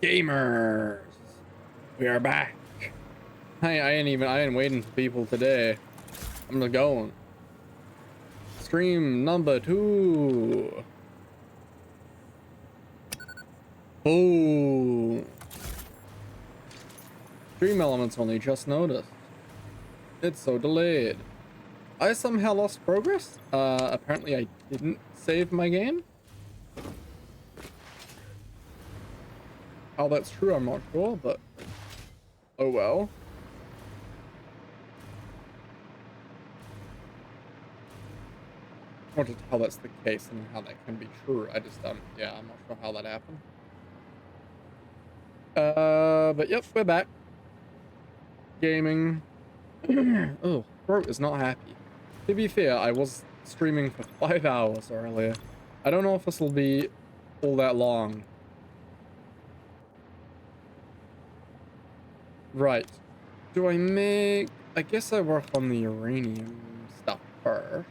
Gamers, we are back. I ain't waiting for people today. I'm just going. Stream number 2. Boom. Stream elements only just noticed. It's so delayed. I somehow lost progress. Apparently I didn't save my game. How that's true, I'm not sure, but oh well. Or just how that's the case and how that can be true. I just yeah, I'm not sure how that happened. But yep, we're back. Gaming. Oh, throat is not happy. To be fair, I was streaming for 5 hours earlier. I don't know if this will be all that long. Right. Do I make... I guess I work on the uranium stuff first.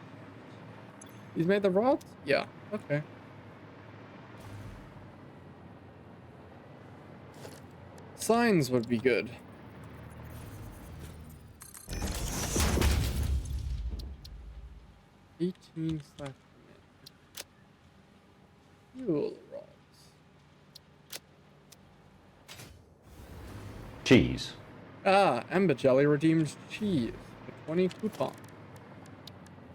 He's made the rods? Yeah, okay. Signs would be good. /. Fuel rods. Cheese. Ah, Amber Jelly redeemed cheese for 20 coupons.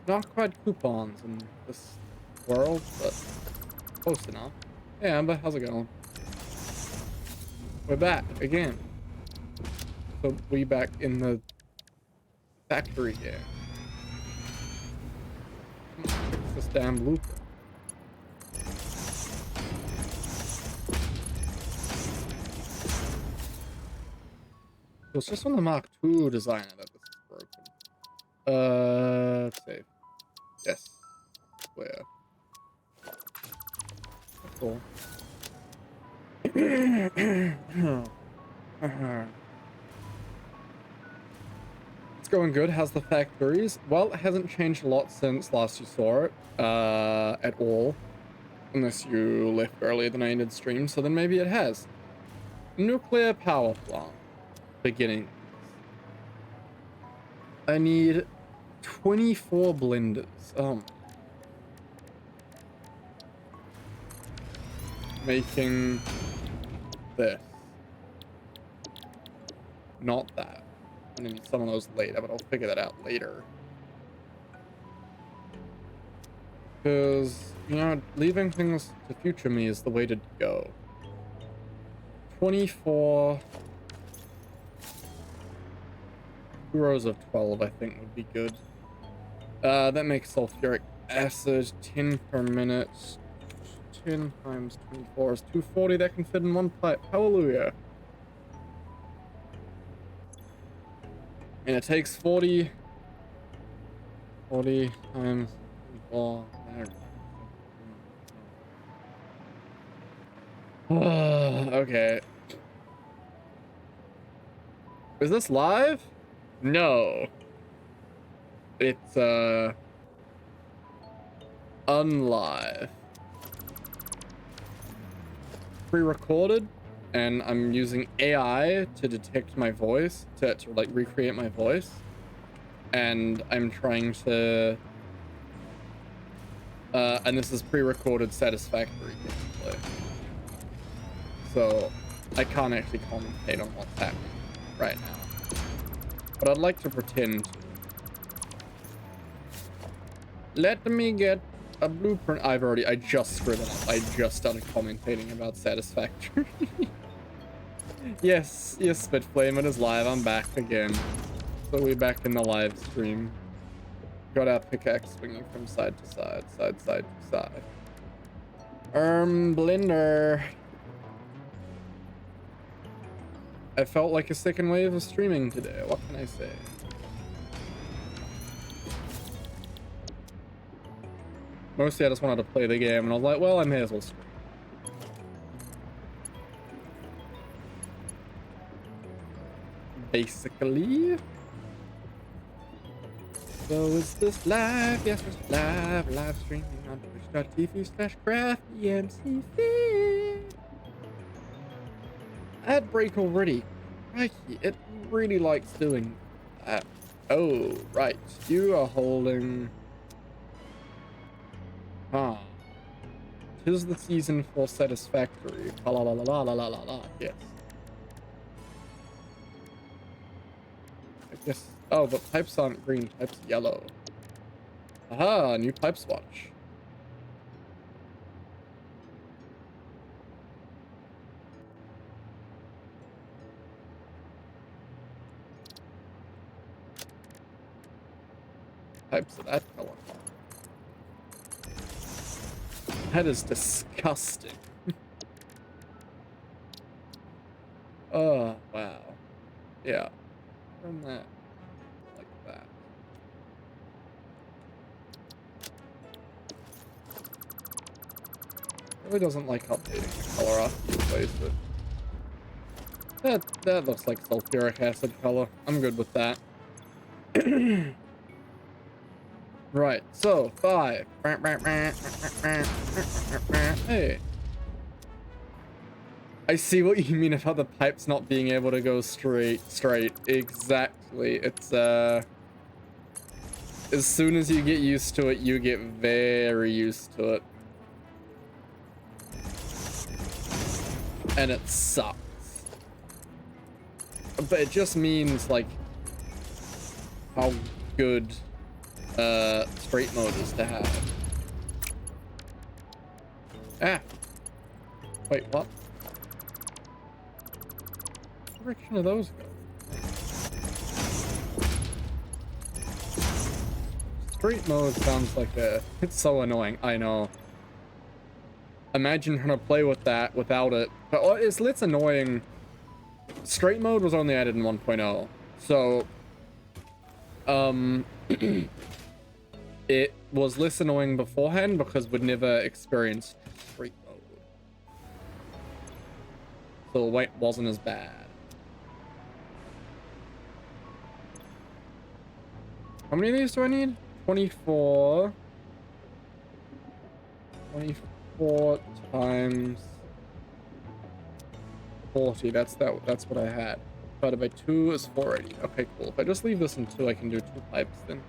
Not quite coupons in this world, but close enough. Hey Amber, how's it going? We're back again. So we back in the factory game. Fix this damn blueprint. It was just on the Mark II designer that this is broken. Save. Yes. Where? That's cool. It's going good. How's the factories? Well, it hasn't changed a lot since last you saw it. At all. Unless you left earlier than I ended stream, so then maybe it has. Nuclear power plant. Beginning. I need 24 blenders. Making this. Not that. I'm gonna need some of those later, but I'll figure that out later. Because, you know, leaving things to future me is the way to go. 24... 2 rows of 12, I think, would be good. That makes sulfuric acid 10 per minute. 10 times 24 is 240. That can fit in one pipe. Hallelujah. And it takes 40 times 24. Okay. Is this live? No. It's unlive. Pre-recorded, and I'm using AI to detect my voice, to like recreate my voice. And I'm trying to and this is pre-recorded Satisfactory gameplay. So I can't actually commentate on what's happening right now. But I'd like to pretend to. Let me get a blueprint. I just screwed it up. I just started commentating about Satisfactory. yes, Spitflame, it is live. I'm back again. So we're back in the live stream. Got our pickaxe swinging from side to side, side to side. Blender. I felt like a second wave of streaming today. What can I say? Mostly I just wanted to play the game, and I was like, well, I may as well stream. Basically. So is this live? Yes, it's live streaming on twitch.tv/craftemcfit. Add break already. Crikey, it really likes doing that. Oh, right. You are holding... Huh. 'Tis the season for Satisfactory. La la la la la la la la. Yes. I guess... Oh, but pipes aren't green. Pipes yellow. Aha, new pipe swatch. Pipes of that color. That is disgusting. Oh, wow. Yeah. Run that like that. Really doesn't like updating the color after you place it. That looks like sulfuric acid color. I'm good with that. Right, so 5. Hey. I see what you mean about the pipes not being able to go straight. Exactly. It's as soon as you get used to it, you get very used to it. And it sucks. But it just means like how good straight mode is to have. Ah. Wait, what? What direction do those go? Straight mode sounds like it's so annoying. I know. Imagine trying to play with that without it. But it's annoying. Straight mode was only added in 1.0. So it was less annoying beforehand because we'd never experienced straight mode. So the weight wasn't as bad. How many of these do I need? 24. 24 times 40. That's what I had. Divided by 2 is 480. Okay, cool. If I just leave this in 2, I can do 2 pipes then.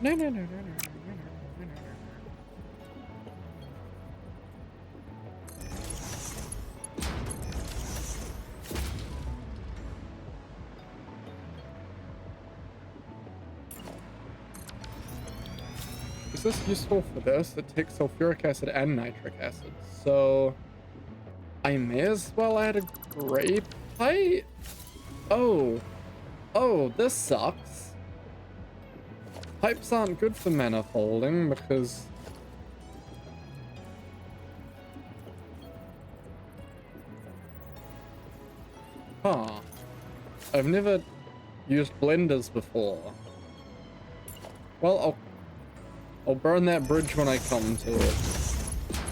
No. Is this useful for this? It takes sulfuric acid and nitric acid, so I may as well add a gray pipe. Oh, this sucks. Pipes aren't good for manifolding because I've never used blenders before. Well, I'll burn that bridge when I come to it.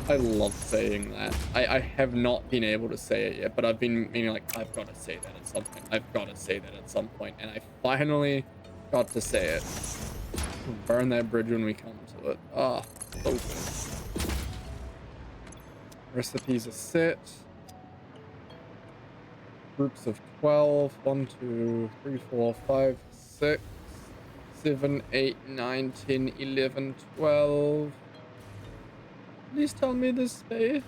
I love saying that. I have not been able to say it yet, but I've been meaning like, I've got to say that at some point. I've got to say that at some point, and I finally got to say it. Burn that bridge when we come to it. Ah, so good. Recipes are set. Groups of 12. 1, 2, 3, 4, 5, 6. 7, 8, 9, 10, 11, 12. Please tell me this space.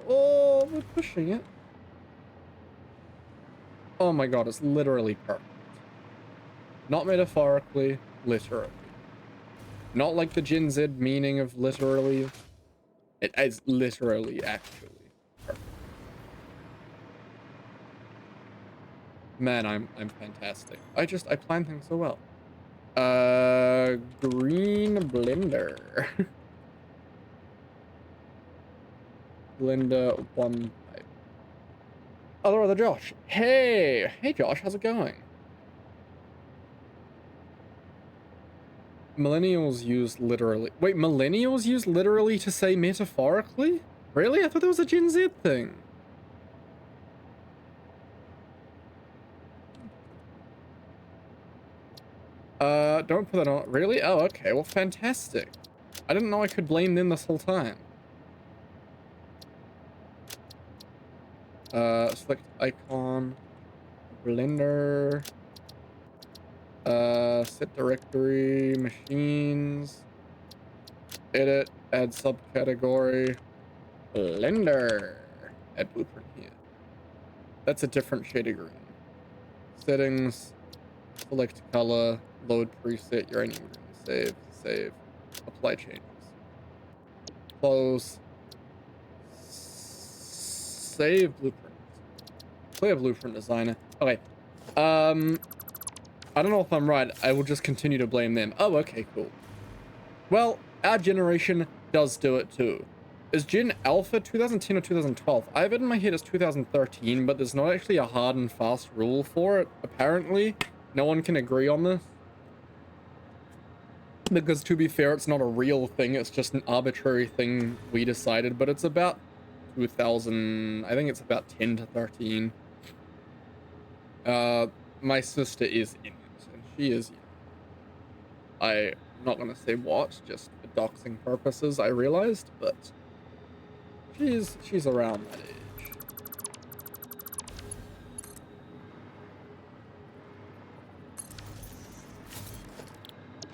Oh, we're pushing it. Oh my god, it's literally perfect. Not metaphorically, literally. Not like the Gen Z meaning of literally. It is literally, actually perfect. Man, I'm fantastic. I plan things so well. Green blender. Blender 1 pipe. Other other Josh. Hey Josh, how's it going? Millennials use literally. Wait, millennials use literally to say metaphorically? Really? I thought that was a Gen Z thing. Don't put that on. Really? Oh, okay. Well, fantastic. I didn't know I could blame them this whole time. Select icon, Blender, set directory, machines, edit, add subcategory, Blender, add blueprint here. That's a different shade of green. Settings, select color, load preset, uranium green, save, apply changes. Close, save blueprint. Clear blueprint designer. Okay. I don't know if I'm right. I will just continue to blame them. Oh, okay, cool. Well, our generation does do it too. Is Gen Alpha 2010 or 2012? I have it in my head as 2013, but there's not actually a hard and fast rule for it, apparently. No one can agree on this. Because to be fair, it's not a real thing, it's just an arbitrary thing we decided, but it's about 2000, I think it's about 10 to 13. My sister is in it, and she is young. I'm not gonna say what, just for doxing purposes, I realized, but she's around that age.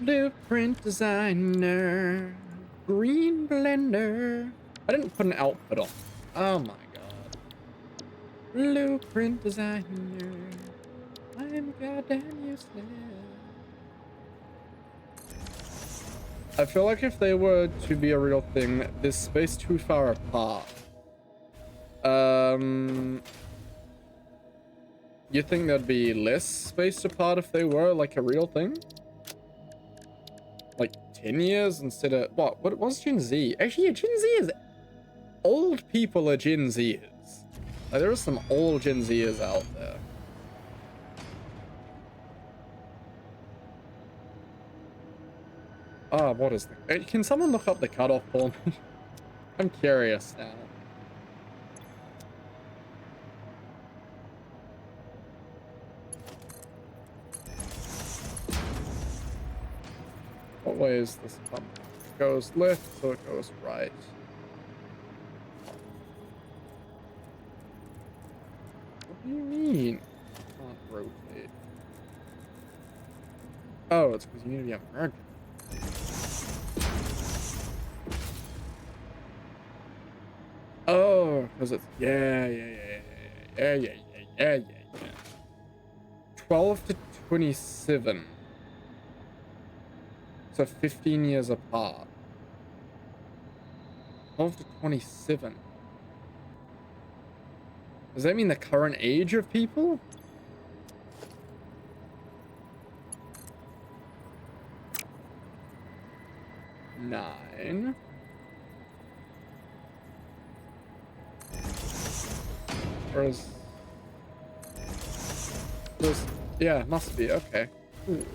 Blueprint designer, green blender. I didn't put an output on. Oh my god. Blueprint designer, I'm goddamn useless. I feel like if they were to be a real thing, they're spaced too far apart. You think there'd be less spaced apart if they were like a real thing? Like 10 years instead of what was Gen Z? Actually, yeah, Gen Z is old people are Gen Zers. Like, there are some old Gen Zers out there. Ah, what is the... Can someone look up the cutoff for me? I'm curious now. What way is this come? It goes left, so it goes right. What do you mean? Can't rotate. Oh, it's because you need to be a merchant. Oh, because it's yeah. 12 to 27. So 15 years apart. 12 to 27. Does that mean the current age of people? Nine. Or is this? Yeah, must be. Okay. Ooh.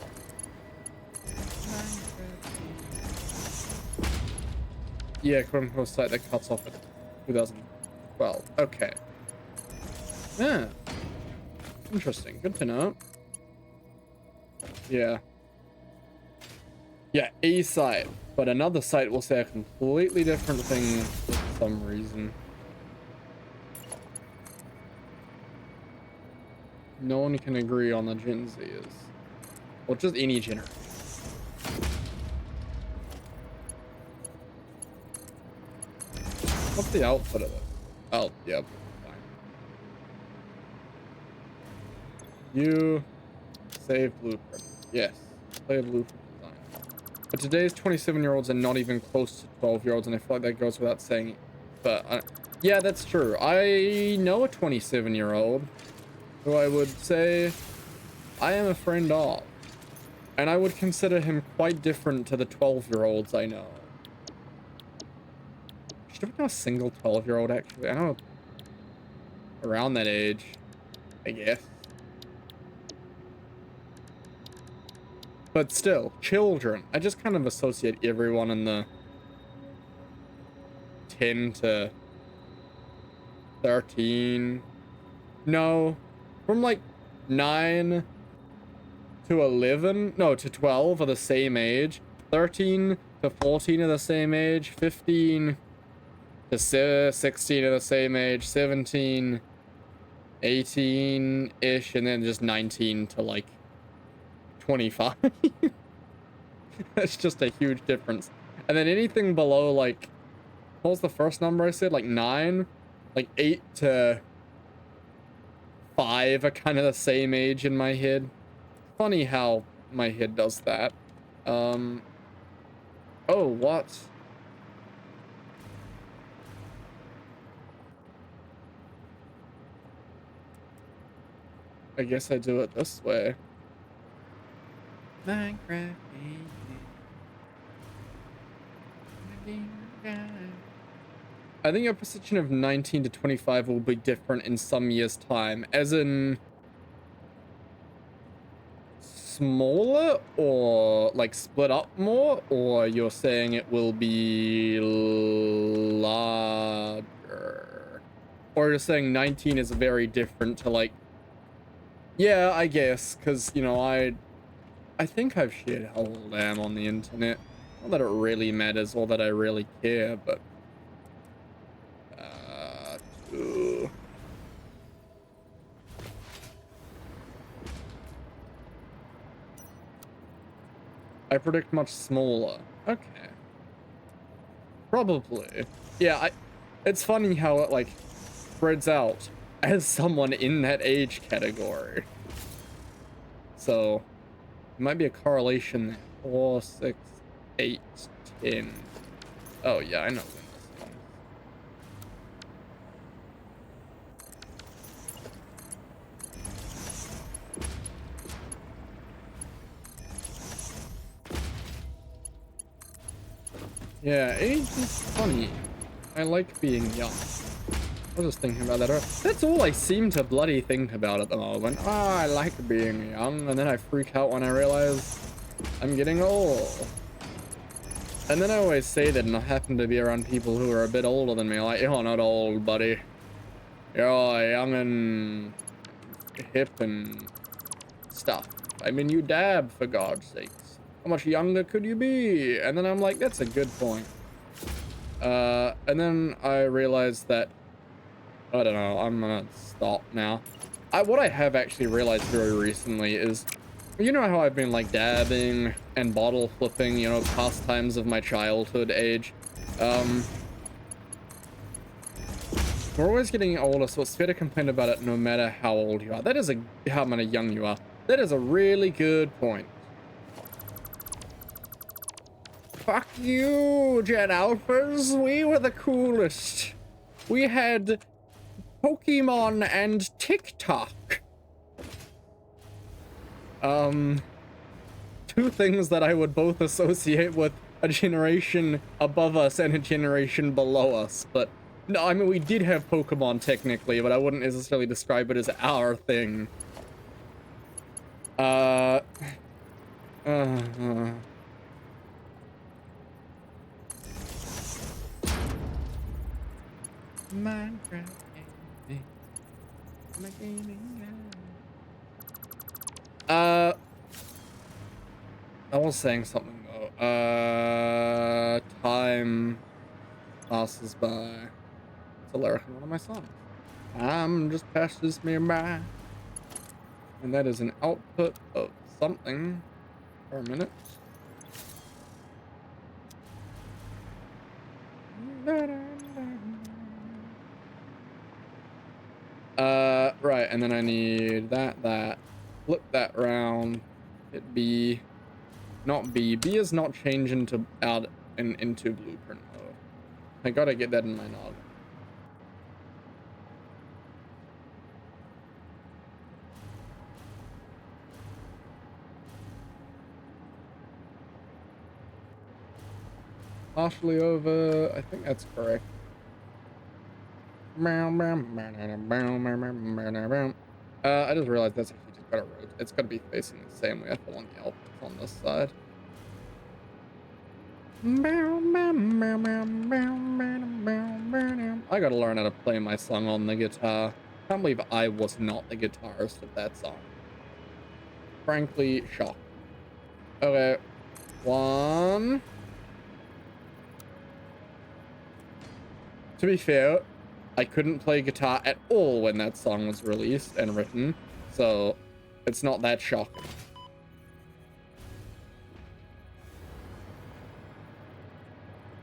Yeah, according to a site that cuts off at 2012. Okay. Yeah. Interesting. Good to know. Yeah. Yeah, a site. But another site will say a completely different thing for some reason. No one can agree on the Gen Zers. Or just any generation. What's the output of it? Oh, yeah. Fine. You save blueprint. Yes. Play a blueprint design. But today's 27-year-olds are not even close to 12-year-olds, and I feel like that goes without saying. But yeah, that's true. I know a 27-year-old who I would say I am a friend of. And I would consider him quite different to the 12-year-olds I know. Should we know a single 12-year-old, actually? I know around that age, I guess. But still, children. I just kind of associate everyone in the 10 to 13. No, from like 9 to 11, no, to 12 are the same age. 13 to 14 are the same age. 15 to 16 are the same age. 17 18-ish, and then just 19 to like 25. That's just a huge difference. And then anything below, like, what was the first number I said? Like 9? Like 8 to 5 are kind of the same age in my head. Funny how my head does that. Oh, what? I guess I do it this way. Minecraft. I think your precision of 19 to 25 will be different in some years' time, as in smaller or like split up more, or you're saying it will be larger, or you're saying 19 is very different to like, yeah, I guess, because you know, I think I've shared how old I am on the internet. Not that it really matters or that I really care, but ugh. I predict much smaller. Okay. Probably. Yeah, it's funny how it like spreads out as someone in that age category. So it might be a correlation there. 4, 6, 8, 10. Oh yeah, I know when this comes. Yeah, age is funny. I like being young. I was just thinking about that. That's all I seem to bloody think about at the moment. Oh, I like being young, and then I freak out when I realize I'm getting old. And then I always say that, and I happen to be around people who are a bit older than me. Like, you're not old, buddy. You're young and hip and stuff. I mean, you dab, for God's sakes. How much younger could you be? And then I'm like, that's a good point. And then I realized that, I don't know, I'm gonna stop now. What I have actually realized very recently is, you know how I've been like dabbing and bottle flipping, you know, pastimes of my childhood age. We're always getting older, so it's fair to complain about it no matter how old you are. That is how many young you are. That is a really good point. Fuck you, Gen Alphas. We were the coolest. We had Pokemon and TikTok. Two things that I would both associate with a generation above us and a generation below us. But no, I mean, we did have Pokemon technically, but I wouldn't necessarily describe it as our thing. Minecraft gaming. My gaming guy. I was saying something though. Time passes by. It's a lyric in one of my songs. Time just passes me by. And that is an output of something for a minute. Right, and then I need that. Flip that round. Hit B. Not B. B is not changing to out and into blueprint mode. I gotta get that in my nog. Partially over. I think that's correct. I just realized that's actually just gotta rotate. It's gotta be facing the same way. I don't want the outputs on this side. I gotta learn how to play my song on the guitar. Can't believe I was not the guitarist of that song. Frankly, shocked. Okay. 1. To be fair, I couldn't play guitar at all when that song was released and written, so it's not that shocking.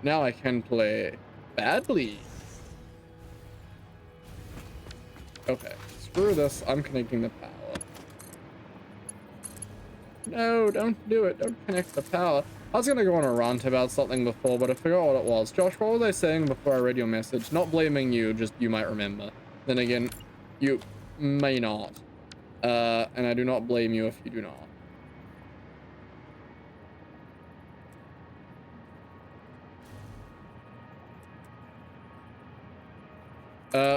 Now I can play badly. Okay, screw this. I'm connecting the power. No, don't do it. Don't connect the power. I was gonna go on a rant about something before, but I forgot what it was. Josh, what was I saying before I read your message? Not blaming you, just you might remember. Then again, you may not. And I do not blame you if you do not.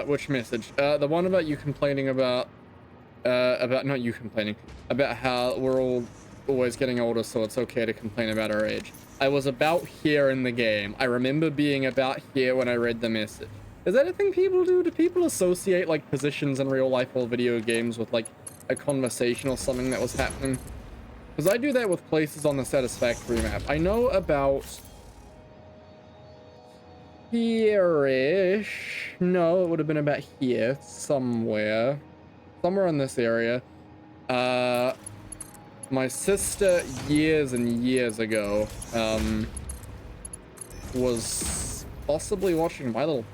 Which message? The one about you complaining about not you complaining, about how we're all always getting older, so it's okay to complain about our age. I was about here in the game. I remember being about here when I read the message. Is that a thing people do? Do people associate like positions in real life or video games with like a conversation or something that was happening? Because I do that with places on the Satisfactory map. I know about here-ish. No, it would have been about here somewhere. Somewhere in this area. My sister years and years ago was possibly watching My Little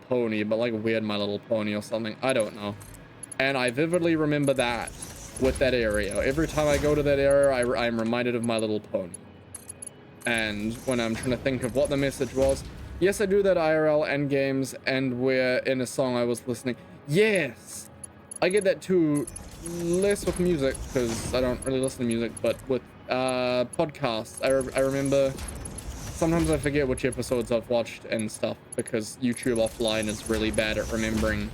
Pony, but like weird My Little Pony or something. I don't know. And I vividly remember that with that area. Every time I go to that area, I'm reminded of My Little Pony. And when I'm trying to think of what the message was, yes, I do that IRL and games, and where in a song I was listening. Yes, I get that too, less with music because I don't really listen to music, but with podcasts, I remember. Sometimes I forget which episodes I've watched and stuff because YouTube offline is really bad at remembering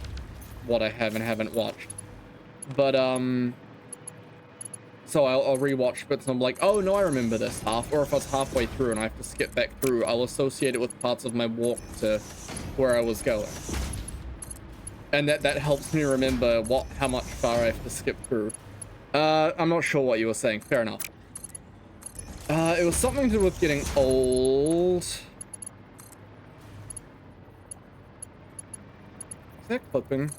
what I have and haven't watched. But so I'll rewatch bits and I'm like, oh no, I remember this half. Or if I was halfway through and I have to skip back through, I'll associate it with parts of my walk to where I was going. And that helps me remember how much far I have to skip through. I'm not sure what you were saying. Fair enough. It was something to do with getting old. Is that clipping?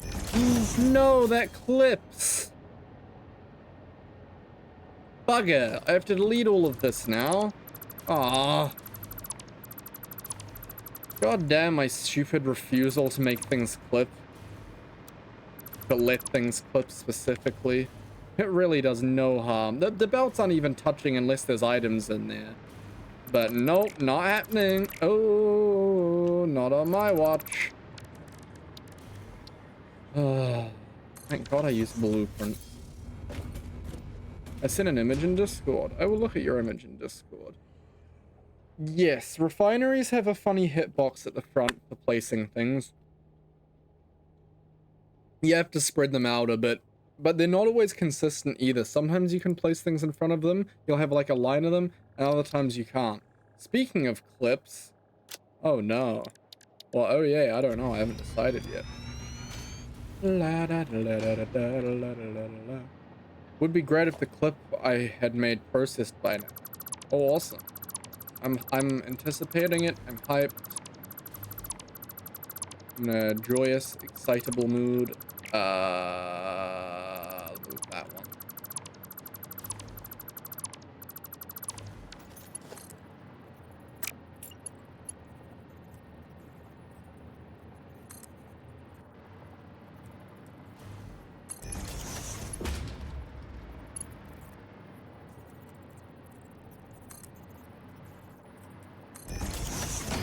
No, that clips. Bugger. I have to delete all of this now. Ah. God damn my stupid refusal to make things clip. To let things clip specifically. It really does no harm. The belts aren't even touching unless there's items in there. But nope, not happening. Oh, not on my watch. Thank God I used blueprints. I sent an image in Discord. I will look at your image in Discord. Yes, refineries have a funny hitbox at the front for placing things. You have to spread them out a bit, but they're not always consistent either. Sometimes you can place things in front of them, you'll have like a line of them, and other times you can't. Speaking of clips, oh no. Well, oh yeah, I don't know, I haven't decided yet. Would be great if the clip I had made processed by now. Oh, awesome. I'm anticipating it, I'm hyped. In a joyous, excitable mood. Move that one.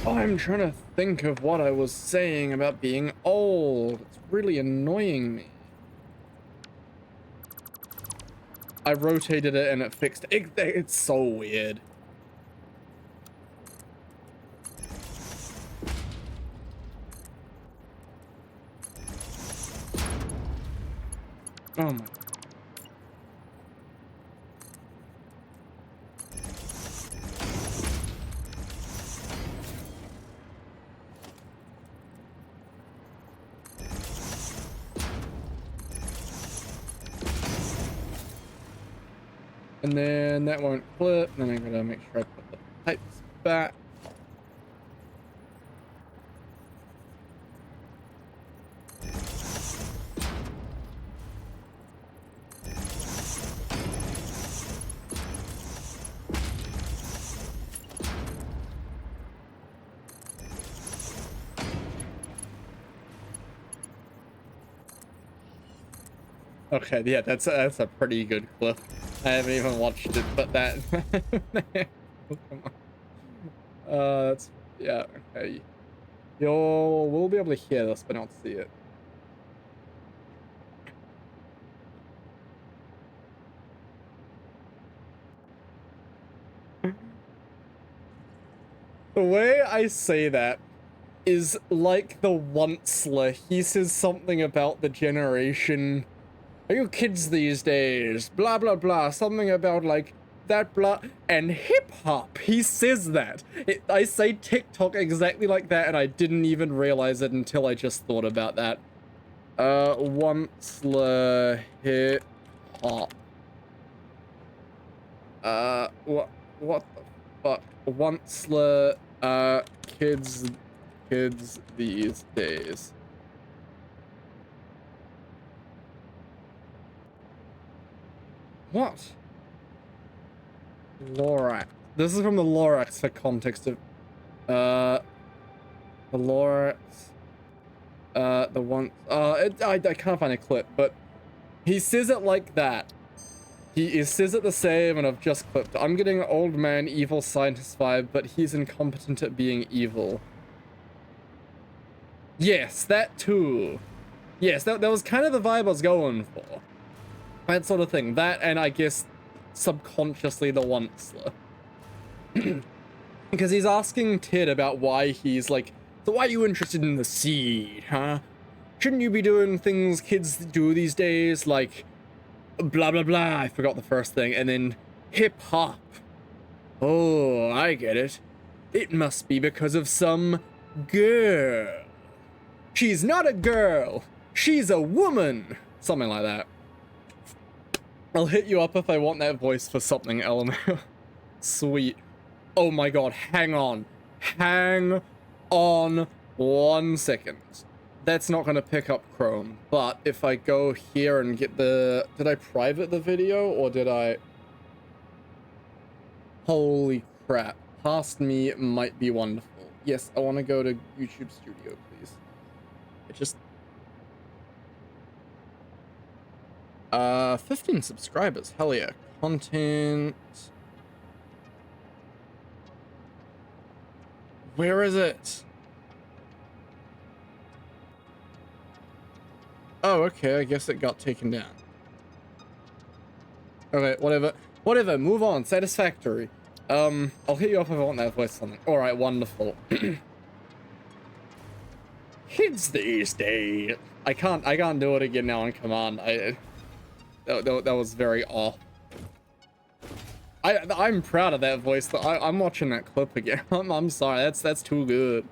I'm trying to think of what I was saying about being old. It's really annoying me. I rotated it and it fixed it. It's so weird. Oh my. And then that won't clip. Then I'm gonna make sure I put the pipes back. Okay, yeah, that's a pretty good clip. I haven't even watched it, but that. Oh, come on. That's yeah. Okay, we'll be able to hear this, but not see it. The way I say that is like the Onceler. He says something about the generation. Are you kids these days? Blah blah blah. Something about like that blah and hip hop. He says that. I say TikTok exactly like that, and I didn't even realize it until I just thought about that. Onceler hip hop. What the fuck? Onceler kids these days. What? Lorax. This is from the Lorax for context of the Lorax. The one I can't find a clip, but he says it like that. He says it the same, and I've just clipped. I'm getting an old man evil scientist vibe, but he's incompetent at being evil. Yes, that too. Yes, that was kind of the vibe I was going for. That sort of thing. That, and I guess subconsciously the Onceler. Because he's asking Tid about why he's like, so why are you interested in the seed, huh? Shouldn't you be doing things kids do these days, like blah blah blah, I forgot the first thing, and then hip hop. Oh, I get it. It must be because of some girl. She's not a girl. She's a woman. Something like that. I'll hit you up if I want that voice for something, LMAO. Sweet. Oh my god, hang on. Hang on 1 second. That's not gonna pick up Chrome, but if I go here and get the... Did I private the video, or did I... Holy crap. Past me might be wonderful. Yes, I want to go to YouTube Studio, please. It just... 15 subscribers. Hell yeah. Content... Where is it? Oh, okay, I guess it got taken down. Okay, whatever. Whatever, move on. Satisfactory. I'll hit you up if I want that voice something. Alright, wonderful. Kids these days. I can't do it again now on command. That was very off. I'm proud of that voice. I'm watching that clip again. I'm sorry. That's too good.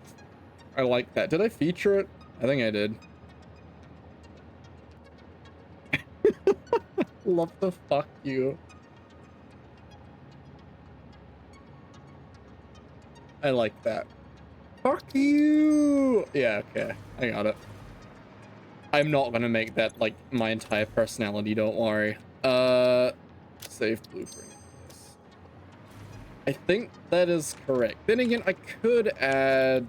I like that. Did I feature it? I think I did. Love the fuck you. I like that. Fuck you. Yeah, okay. I got it. I'm not gonna make that like my entire personality, don't worry. Save blueprint. I think that is correct. Then again, I could add...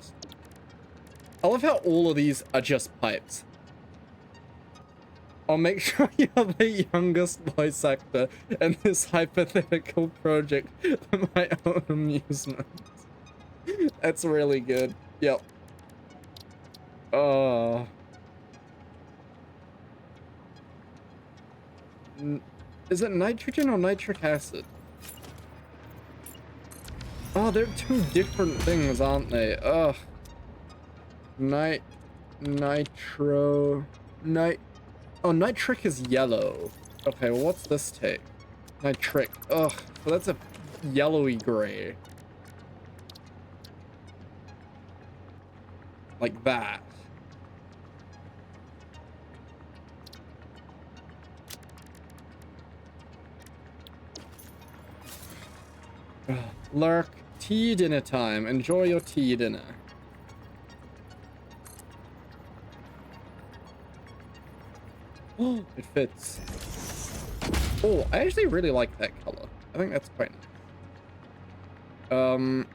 I love how all of these are just pipes. I'll make sure you're the youngest voice actor in this hypothetical project for my own amusement. That's really good. Yep. Oh. Is it nitrogen or nitric acid? Oh, they're two different things, aren't they? Ugh. Oh, nitric is yellow. Okay, well, what's this take? Nitric. Ugh. Well, that's a yellowy gray. Like that. Ugh. Lurk. Tea dinner time. Enjoy your tea dinner. Oh, it fits. Oh, I actually really like that color. I think that's quite nice.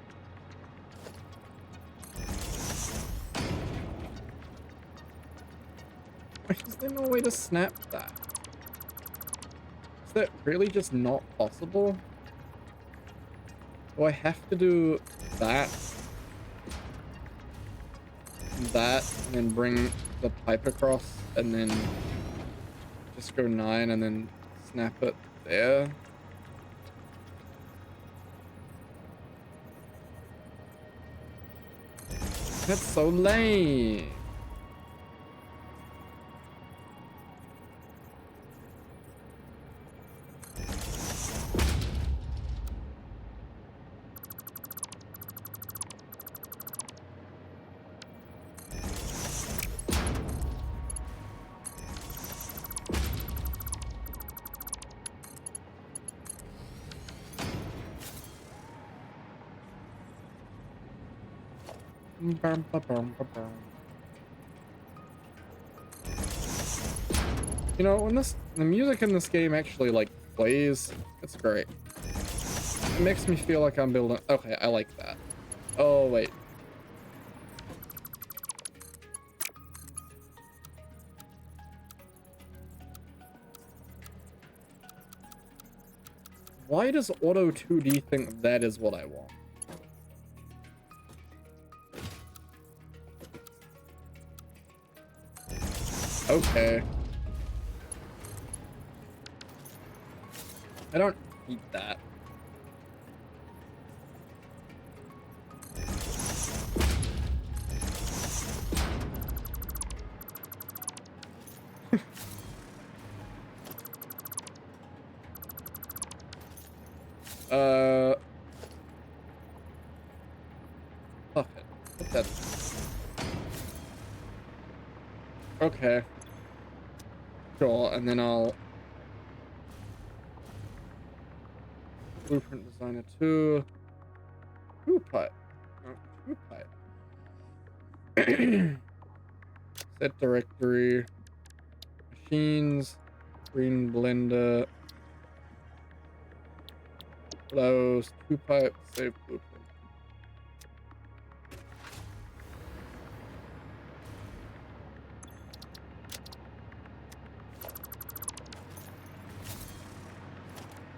Is there no way to snap that? Is that really just not possible? Do I have to do that, and then bring the pipe across, and then just go 9 and then snap it there? That's so lame. You know, when the music in this game actually like plays, it's great. It makes me feel like I'm building. Okay, I like that. Oh wait. Why does Auto 2D think that is what I want? Okay. I don't eat that. Fuck it. Put that. Okay. Sure, and then I'll blueprint designer 2 pipe. No, 2 pipe. Set directory, machines, green blender, close, 2 pipe, save blueprint.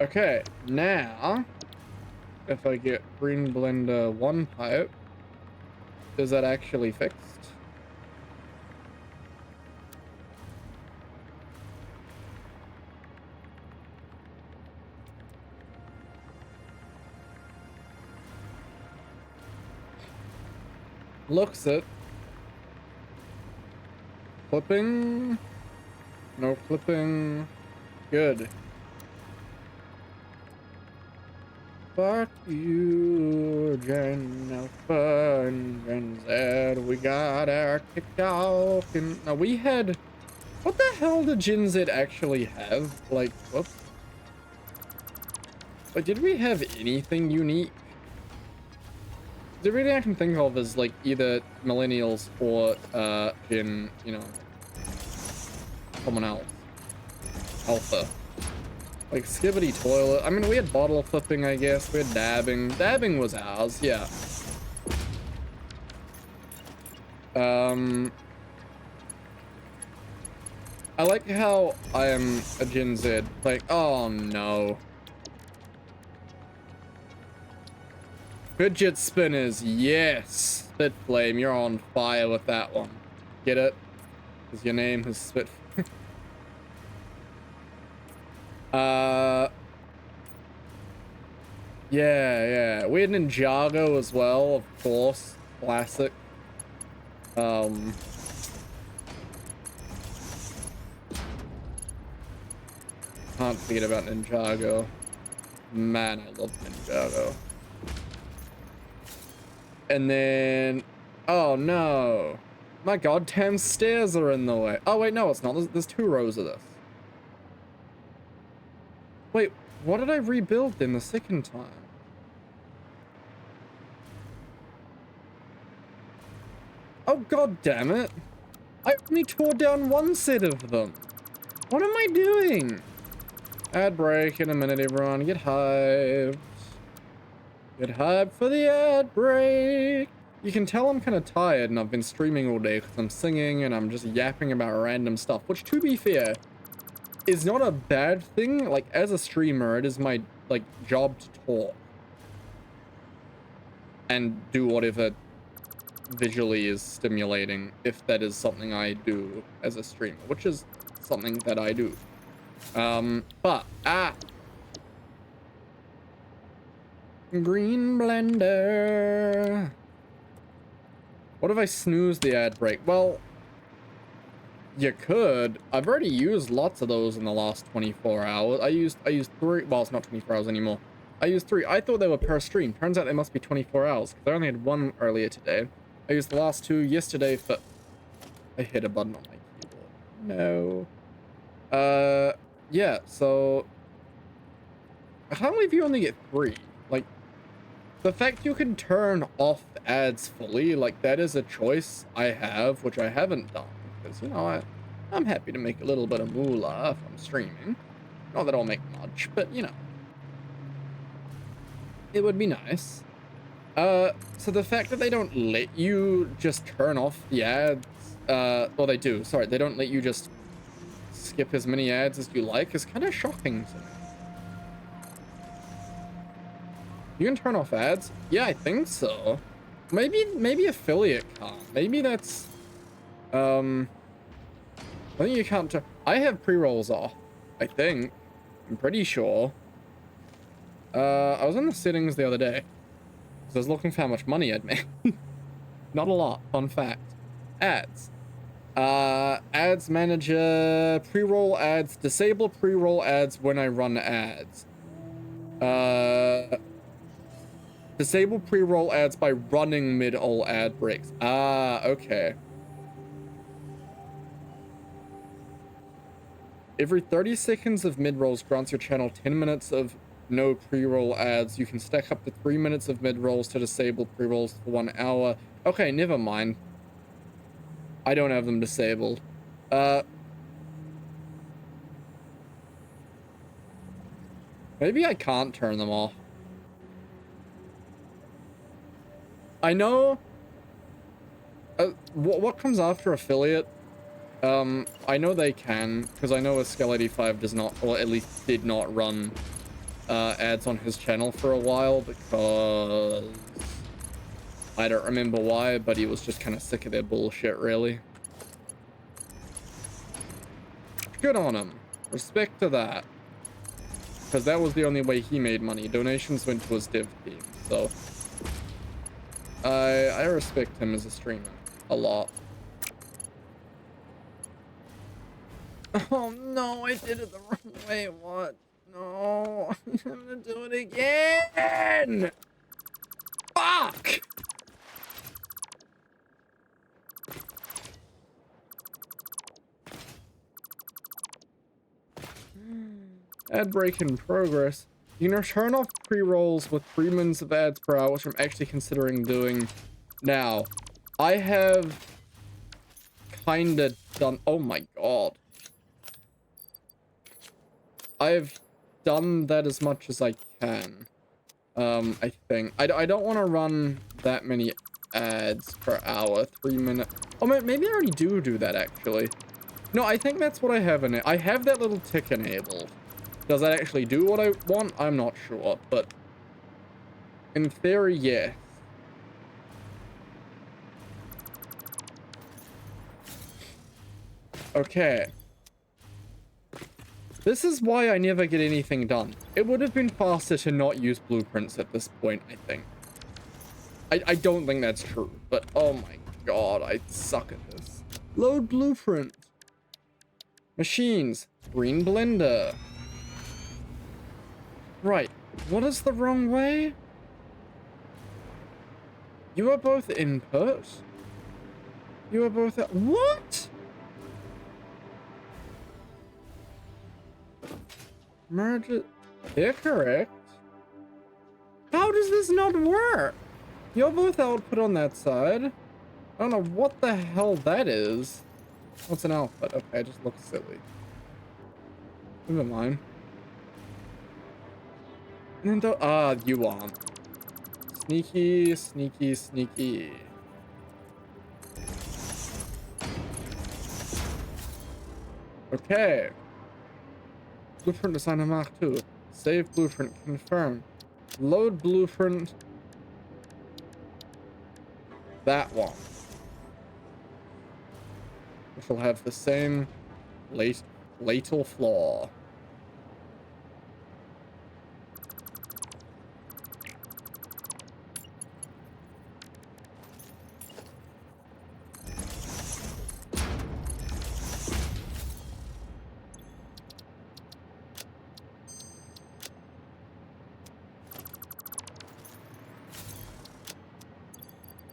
Okay, now if I get green blender 1 pipe, is that actually fixed? Looks it. Clipping. No clipping. Good. Fuck you, Jennifer and Zed. We got our TikTok and now we had. What the hell did Gen Z actually have? Like, whoops. Like, did we have anything unique? The really I can think of is like either millennials or Gen, you know, someone else. Alpha. Like skibbity toilet. I mean, we had bottle flipping, I guess. We had dabbing. Dabbing was ours, yeah. I like how I am a Gen Z. Like, oh no. Fidget spinners, yes. Spit flame, you're on fire with that one. Get it? Because your name is Spit. Yeah. We had Ninjago as well, of course. Classic. Can't forget about Ninjago. Man, I love Ninjago. And then, oh no. My goddamn stairs are in the way. Oh wait, no, it's not. There's 2 rows of this. Wait, what did I rebuild then the second time? Oh god damn it. I only tore down 1 set of them. What am I doing? Ad break in a minute, everyone. Get hyped. Get hyped for the ad break. You can tell I'm kind of tired and I've been streaming all day because I'm singing and I'm just yapping about random stuff, which to be fair, is not a bad thing. Like, as a streamer, it is my, like, job to talk. And do whatever visually is stimulating, if that is something I do as a streamer, which is something that I do. Green blender. What if I snooze the ad break? Well, you could. I've already used lots of those in the last 24 hours. I used 3. Well, it's not 24 hours anymore. I used 3. I thought they were per stream. Turns out they must be 24 hours, because I only had 1 earlier today. I used the last 2 yesterday for... I hit a button on my keyboard. No. Yeah, so... I can't believe you only get 3. Like, the fact you can turn off ads fully, like, that is a choice I have, which I haven't done. Because, you know, I'm happy to make a little bit of moolah if I'm streaming. Not that I'll make much, but, you know. It would be nice. So the fact that they don't let you just turn off the ads, well, they do, sorry, they don't let you just skip as many ads as you like is kind of shocking to me. You can turn off ads? Yeah, I think so. Maybe affiliate can't. Maybe that's, I think you can't turn, I have pre-rolls off, I think. I'm pretty sure. I was in the settings the other day. I was looking for how much money I'd make. Not a lot, fun fact. Ads. Ads manager, pre-roll ads, disable pre-roll ads when I run ads. Disable pre-roll ads by running mid-all ad breaks. Okay. Every 30 seconds of mid-rolls grants your channel 10 minutes of no pre-roll ads. You can stack up to 3 minutes of mid-rolls to disable pre-rolls for 1 hour. Okay, never mind. I don't have them disabled. Maybe I can't turn them off. I know... what comes after affiliate? I know they can, because I know Eskel85 does not, or at least did not run ads on his channel for a while, because I don't remember why, but he was just kind of sick of their bullshit, really. Good on him. Respect to that. Because that was the only way he made money. Donations went to his div team, so... I respect him as a streamer. A lot. Oh no, I did it the wrong way. What? No, I'm gonna do it again. Fuck! Ad break in progress. You can turn off pre-rolls with 3 minutes of ads per hour, which I'm actually considering doing now. I have kinda done... Oh my god. I've done that as much as I can. I think. I don't want to run that many ads per hour. 3 minutes. Oh, maybe I already do that, actually. No, I think that's what I have in it. I have that little tick enabled. Does that actually do what I want? I'm not sure, but in theory, yes. Okay. This is why I never get anything done. It would have been faster to not use blueprints at this point, I think. I don't think that's true, but oh my god, I suck at this. Load blueprint. Machines. Green blender. Right. What is the wrong way? You are both input. You are both... What? Merge it. They're correct. How does this not work? You're both output on that side. I don't know what the hell that is. What's an output? Okay, it just looks silly. Never mind. Nintendo, you aren't. Sneaky, sneaky, sneaky. Okay. Blueprint designer Mark II. Save blueprint. Confirm. Load blueprint. That one. Which will have the same lateral flaw.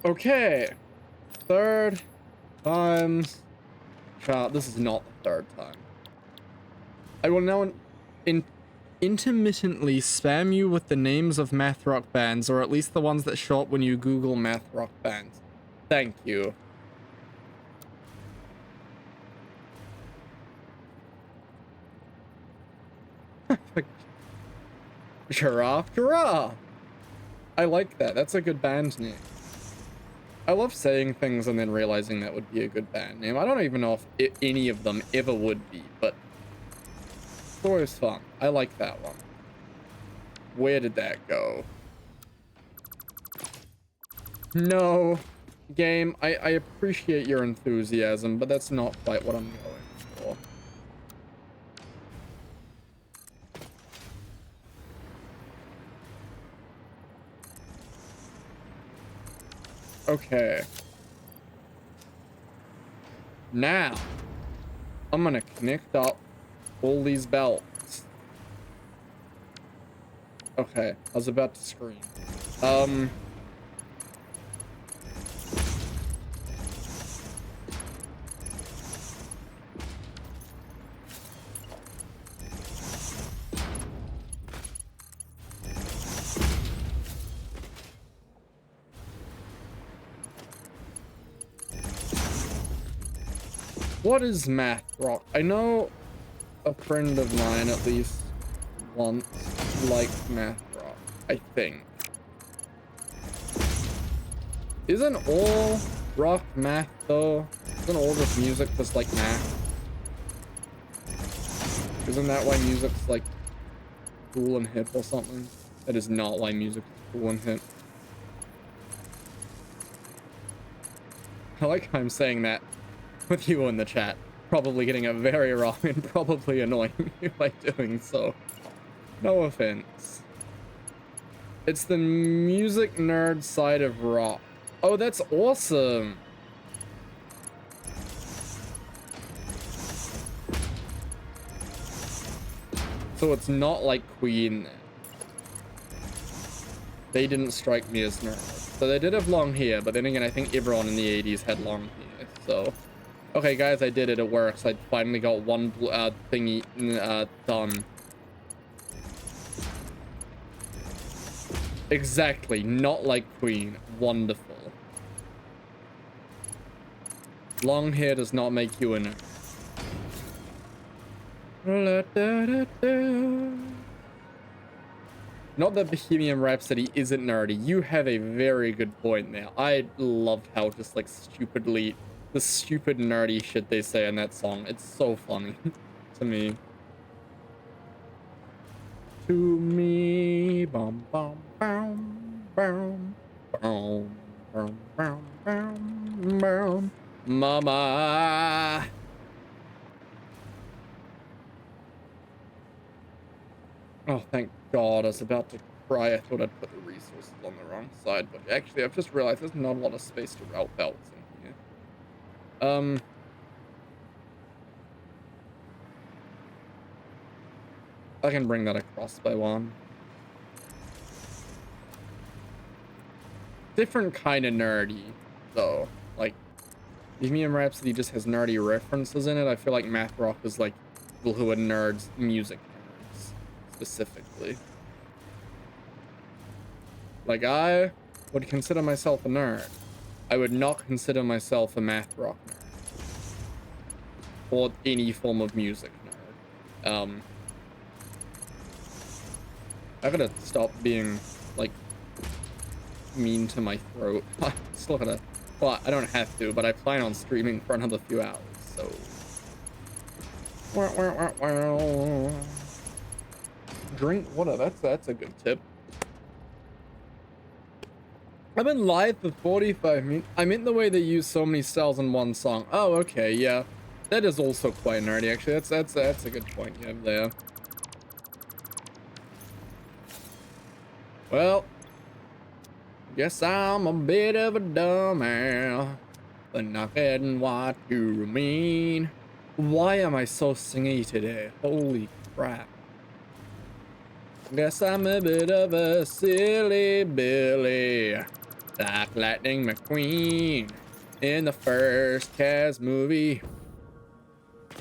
Okay. Third time's charm. This is not the third time. I will now intermittently spam you with the names of math rock bands, or at least the ones that show up when you Google math rock bands. Thank you. Giraffe. I like that. That's a good band name. I love saying things and then realizing that would be a good band name. I don't even know if any of them ever would be, but it's always fun. I like that one. Where did that go? No. Game, I appreciate your enthusiasm, but that's not quite what I'm going for. Okay. Now, I'm gonna connect up all these belts. Okay, I was about to scream. What is math rock? I know a friend of mine at least once liked math rock, I think. Isn't all rock math though? Isn't all this music just like math? Isn't that why music's like cool and hip or something? That is not why music is cool and hip. I like how I'm saying that with you in the chat, probably getting it very wrong and probably annoying you by doing so. No offense. It's the music nerd side of rock. Oh, that's awesome. So it's not like Queen then. They didn't strike me as nerds. So they did have long hair, but then again, I think everyone in the 80s had long hair, so. Okay, guys, I did it. It works. I finally got one thingy done. Exactly. Not like Queen. Wonderful. Long hair does not make you a nerd. Not that Bohemian Rhapsody isn't nerdy. You have a very good point there. I loved how just like stupidly... the stupid nerdy shit they say in that song. It's so funny to me. To me, bum bum bum bum bum bum bum bum bum, mama. Oh, thank God! I was about to cry. I thought I'd put the resources on the wrong side, but actually, I've just realized there's not a lot of space to route belts in here. I can bring that across by one. Different kind of nerdy, though. Like, Bohemian Rhapsody just has nerdy references in it. I feel like math rock is like people who are nerds, music nerds, specifically. Like, I would consider myself a nerd. I would not consider myself a math rock nerd. Or any form of music nerd. I gotta stop being, like, mean to my throat. I still gotta... Well, I don't have to, but I plan on streaming for another few hours, so... drink water. That's a good tip. I've been live for 45 minutes. I meant the way they use so many cells in one song. Oh, okay, yeah. That is also quite nerdy, actually. That's a good point you have there. Well, guess I'm a bit of a dumbass, but not getting what you mean. Why am I so singy today? Holy crap. Guess I'm a bit of a silly Billy, like Lightning McQueen in the first Caz movie,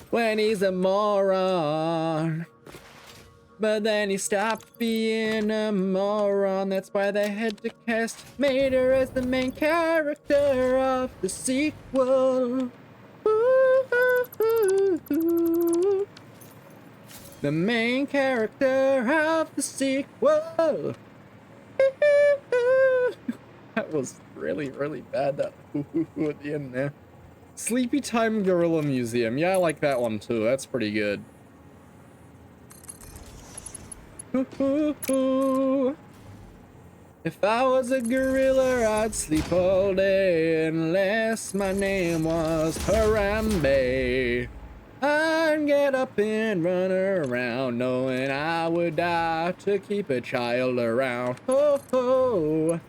when he's a moron. But then he stopped being a moron. That's why they had to cast Mater as the main character of the sequel. Ooh, the main character of the sequel. That was really, really bad, that at the end there. Sleepy Time Gorilla Museum. Yeah, I like that one too. That's pretty good. If I was a gorilla, I'd sleep all day unless my name was Harambe. I'd get up and run around knowing I would die to keep a child around. Ho ho.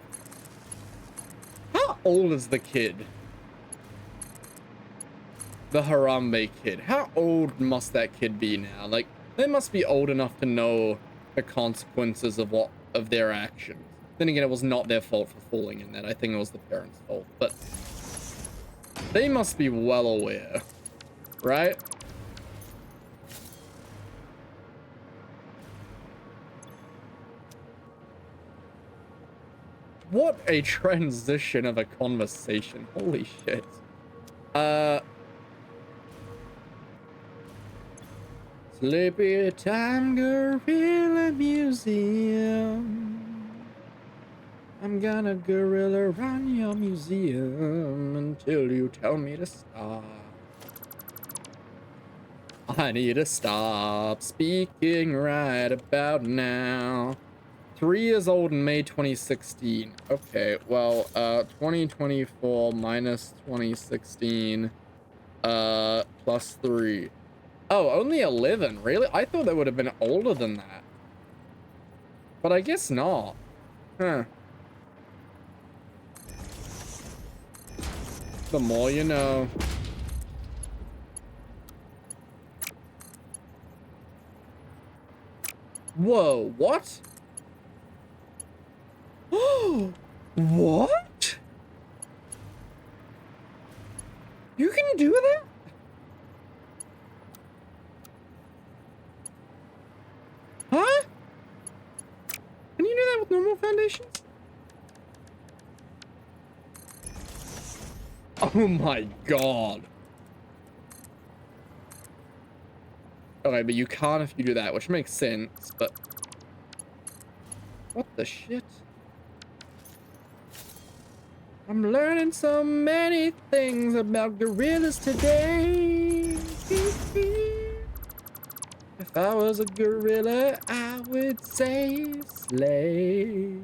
How old is the kid? The Harambe kid. How old must that kid be now? Like, they must be old enough to know the consequences of their actions. Then again, it was not their fault for falling in that. I think it was the parents' fault, but they must be well aware, right? What a transition of a conversation. Holy shit. Sleepy Time Gorilla Museum. I'm gonna gorilla run your museum until you tell me to stop. I need to stop speaking right about now. 3 years old in May 2016. Okay, well, 2024 minus 2016, plus 3. Oh, only 11, really? I thought they would have been older than that. But I guess not. Huh. The more you know. Whoa, what? Oh, what? You can do that? Huh? Can you do that with normal foundations? Oh my god. Okay, but you can't if you do that, which makes sense, but... What the shit? I'm learning so many things about gorillas today. If I was a gorilla, I would say slave.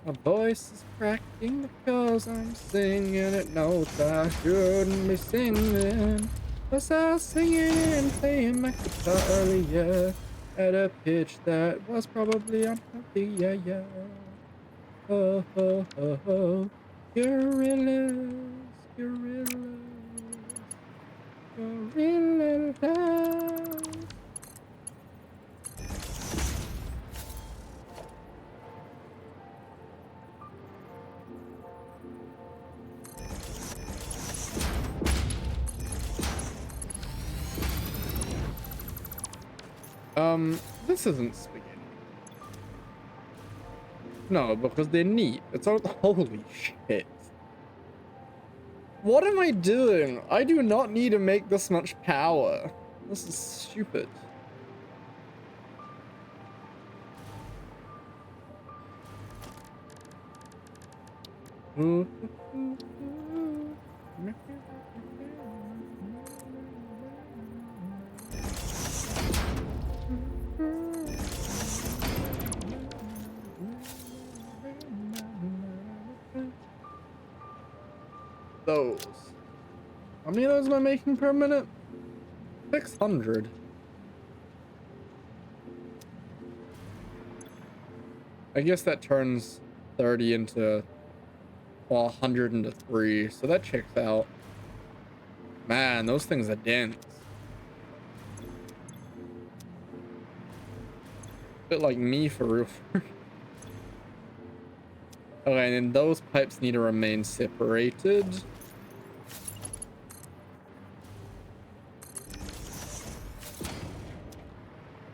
My voice is cracking because I'm singing at notes I shouldn't be singing. Cause I was singing and playing my guitar earlier at a pitch that was probably unhealthy, yeah, yeah. Oh, oh, oh, oh. Gorillas, gorillas, gorillas. This isn't spaghetti. No, because they're neat. It's all, holy shit. What am I doing? I do not need to make this much power. This is stupid. those. How many of those am I making per minute? 600. I guess that turns 30 into, well, 100 into 3, so that checks out. Man, those things are dense. Bit like me for real. Okay, and then those pipes need to remain separated.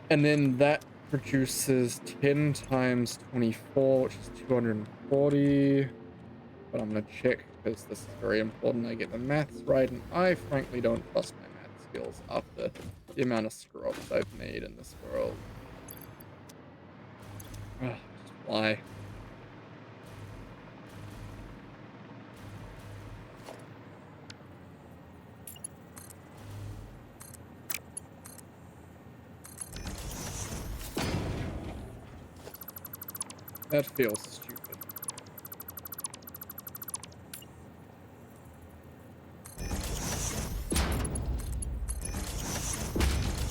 And then that produces 10 times 24, which is 240. But I'm gonna check because this is very important. I get the maths right, and I frankly don't trust my math skills after the amount of screw-ups I've made in this world. Ugh, just why? That feels stupid.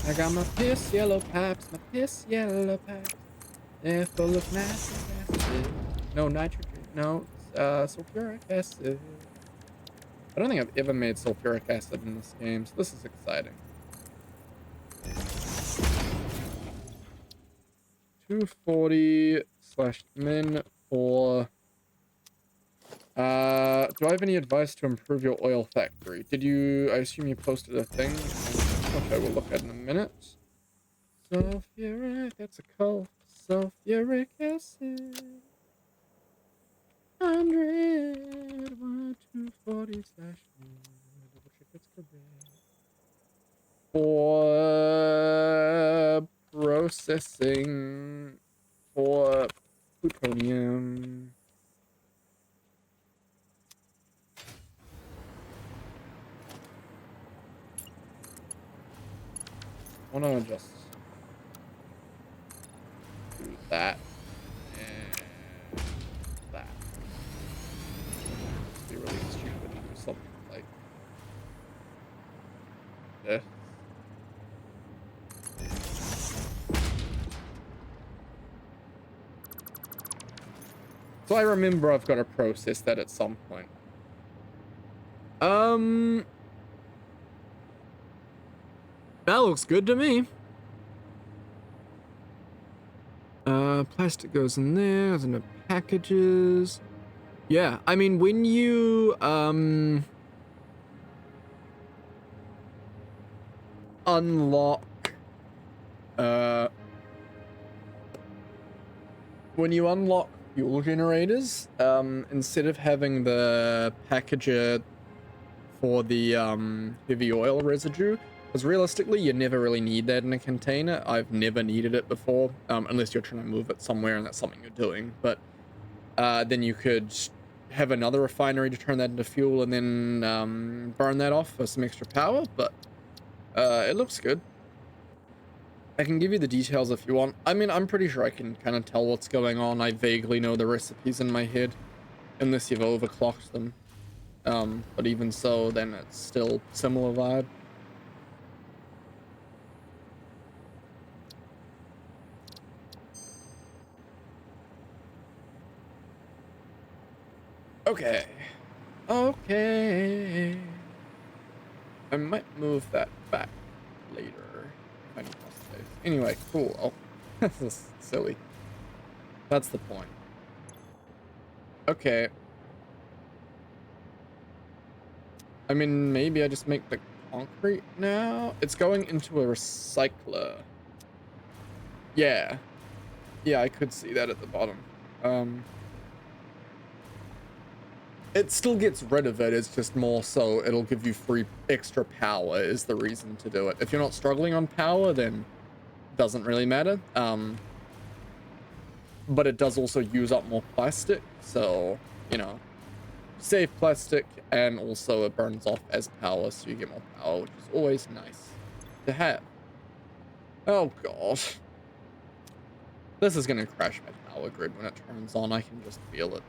I got my piss yellow pipes, They're full of nitric acid. No nitrogen, no, sulfuric acid. I don't think I've ever made sulfuric acid in this game, so this is exciting. 240 slash min for... do I have any advice to improve your oil factory? Did you... I assume you posted a thing, which I will look at in a minute. Sulfuric, that's a coal. Sulfuric acid. 100, 240 slash min. Double check it's correct. For processing for plutonium. I want to just do that and that. It'd be really stupid to do something like this. So I remember I've got to process that at some point. That looks good to me. Plastic goes in there, goes into packages. Yeah, I mean, when you, unlock, when you unlock fuel generators, instead of having the packager for the, heavy oil residue, because realistically, you never really need that in a container. I've never needed it before, unless you're trying to move it somewhere and that's something you're doing. But then you could have another refinery to turn that into fuel and then burn that off for some extra power. But it looks good. I can give you the details if you want. I mean, I'm pretty sure I can kind of tell what's going on. I vaguely know the recipes in my head, unless you've overclocked them. But even so, then it's still similar vibe. Okay. Okay. I might move that back later if I need more space. Anyway, cool. Oh, this is silly. That's the point. Okay. I mean, maybe I just make the concrete now? It's going into a recycler. Yeah. Yeah, I could see that at the bottom. It still gets rid of it, it's just more so it'll give you free extra power is the reason to do it. If you're not struggling on power, then it doesn't really matter. But it does also use up more plastic, so, you know, save plastic, and also it burns off as power, so you get more power, which is always nice to have. Oh god. This is gonna crash my power grid when it turns on, I can just feel it.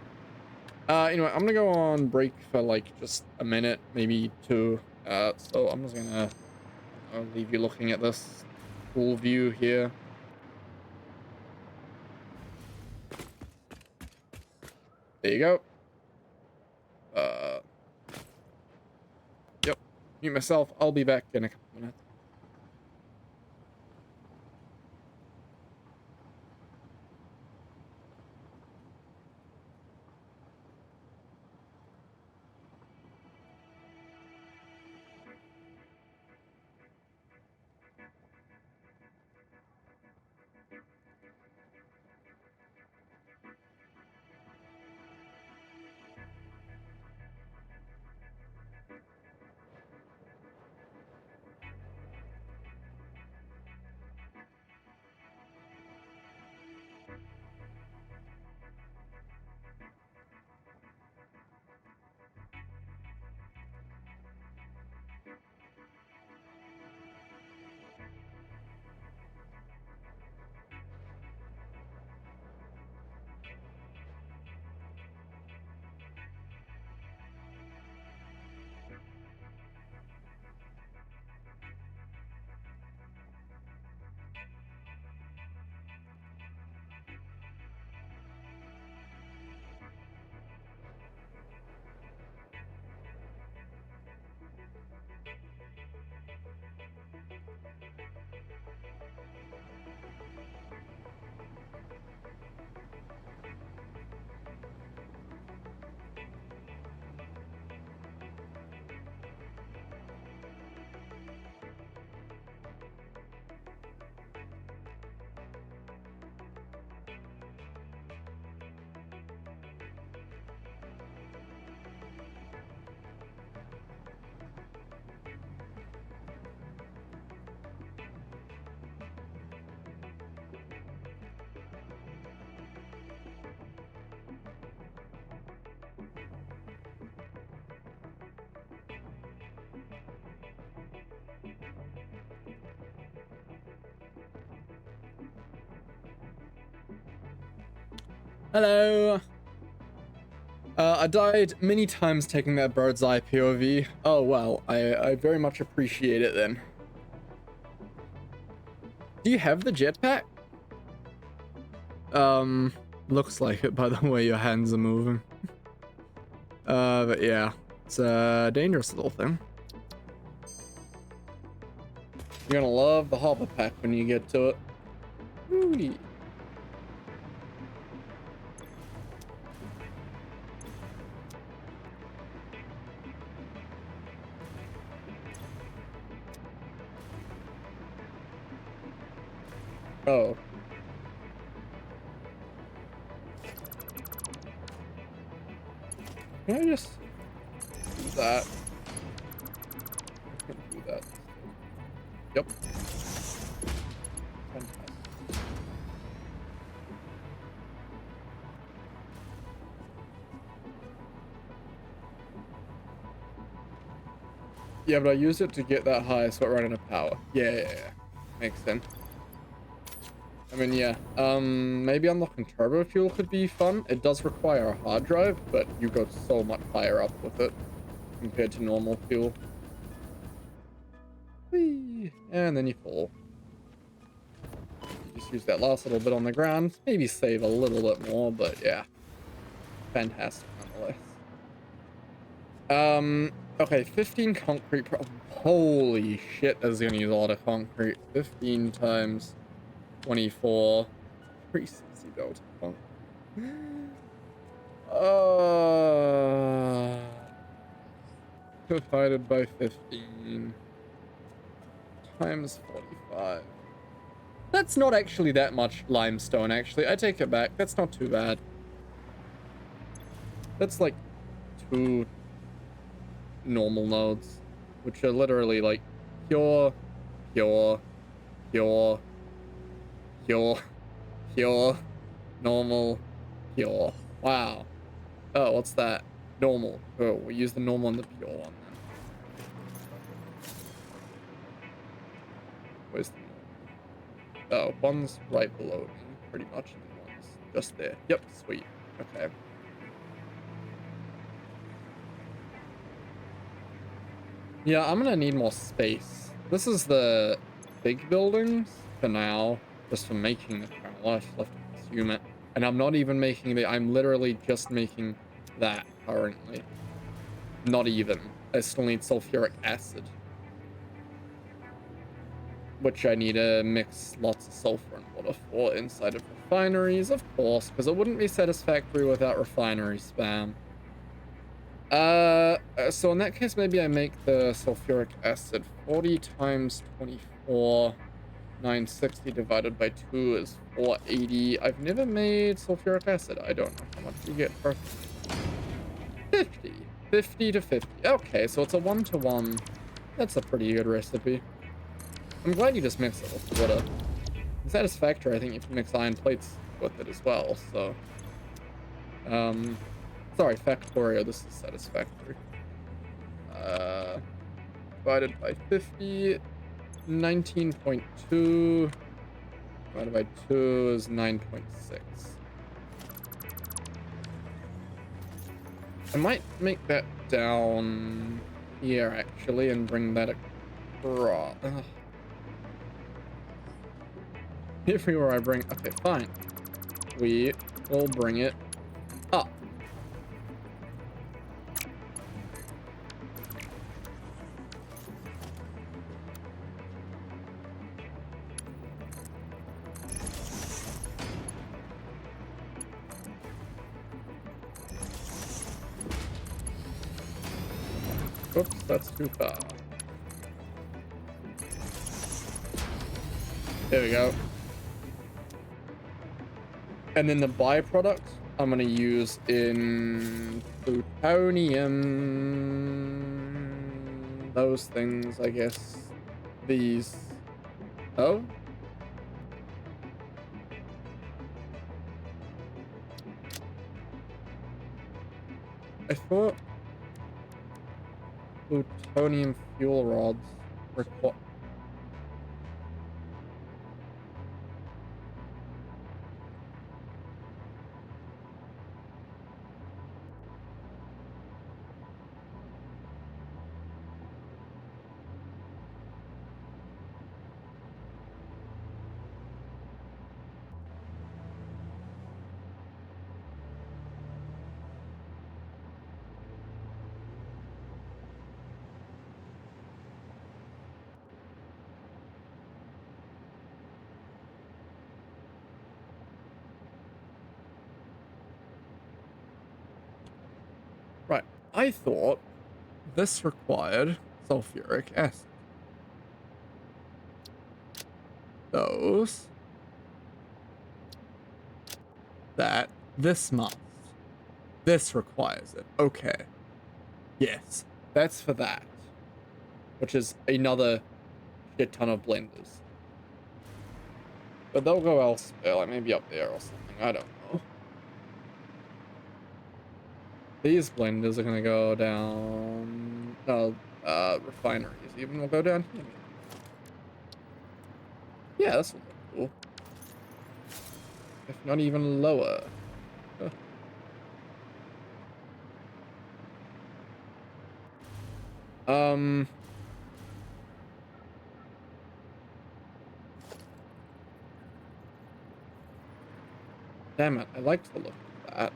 Anyway, I'm gonna go on break for like just a minute, maybe two. So I'm just gonna leave you looking at this cool view here. There you go. Yep. Mute myself. I'll be back in a couple minutes. Hello. I died many times taking that bird's eye POV. Oh well, I very much appreciate it then. Do you have the jetpack? Looks like it by the way your hands are moving. But yeah, it's a dangerous little thing. You're gonna love the hopper pack when you get to it. Ooh. Oh. Can I just do that? I can't do that. Yep. Fantastic. Yeah, but I used it to get that high, so it ran out of power. Yeah. Makes sense. I mean, yeah. Maybe unlocking turbo fuel could be fun. It does require a hard drive, but you go so much higher up with it compared to normal fuel. Whee! And then you fall. You just use that last little bit on the ground. Maybe save a little bit more, but yeah. Fantastic nonetheless. Okay, 15 concrete. Holy shit, that's gonna use a lot of concrete. 15 times 24. 360 delta punk. Divided by 15 times 45. That's not actually that much limestone, actually. I take it back. That's not too bad. That's like 2 normal nodes, which are literally like pure, pure, pure, pure, pure, normal, pure. Wow. Oh, what's that? Normal. Oh, we use the normal and the pure one then. Where's the normal? Oh, one's right below me, pretty much, and then one's just there. Yep, sweet. Okay. Yeah, I'm gonna need more space. This is the big buildings for now, just for making the panel. I just have to consume it. And I'm not even making I'm literally just making that currently. Not even. I still need sulfuric acid, which I need to mix lots of sulfur and water for inside of refineries, of course, because it wouldn't be satisfactory without refinery spam. So in that case, maybe I make the sulfuric acid 40 times 24. 960 divided by 2 is 480. I've never made sulfuric acid. I don't know how much you get for 50. 50 to 50. Okay, so it's a 1-to-1. That's a pretty good recipe. I'm glad you just mix it with water. In Satisfactory, I think you can mix iron plates with it as well, so... Sorry, Factorio, this is Satisfactory. Divided by 50, 19.2... divided by 2 is 9.6. I might make that down here, actually, and bring that across. Everywhere I bring... Okay, fine. We will bring it up. Oops, that's too far. There we go. And then the byproduct I'm gonna use in plutonium. Those things, I guess. These. Oh? I thought plutonium fuel rods require... Right. I thought this required sulfuric acid. Those. That. This must. This requires it. Okay. Yes. That's for that. Which is another shit ton of blenders. But they'll go elsewhere, like maybe up there or something. I don't know. These blenders are gonna go down... No, refineries even will go down here. Yeah, this will look cool. If not even lower. Huh. Damn it, I liked the look of that.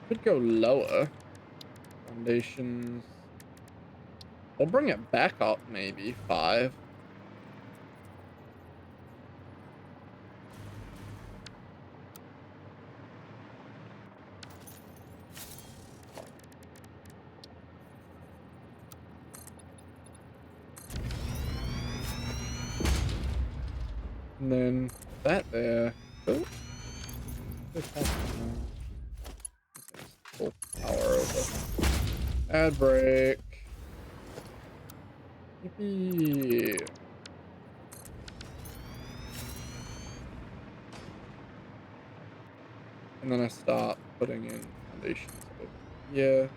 Could go lower. Foundations. We'll bring it back up, maybe 5. And then that there. Oh. Full power over. Ad break. Yippee. And then I start putting in foundations over here.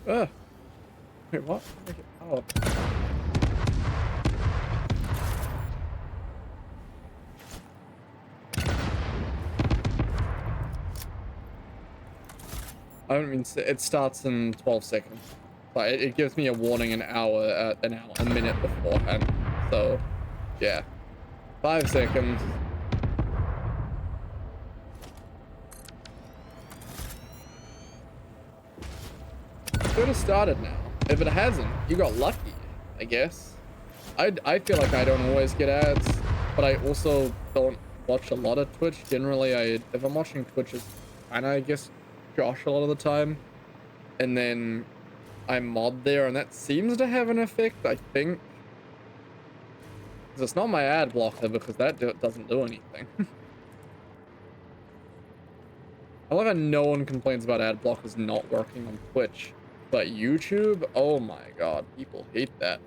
Ugh. Wait, what? Oh. I don't mean it starts in 12 seconds. But it gives me a warning a minute beforehand. So, yeah. 5 seconds. Should have started now. If it hasn't, you got lucky, I guess. I feel like I don't always get ads, but I also don't watch a lot of Twitch. Generally, if I'm watching Twitch, it's kind of, I guess, Josh a lot of the time. And then I mod there, and that seems to have an effect, I think. Because it's not my ad blocker, because that doesn't do anything. I love how no one complains about ad blockers not working on Twitch. But YouTube? Oh my god, people hate that.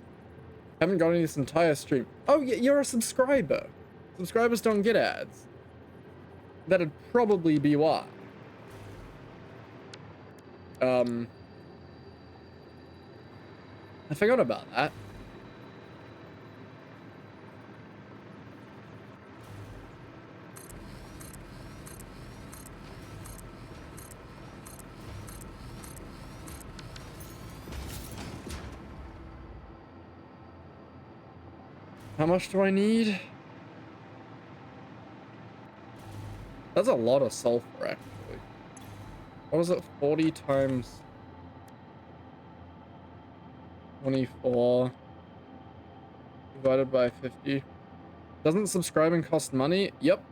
Haven't got any this entire stream. Oh, yeah, you're a subscriber. Subscribers don't get ads. That'd probably be why. I forgot about that. How much do I need? That's a lot of sulfur, actually. What was it? 40 times 24 divided by 50. Doesn't subscribing cost money? Yep.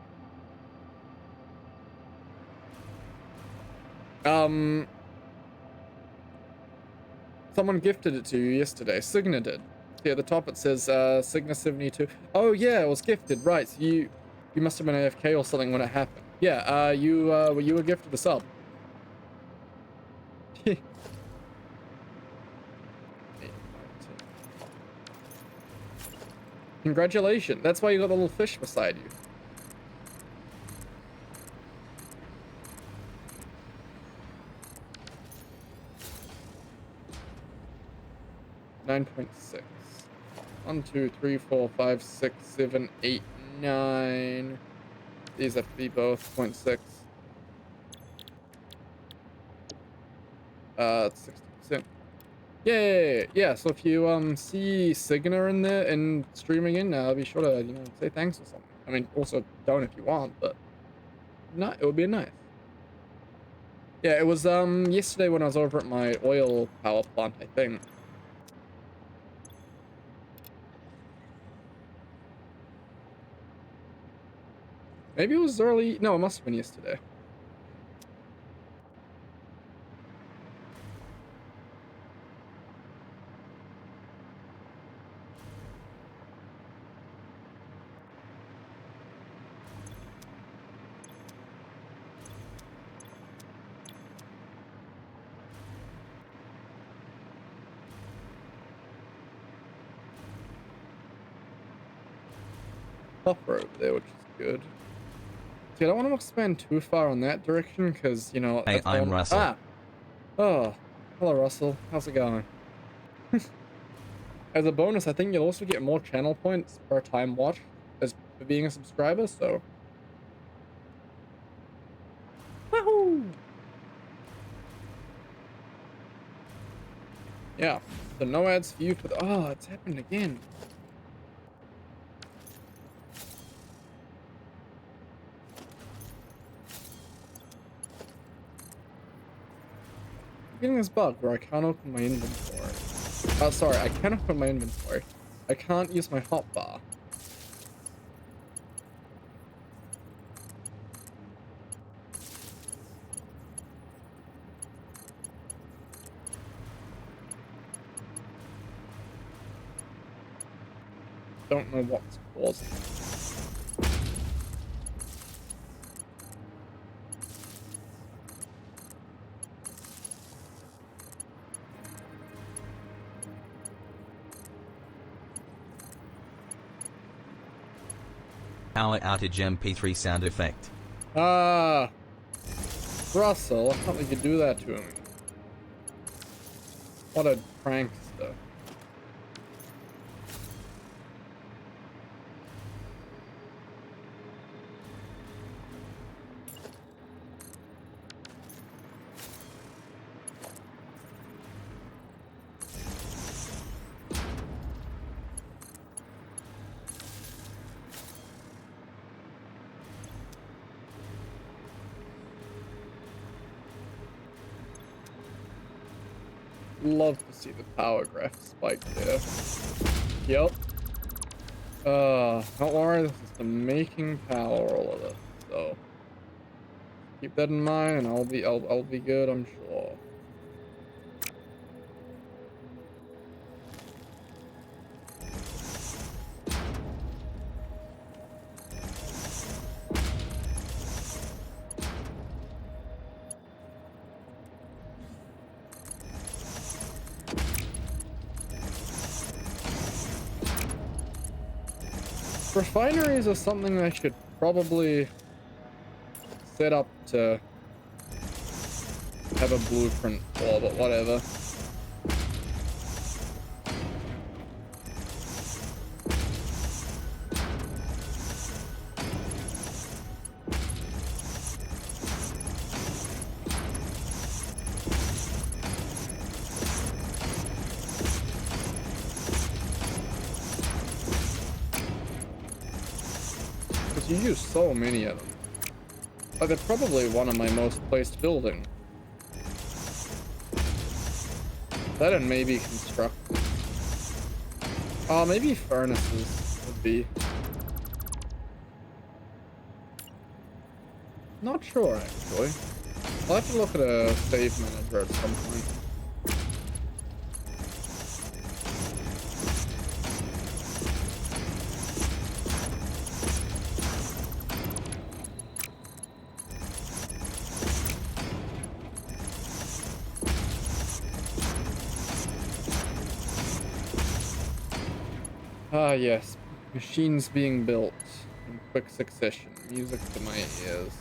Someone gifted it to you yesterday. Signa did. See, at the top it says Signa 72. Oh yeah, it was gifted, right? So you must have been AFK or something when it happened. Yeah, you were gifted the sub. Congratulations. That's why you got the little fish beside you. 9.6. 1, 2, 3, 4, 5, 6, 7, 8, 9. These have to be both 0.6. 60%. Yay! Yeah, so if you see Signa in there and streaming in, be sure to, say thanks or something. I mean, also don't if you want, but not, it would be nice. Yeah, it was yesterday when I was over at my oil power plant, I think. Maybe it was early. No, it must have been yesterday. Buffer over there, which is good. See, I don't want to expand too far on that direction because, Hey, I'm Russell. Ah! Oh, hello, Russell. How's it going? As a bonus, I think you'll also get more channel points per time watch as for being a subscriber, so. Wahoo! Yeah, so no ads for you for the. Oh, it's happened again. Getting this bug where I can't open my inventory. Oh, sorry, I can't open my inventory. I can't use my hotbar. Don't know what's causing it. Power outage MP3 sound effect. Ah, Russell, I thought we could do that to him. What a prankster. Love to see the power graph spike there. Yep. Don't worry, this is the making power, all of this. So keep that in mind, and I'll be good, I'm sure. Refineries are something they should probably set up to have a blueprint for, but whatever. Because you use so many of them. Like, they're probably one of my most placed buildings. That and maybe construction. Oh, maybe furnaces would be. Not sure, actually. I'll have to look at a save manager at some point. Ah, yes. Machines being built in quick succession. Music to my ears.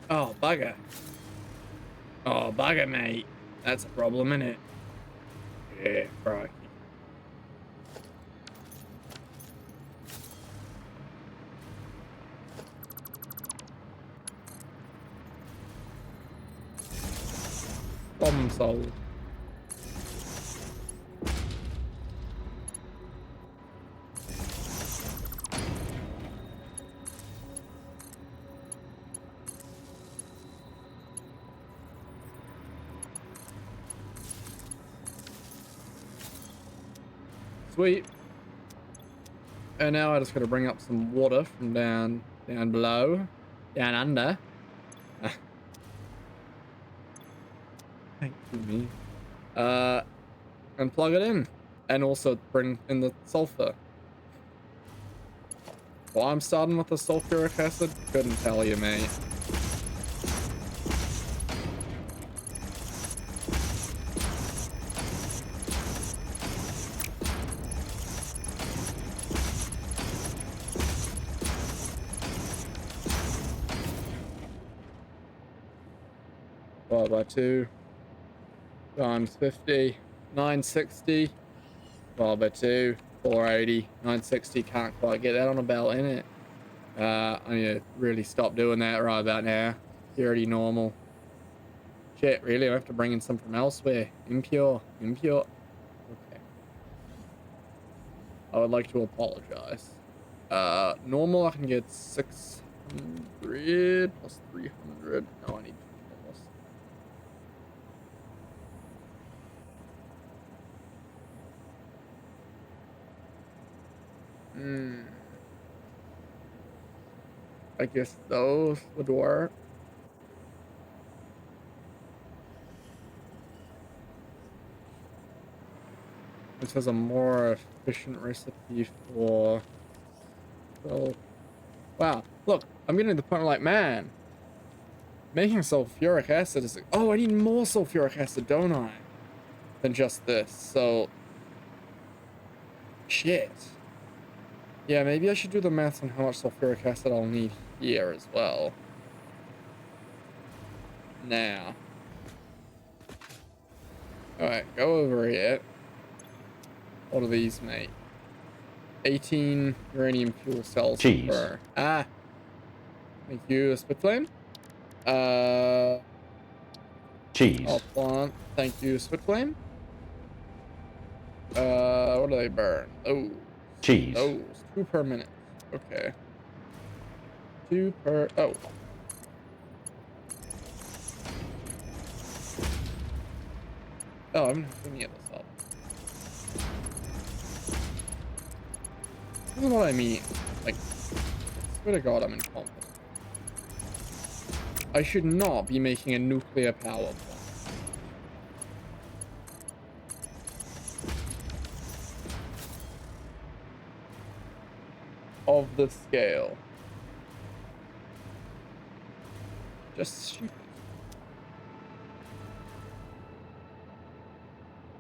Oh, bugger. Oh, bugger, mate. That's a problem, innit? Yeah, crikey. Problem solved. Sweet. And now I just gotta bring up some water from down below. Down under. Thank you, me. And plug it in. And also bring in the sulfur. Well, I'm starting with the sulfuric acid. Couldn't tell you, mate. Divided by 2 times 50, 960. Divided by 2, 480, 960. Can't quite get that on a belt, innit? I need to really stop doing that right about now. It's already normal. Shit, really? I have to bring in some from elsewhere. Impure. Impure. Okay. I would like to apologize. Normal I can get 600 plus 300. No, I need normals. I guess those would work. This has a more efficient recipe for... Well, wow. Look, I'm getting to the point where, like, man, making sulfuric acid is... Oh, I need more sulfuric acid, don't I? Than just this, so... Shit. Yeah, maybe I should do the maths on how much sulfuric acid I'll need here as well. Now. Alright, go over here. What do these make? 18 uranium fuel cells Cheese. per. Ah. Thank you, Spitflame. Cheese. I'll plant. Thank you, Spitflame. What do they burn? Oh. Cheese. Those. 2 per minute. Okay. 2 per. Oh. Oh, I'm not doing any of this up. This is what I mean. Like, I swear to God, I'm incompetent. I should not be making a nuclear power plant. Of the scale. Just stupid.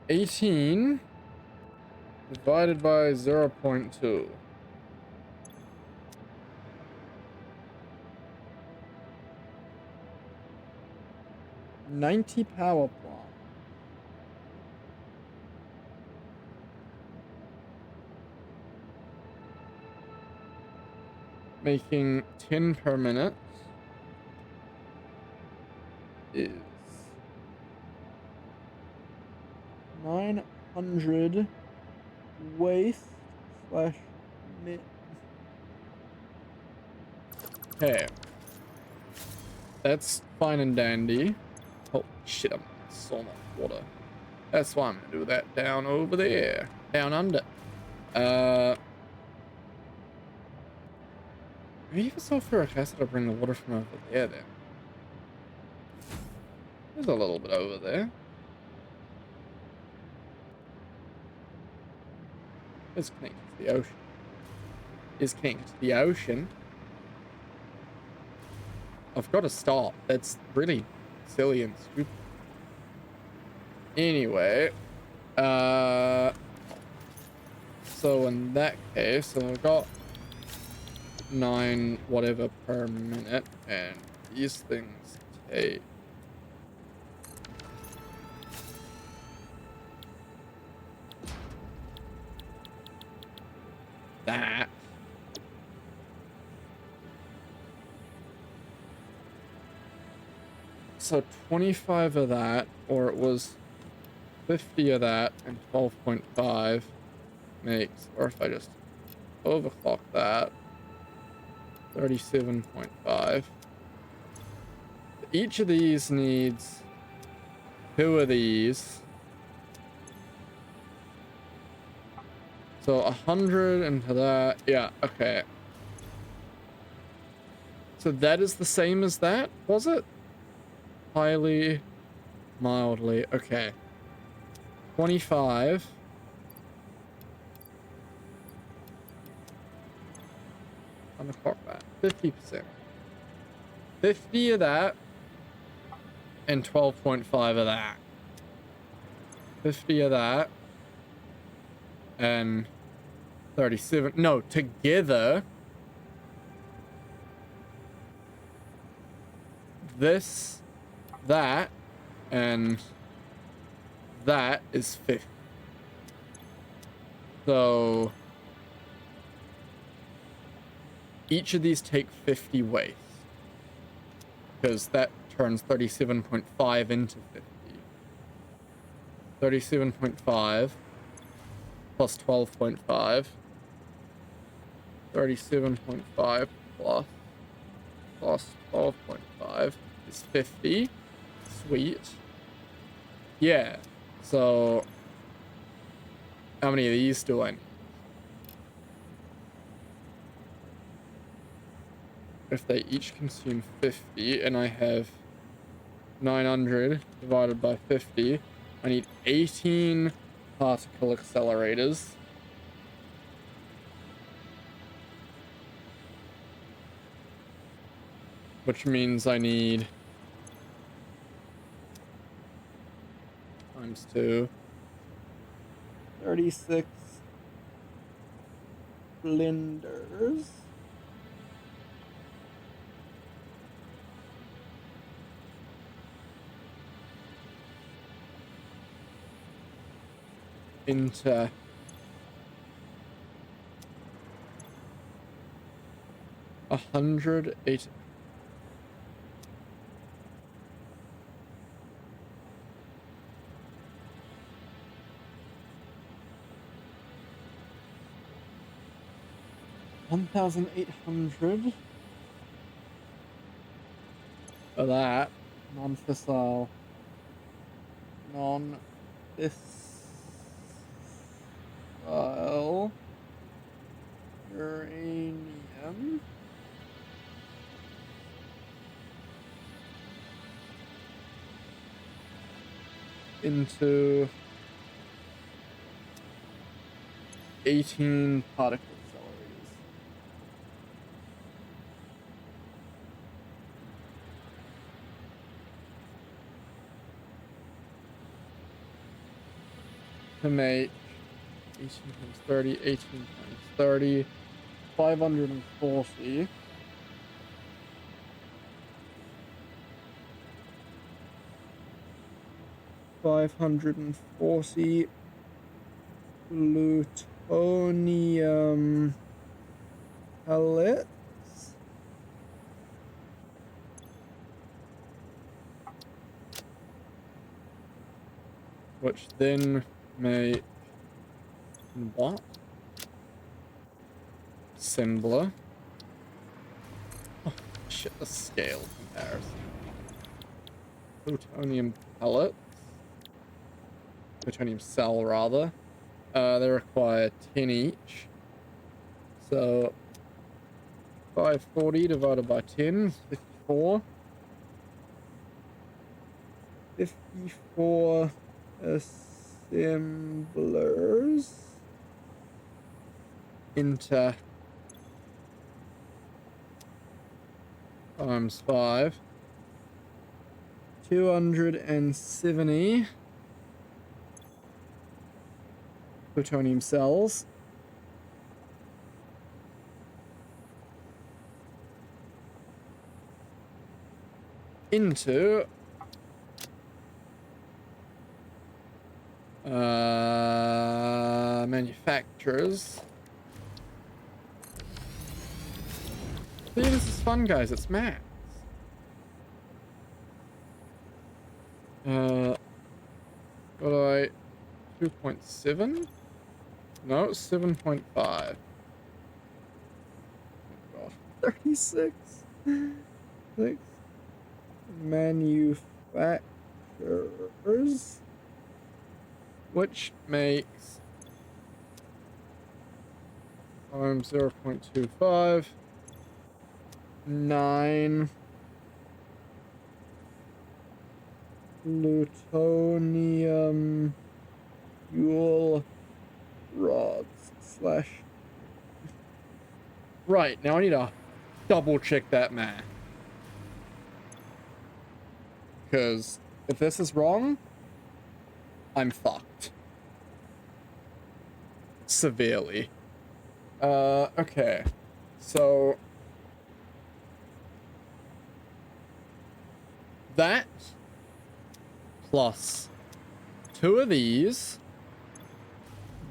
18 divided by 0.2. $90 power plant. Making 10 per minute is 900 waste slash mit. Okay. That's fine and dandy. Oh shit, I'm so much water. That's why I'm gonna do that down over there. Down under. Maybe if it's sulfuric acid, I'll bring the water from over there then. There's a little bit over there. It's connected to the ocean. Is connected to the ocean. I've got to stop. That's really silly and stupid. Anyway, so in that case, so I've got 9 whatever per minute, and these things take that. So 25 of that, or it was 50 of that, and 12.5 makes, or if I just overclock that, 37.5. Each of these needs 2 of these. So 100 into that. Yeah, okay. So that is the same as that, was it? Highly, mildly. Okay. 25. Underclock that. 50%. 50 of that. And 12.5 of that. 50 of that. And 37. No, together. This, that, and that is 50. So each of these take 50 waste, because that turns 37.5 into 50. 37.5 plus 12.5. 37.5 plus 12.5 is 50. Sweet. Yeah. So how many of these do I need? If they each consume 50 and I have 900 divided by 50, I need 18 particle accelerators. Which means I need times 2. 36 blenders. Into 108. $1,800 for that non-fissile uranium into 18 particle accelerators. To make 18 times 30, 18 times 30, 540. $540 plutonium pellets. Which then make what? Assembler. Oh shit, the scale comparison. Plutonium pellets. Plutonium cell rather. They require 10 each. So 540 divided by 10 is 54. 54 assemblers into times 5. 270 plutonium cells. Into manufacturers. See, this is fun, guys. It's maths. What do I... 2.7? No, 7.5. Oh god. 36. 6 manufacturers. Which makes times 0.25. 9 plutonium fuel rods slash. Right, now I need to double check that math. Because if this is wrong, I'm fucked. Severely. Okay. So that plus 2 of these.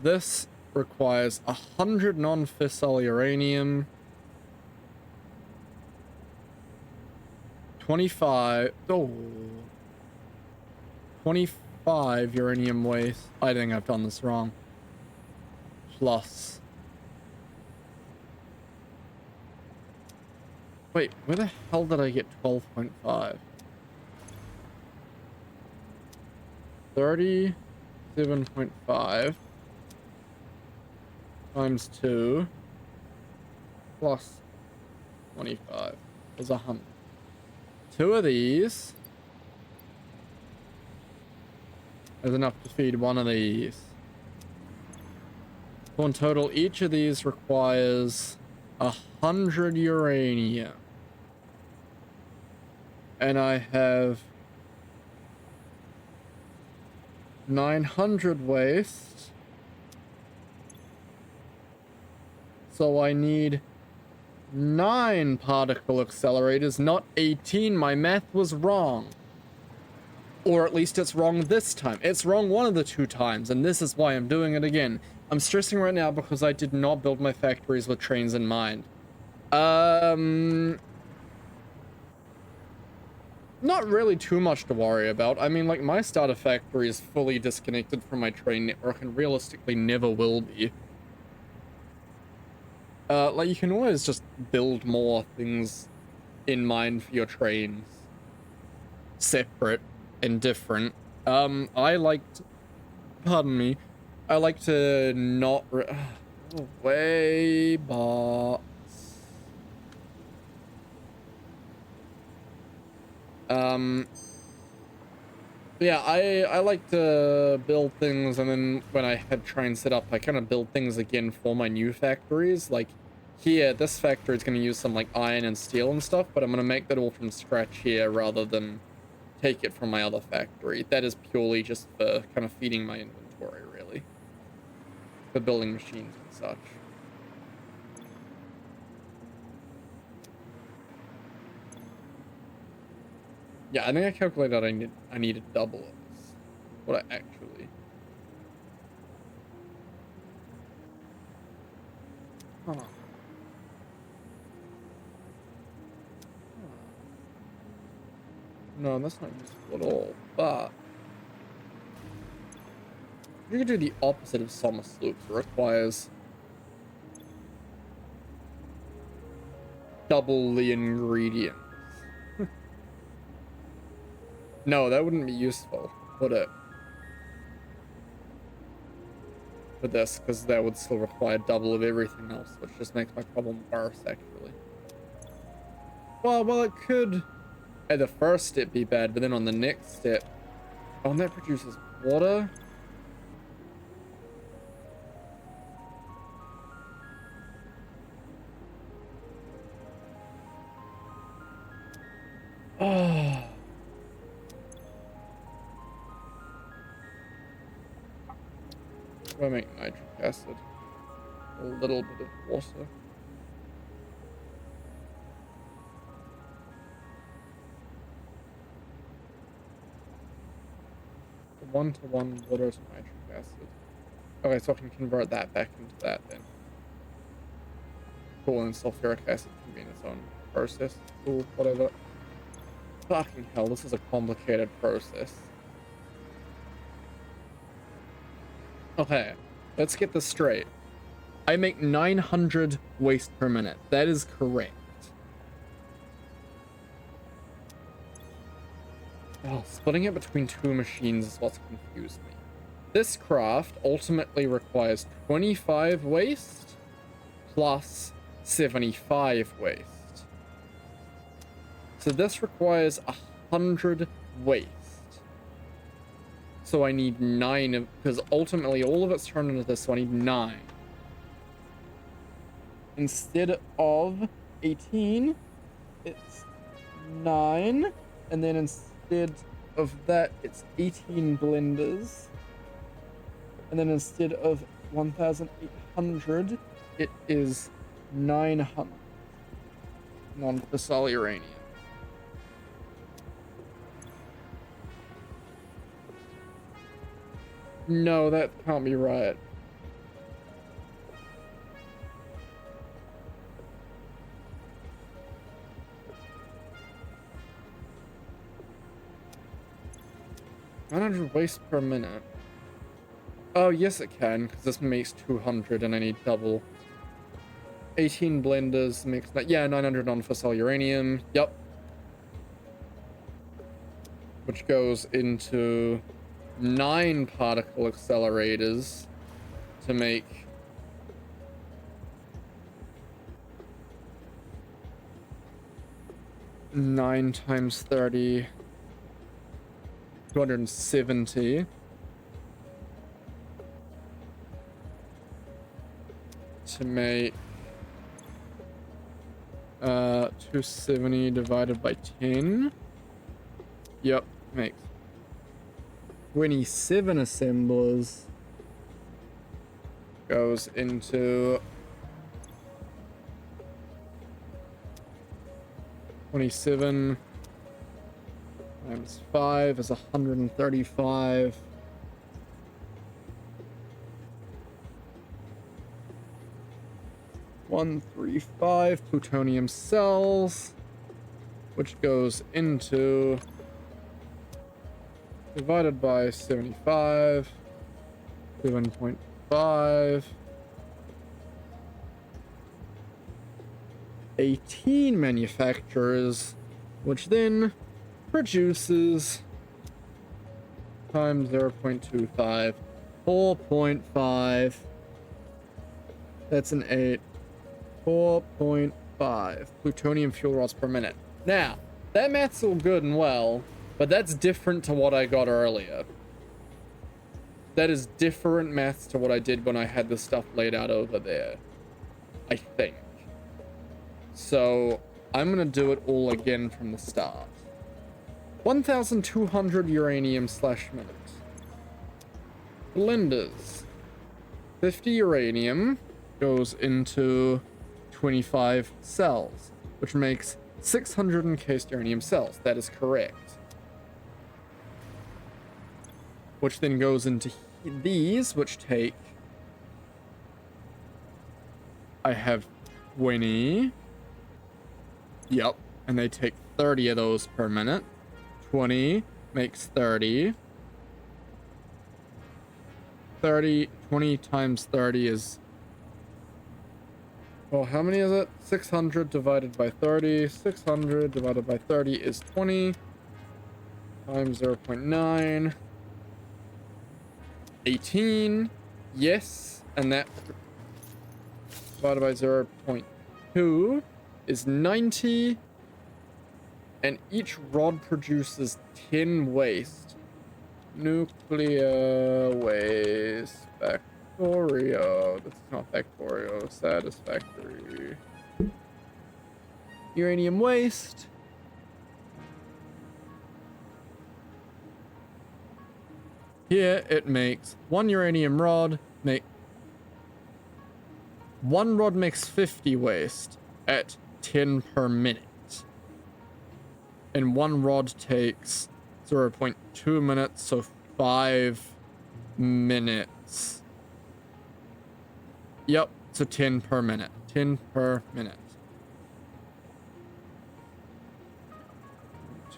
This requires 100 non-fissile uranium, 25. Oh. 25 uranium waste. I think I've done this wrong. Plus. Wait, where the hell did I get 12.5? 37.5 times 2 plus 25 is 100. 2 of these is enough to feed 1 of these. So in total, each of these requires 100 uranium. And I have 900 waste. So I need 9 particle accelerators, not 18. My math was wrong. Or at least it's wrong this time. It's wrong one of the 2 times, and this is why I'm doing it again. I'm stressing right now because I did not build my factories with trains in mind. Not really too much to worry about. I mean, like, my starter factory is fully disconnected from my train network and realistically never will be. Like, you can always just build more things in mind for your trains. Separate and different. I liked... Pardon me. I like to not... Way box. Yeah, I like to build things, and then when I had trains set up, I kind of build things again for my new factories. Like here, this factory is going to use some like iron and steel and stuff, but I'm going to make that all from scratch here rather than take it from my other factory. That is purely just for kind of feeding my inventory, really. For building machines and such. Yeah, I think I calculated I needed double of this. What I actually... Huh. No, that's not useful at all, but... You could do the opposite of Thomas Loop. It requires... double the ingredients. No, that wouldn't be useful, would it? For this, because that would still require double of everything else, which just makes my problem worse, actually. Well, it could at the first step be bad, but then on the next step... Oh, and that produces water? Oh... I make nitric acid, a little bit of water. The 1-to-1 water to nitric acid. Okay, so I can convert that back into that then. Cool, and sulfuric acid can be in its own process. Cool, whatever. Fucking hell, this is a complicated process. Okay, let's get this straight. I make 900 waste per minute. That is correct. Oh, splitting it between 2 machines is what's confused me. This craft ultimately requires 25 waste plus 75 waste. So this requires 100 waste. So I need 9 of, because ultimately all of it's turned into this, so I need 9. Instead of 18, it's 9, and then instead of that, it's 18 blenders. And then instead of 1,800, it is 900 non-fissile uranium. No, that can't be right. 900 waste per minute. Oh, yes it can, because this makes 200 and I need double. 18 blenders makes... Yeah, 900 non-fissile uranium. Yep. Which goes into 9 particle accelerators to make... Nine times 30... 270. To make 270 divided by 10. Yep, makes 27 assemblers. Goes into 27 times 5 is 135. $135 plutonium cells, which goes into divided by 75, 7.5, 18 manufacturers, which then produces times 0.25, 4.5. That's an 8. 4.5 plutonium fuel rods per minute. Now, that math's all good and well, but that's different to what I got earlier. That is different maths to what I did when I had the stuff laid out over there, I think. So, I'm gonna do it all again from the start. 1,200 uranium / minutes. Blenders. 50 uranium goes into 25 cells, which makes 600 encased uranium cells. That is correct. Which then goes into these, which take... I have 20. Yep, and they take 30 of those per minute. 20 makes 30. 20 times 30 is... Well, how many is it? 600 divided by 30. 600 divided by 30 is 20. Times 0.9. 18. Yes. And that divided by 0.2 is 90. And each rod produces 10 waste. Nuclear waste. Factorio. That's not Factorio. Satisfactory. Uranium waste. Here it makes one uranium rod one rod makes 50 waste at 10 per minute. And one rod takes 0.2 minutes, so 5 minutes. Yep, so 10 per minute. 10 per minute.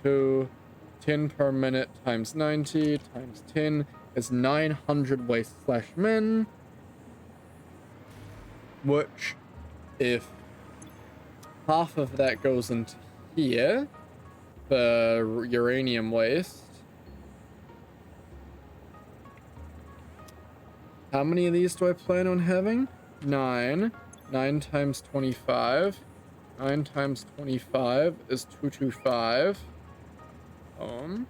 10 per minute times 90 times 10 is 900 waste / min. Which, if half of that goes into here, the uranium waste, how many of these do I plan on having? 9. 9 times 25. 9 times 25 is 225. And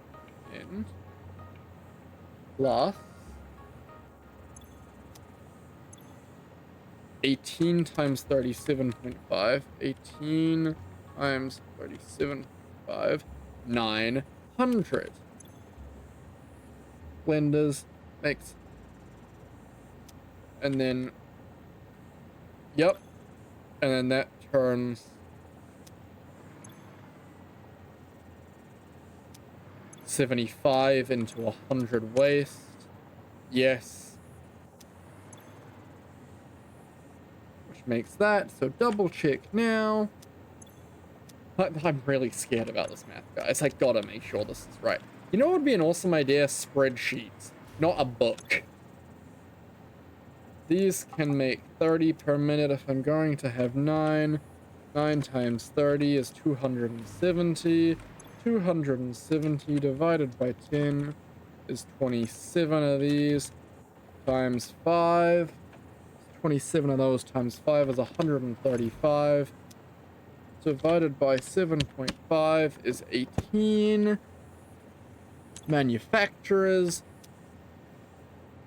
plus 18 times 37.5. 18 times 37.5. 900. Blenders makes... And then... Yep. And then that turns... 75 into 100 waste. Yes. Which makes that. So double check now. I'm really scared about this math, guys. I gotta make sure this is right. You know what would be an awesome idea? Spreadsheets, not a book. These can make 30 per minute if I'm going to have 9. 9 times 30 is 270. 270 divided by 10 is 27 of these times 5. 27 of those times 5 is 135. Divided by 7.5 is 18. Manufacturers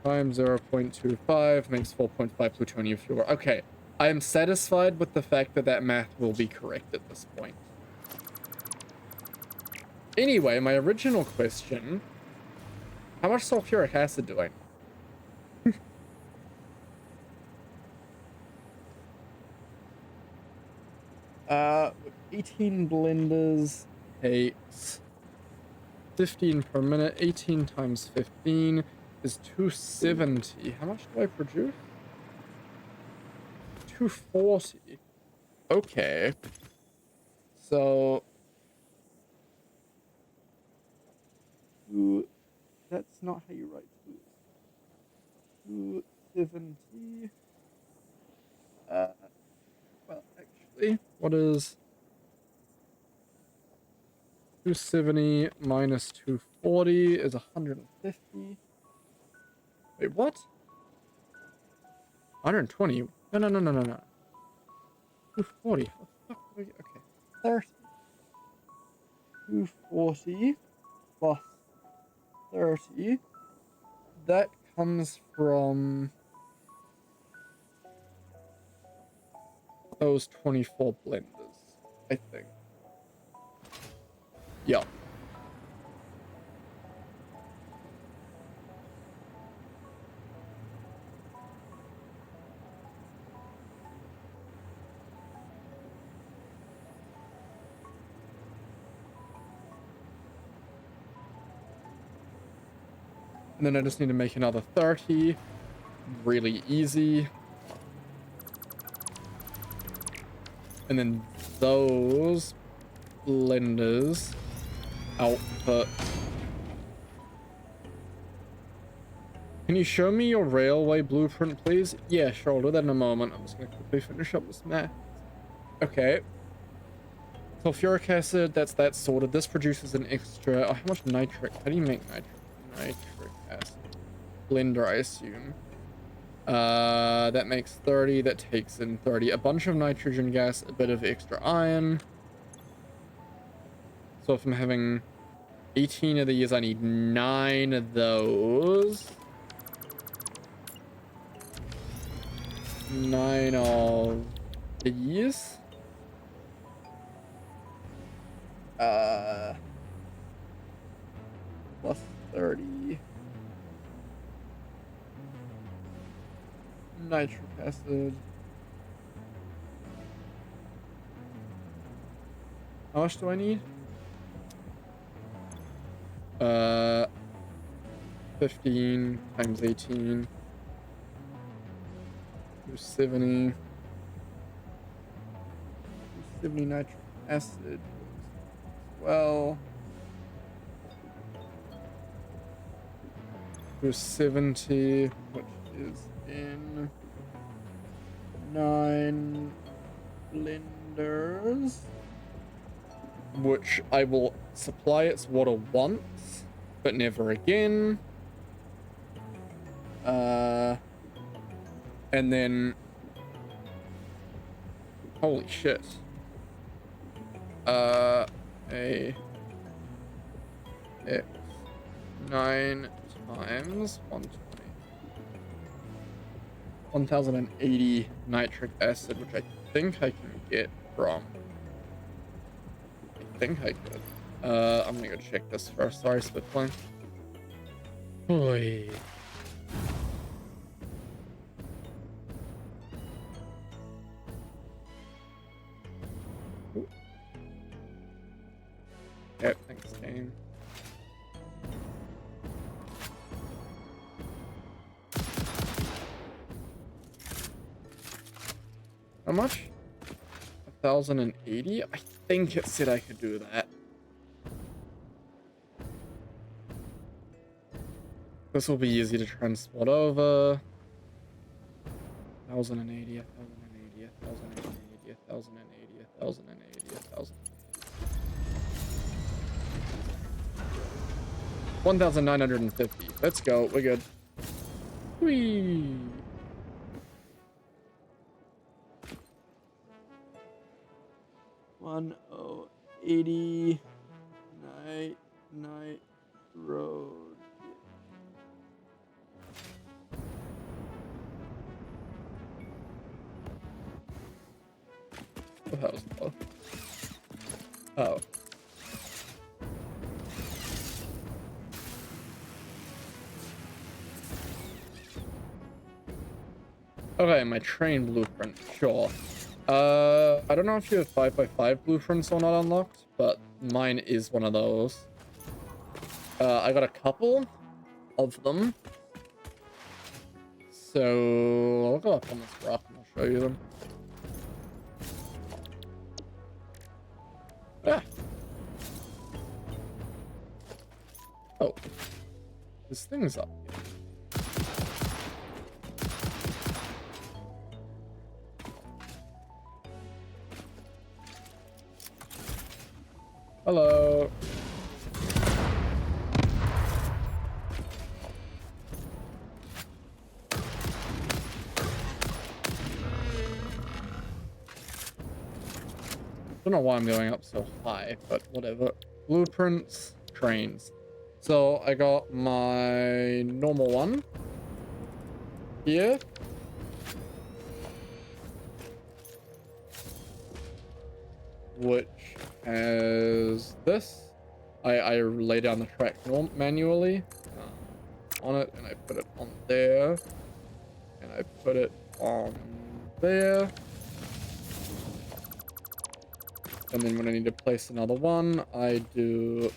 times 0.25 makes 4.5 plutonium fuel. Okay, I am satisfied with the fact that that math will be correct at this point. Anyway, my original question, how much sulfuric acid do I need? 18 blenders takes 15 per minute. 18 times 15 is 270. How much do I produce? 240. Okay. So that's not how you write 270. Well, actually, what is 270 minus 240 is 150. Wait, what? 120? No. 240. What the fuck? Okay, 30. 240 plus 30. That comes from those 24 blenders, I think. Yeah. And then I just need to make another 30. Really easy. And then those blenders output. Can you show me your railway blueprint, please? Yeah, sure, I'll do that in a moment. I'm just gonna quickly finish up this math. Okay. Sulfuric acid, that's that sorted. This produces an extra... Oh, how much nitric? How do you make nitric? Nitric acid. Blender, I assume. That makes 30. That takes in 30. A bunch of nitrogen gas, a bit of extra iron. So if I'm having 18 of these, I need 9 of those. 9 of these. Plus 30. Nitric acid. How much do I need? 15 times 18. 270. 270 nitric acid. Well, 270, which is in 9 blenders, which I will supply its water once, but never again. And then, holy shit. X 9 times 120. 1080 nitric acid, which I think I can get from. I think I could. I'm gonna go check this first. Sorry, Spitfire. Oy. Yep, thanks, game. How much? 1080? I think it said I could do that. This will be easy to transport over. 1,080, 1,080, 1,080, 1,080, 1,080, 1,000. 1,950. Let's go. We're good. Whee! One oh 80 night road. Oh, that was low. Oh. Okay, my train blueprint, sure. I don't know if you have 5x5 blueprints or not unlocked, but mine is one of those. I got a couple of them. So I'll go up on this rock and I'll show you them. Ah. Oh. This thing's up here. Hello. Don't know why I'm going up so high, but whatever. Blueprints, trains. So I got my normal one here. Which has this. I lay down the track manually on it, and I put it on there, and I put it on there. And then when I need to place another one, I do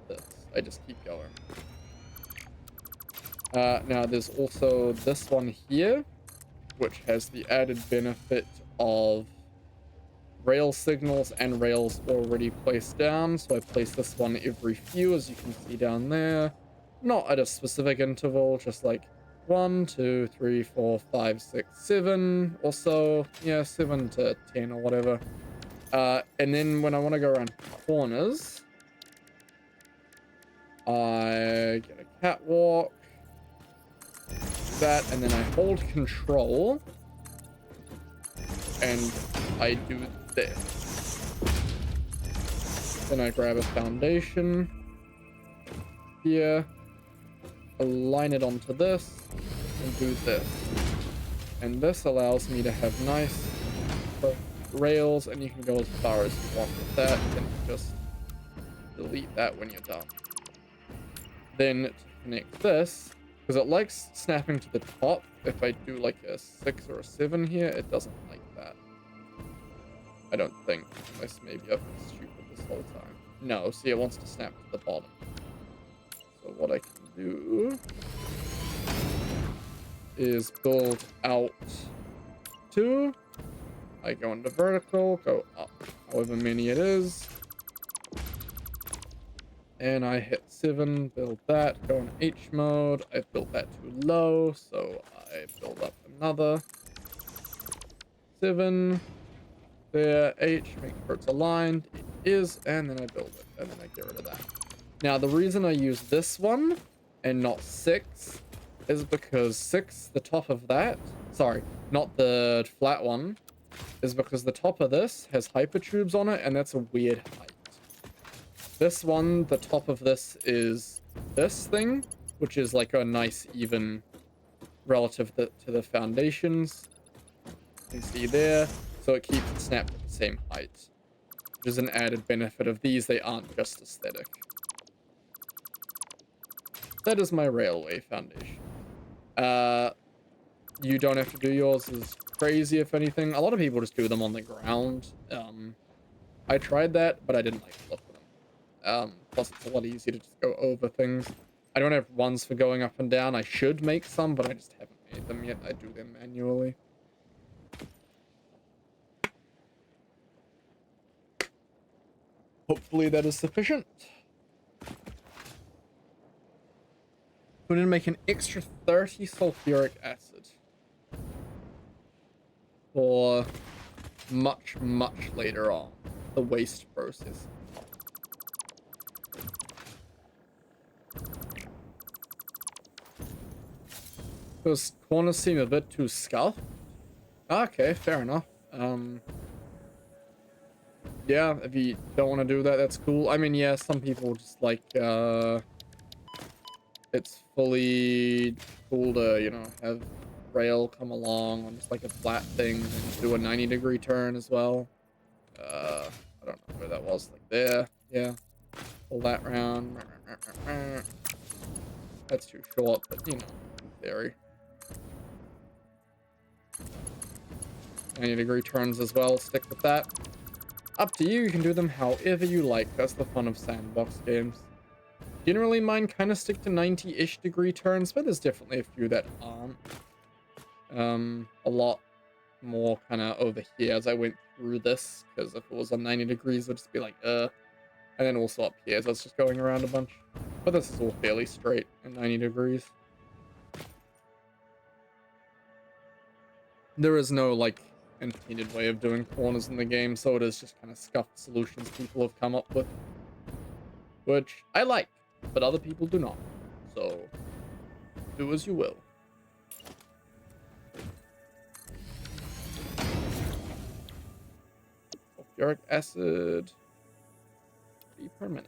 this. I just keep going. Now there's also this one here, which has the added benefit of rail signals and rails already placed down. So I place this one every few, as you can see down there. Not at a specific interval, just like 1, 2, 3, 4, 5, 6, 7 or so. Yeah, 7 to 10 or whatever. And then when I want to go around corners, I get a catwalk, that, and then I hold control, and I do this. Then I grab a foundation here, align it onto this, and do this. And this allows me to have nice rails, and you can go as far as you want with that, and just delete that when you're done. Then to connect this, because it likes snapping to the top, if I do like a 6 or a 7 here, it doesn't like that. I don't think, unless maybe I've been stupid this whole time. No, see, it wants to snap to the bottom. So what I can do is build out 2. I go into vertical, go up however many it is. And I hit 7, build that, go in H mode. I built that too low, so I build up another 7. There, H, make sure it's aligned. It is, and then I build it, and then I get rid of that. Now, the reason I use this one and not 6 is because 6, the top of that, sorry, not the flat one, is because the top of this has hypertubes on it, and that's a weird height. This one, the top of this is this thing, which is like a nice even relative to the foundations. You can see there. So it keeps it snapped at the same height, which is an added benefit of these. They aren't just aesthetic. That is my railway foundation. You don't have to do yours as crazy, if anything. A lot of people just do them on the ground. I tried that, but I didn't like the look of them. Plus, it's a lot easier to just go over things. I don't have ones for going up and down. I should make some, but I just haven't made them yet. I do them manually. Hopefully that is sufficient. We're going to make an extra 30 sulfuric acid for much, much later on. The waste process. Those corners seem a bit too scuffed. Okay, fair enough. Yeah, if you don't want to do that, that's cool. I mean, yeah, some people just like, it's fully cool to, you know, have rail come along on just like a flat thing and do a 90-degree turn as well. I don't know where that was, like there, yeah. Pull that round. That's too short, but you know, in theory. 90-degree turns as well, stick with that. Up to you, you can do them however you like. That's the fun of sandbox games. Generally, mine kind of stick to 90-ish degree turns, but there's definitely a few that aren't. A lot more kind of over here as I went through this, because if it was on 90 degrees, it would just be like, And then also up here, so it's just going around a bunch. But this is all fairly straight at 90 degrees. There is no, like, intended way of doing corners in the game, so it is just kind of scuffed solutions people have come up with. Which I like, but other people do not. So, do as you will. Sulfuric acid. 3 per minute.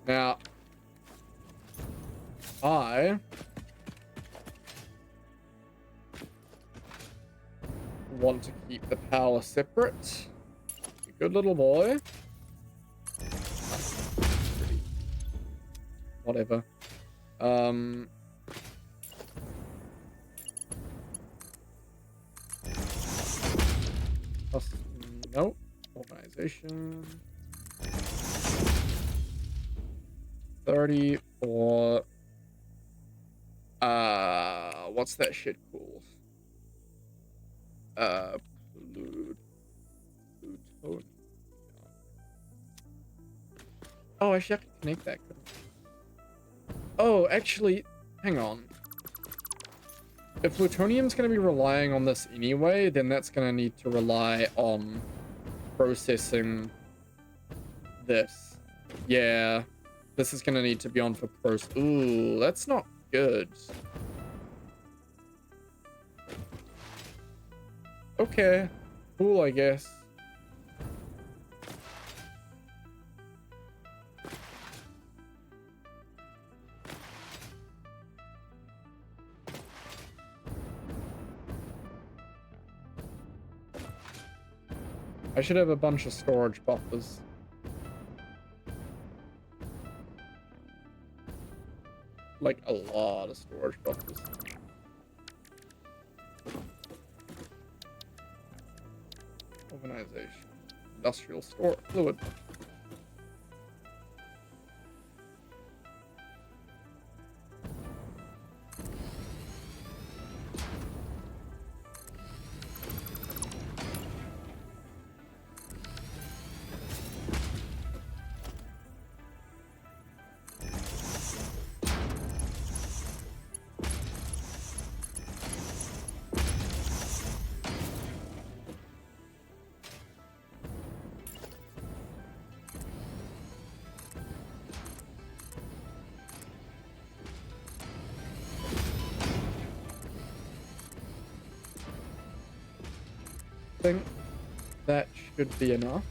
Now, I want to keep the power separate. You good little boy. Whatever. Nope. Organization. 30 for what's that shit called? Plutonium. Oh, actually I can connect that, couldn't I? Oh, actually, hang on. If plutonium's gonna be relying on this anyway, then that's gonna need to rely on processing this. Yeah. This is gonna need to be on for Ooh, that's not good. Okay. Cool, I guess. I should have a bunch of storage buffers. Like a lot of storage buffers. Organization. Industrial store fluid. I think that should be enough.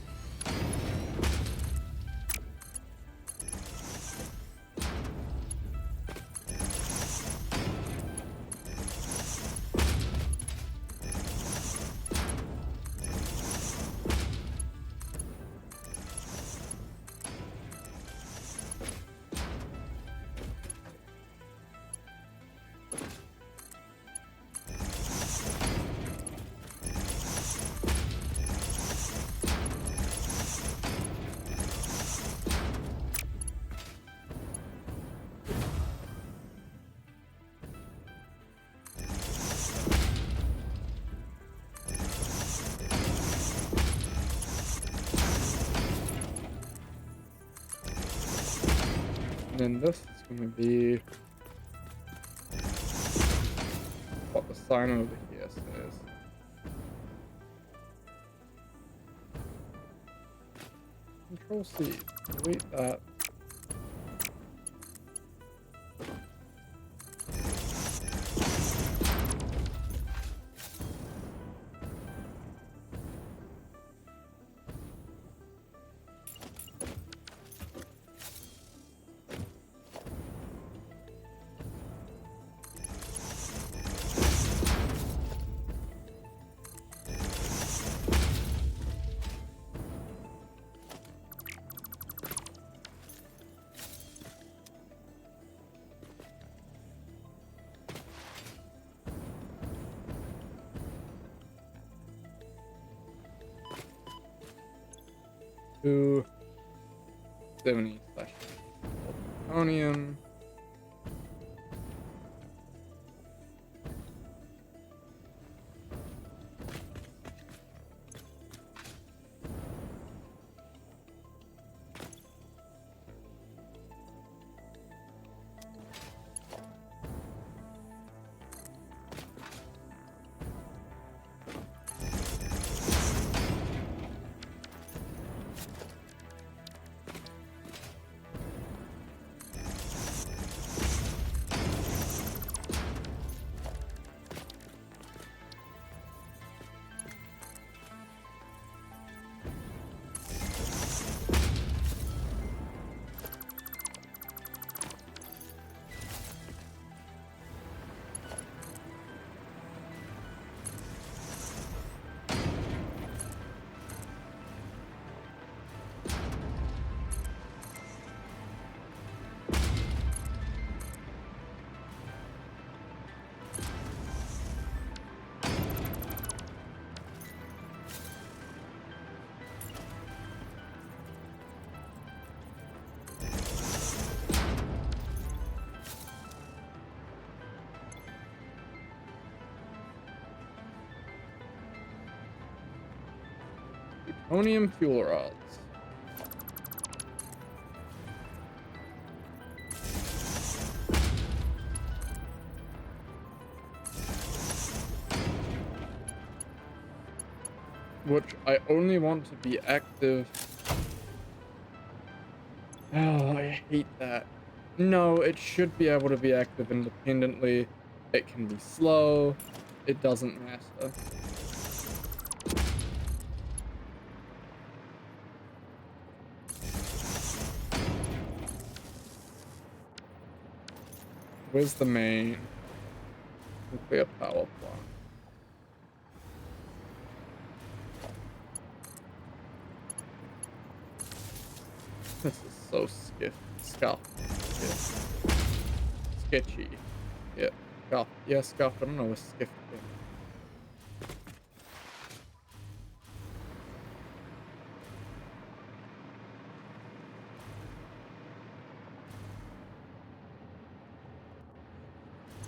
And then this is going to be what the sign over here says. Control C, delete that. To 70 slash plutonium. Plutonium fuel rods. Which I only want to be active. Oh, I hate that. No, it should be able to be active independently. It can be slow. It doesn't matter. Where's the main nuclear power plant? This is so sketchy. Yeah, scuff. Yeah, scuff. I don't know what's skiff.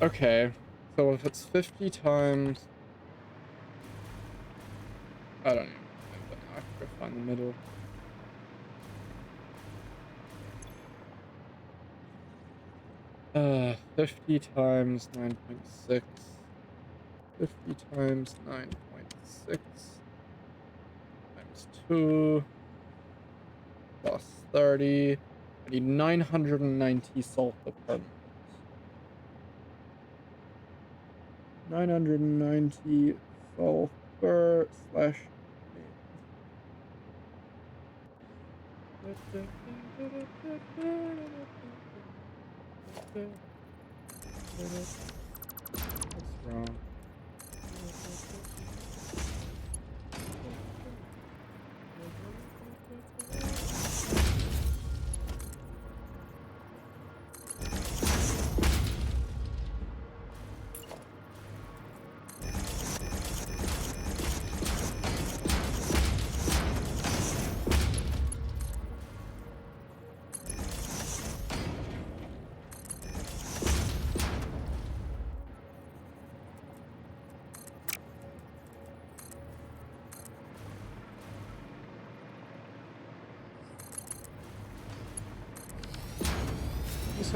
Okay, so if it's 50 times, I don't even know. I have to go find the middle. Uh, 50 times 9.6. 50 times 9.6 times 2 plus 30. I need 990 sulfur per minute. 990 sulfur slash what's wrong?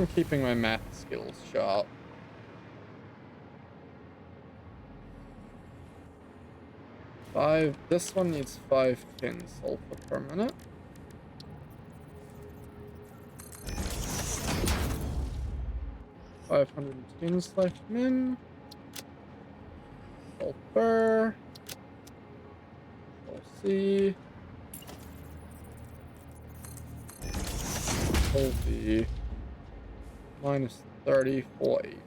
I'm keeping my math skills sharp. This one needs 510 sulfur per minute. (510/min) sulfur. C. Control V. Minus 3480.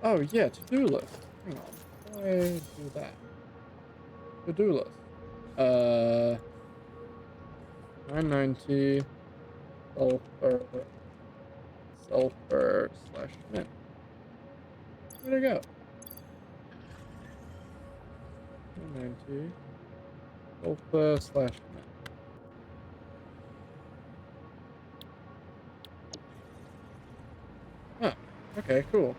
Oh yeah, to-do list. Hang on. How do I do that? To-do list. 990 sulfur/min. Where'd it go? 990 sulfur/min. Huh. Okay, cool.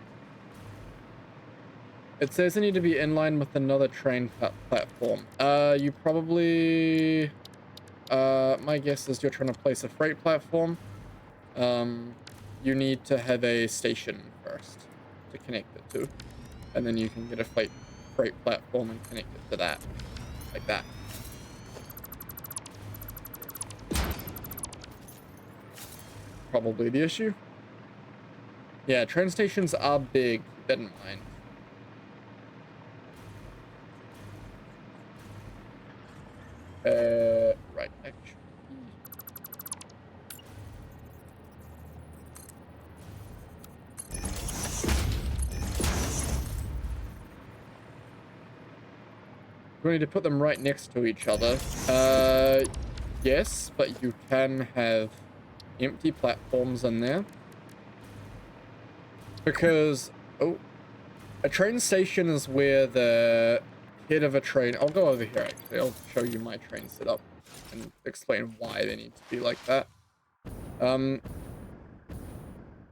It says I need to be in line with another train platform. You probably... my guess is you're trying to place a freight platform. You need to have a station first to connect it to. And then you can get a freight platform and connect it to that. Like that. Probably the issue. Yeah, train stations are big. Keep that in mind. Right, actually. We need to put them right next to each other. Yes, but you can have empty platforms in there. Because, a train station is where the head of a train... I'll go over here, actually. I'll show you my train setup and explain why they need to be like that.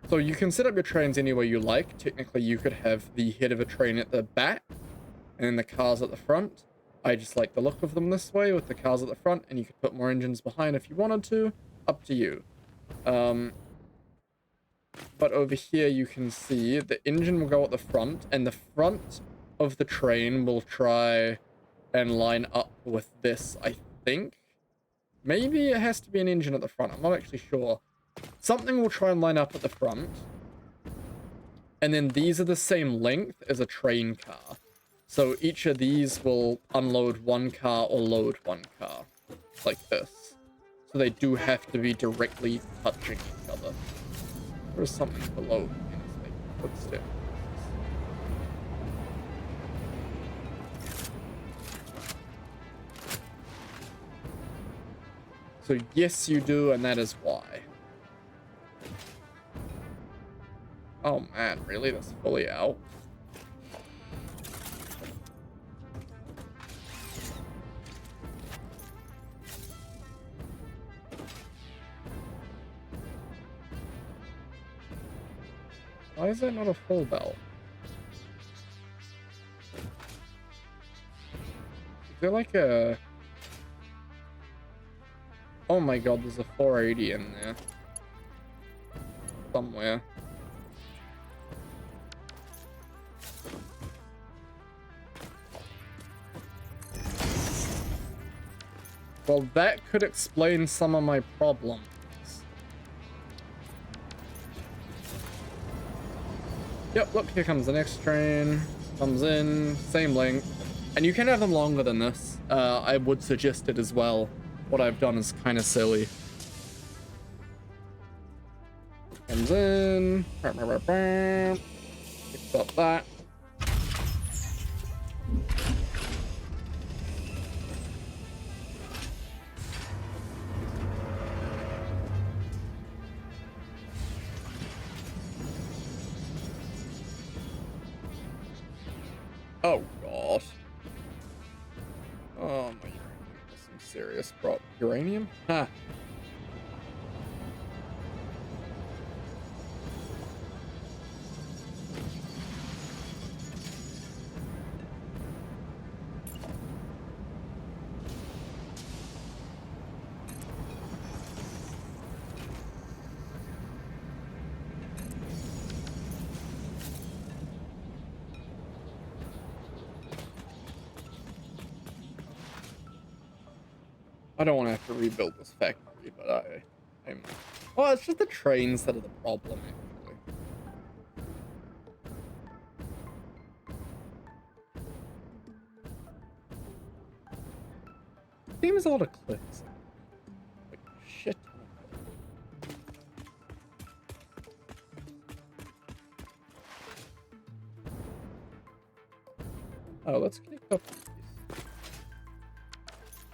So you can set up your trains any way you like. Technically, you could have the head of a train at the back and then the cars at the front. I just like the look of them this way with the cars at the front, and you could put more engines behind if you wanted to. Up to you. But over here you can see the engine will go at the front, and the front of the train will try and line up with this, I think. Maybe it has to be an engine at the front. I'm not actually sure. Something will try and line up at the front. And then these are the same length as a train car. So each of these will unload one car or load one car. Like this. So they do have to be directly touching each other. There's something below. Footsteps. So yes, you do, and that is why. Oh man, really? That's fully out? Why is that not a full belt? Is there like a... Oh my god, there's a 480 in there. Somewhere. Well, that could explain some of my problems. Yep, look, here comes the next train. Comes in, same length. And you can have them longer than this. I would suggest it as well. What I've done is kind of silly. Comes in. Picks up that. Oh, God. serious prop. Uranium? Ha. I don't want to have to rebuild this factory, but I'm... Well, it's just the trains that are the problem, actually. The game is a lot of clicks. Like, shit. Oh, let's connect up these.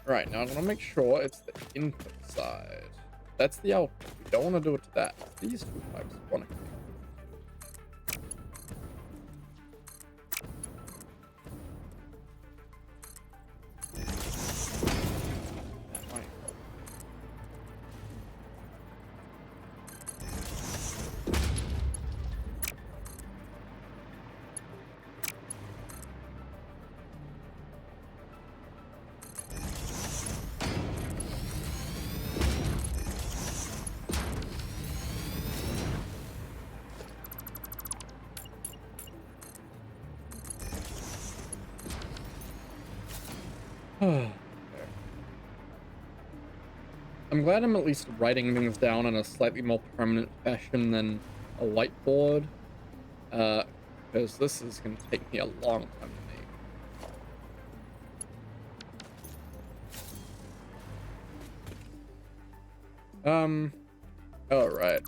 Right, now I want to make sure it's the input side. That's the output. We don't want to do it to that. It's these two pipes we want to connect. That might help. There. I'm glad I'm at least writing things down in a slightly more permanent fashion than a whiteboard, because this is going to take me a long time to make. Alright.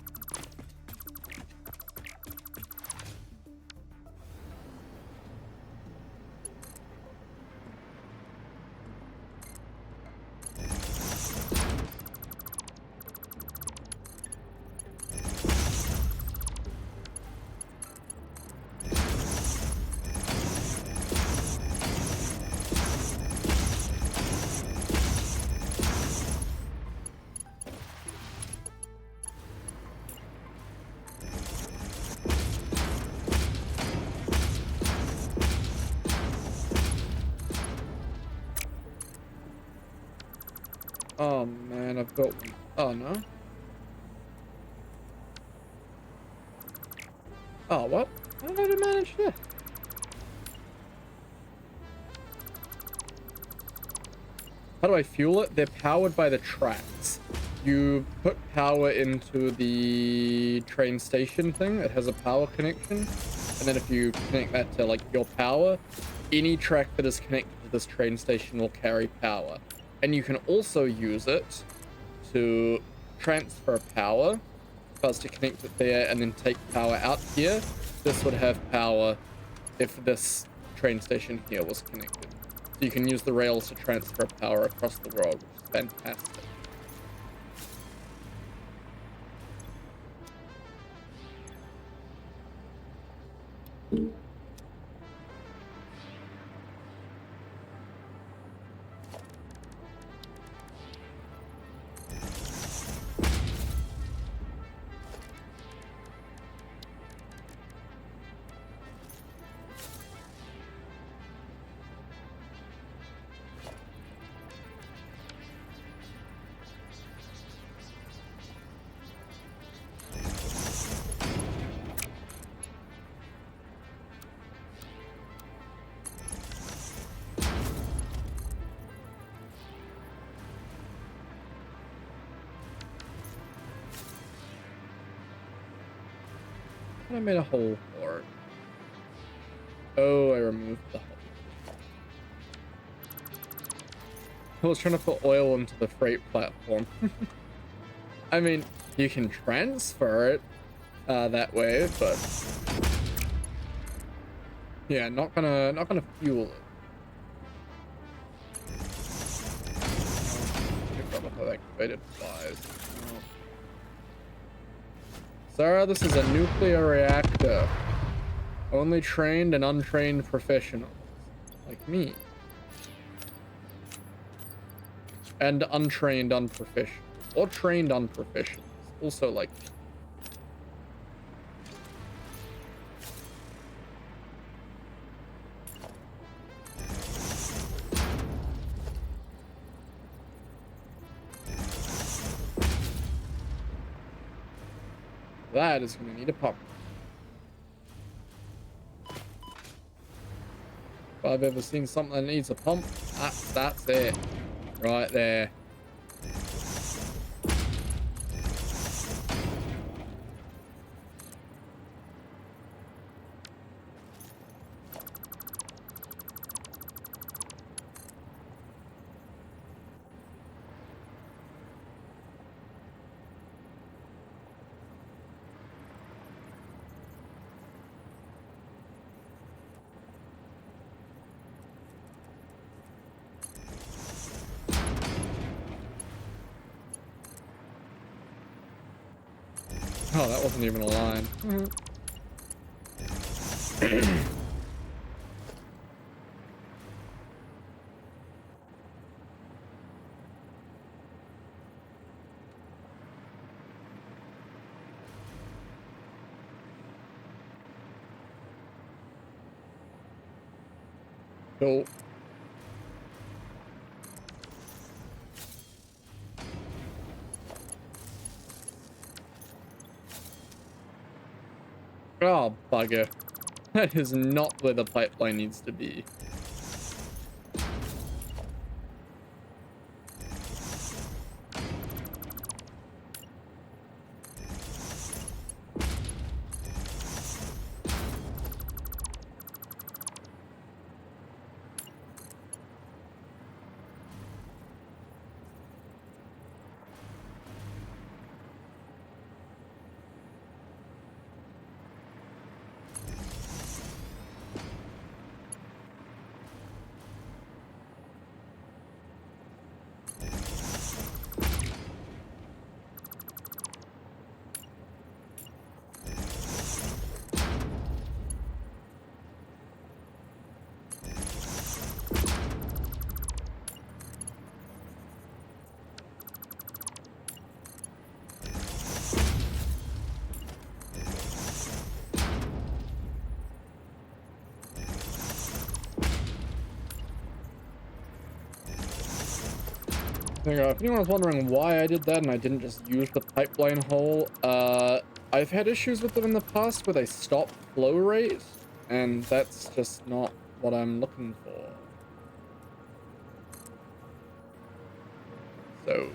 Oh man, I've got one. Oh no. Oh, what? How did I manage this? How do I fuel it? They're powered by the tracks. You put power into the train station thing. It has a power connection. And then if you connect that to like your power, any track that is connected to this train station will carry power. And you can also use it to transfer power. If I was to connect it there and then take power out here, this would have power if this train station here was connected. So you can use the rails to transfer power across the world, which is fantastic. I made a hole for it. Oh, I removed the hole. I was trying to put oil into the freight platform. I mean, you can transfer it that way, but yeah, not gonna fuel it. Pick up with activated flies. Oh. Sarah, this is a nuclear reactor. Only trained and untrained professionals, like me. And untrained unproficient. Or trained unproficient. Also like... That is going to need a pump. If I've ever seen something that needs a pump, that's it. Right there. Oh, that wasn't even a line. Cool. Oh, bugger. That is not where the pipeline needs to be. There you go. If anyone's wondering why I did that and I didn't just use the pipeline hole, I've had issues with them in the past where they stop flow rate, and that's just not what I'm looking for. So,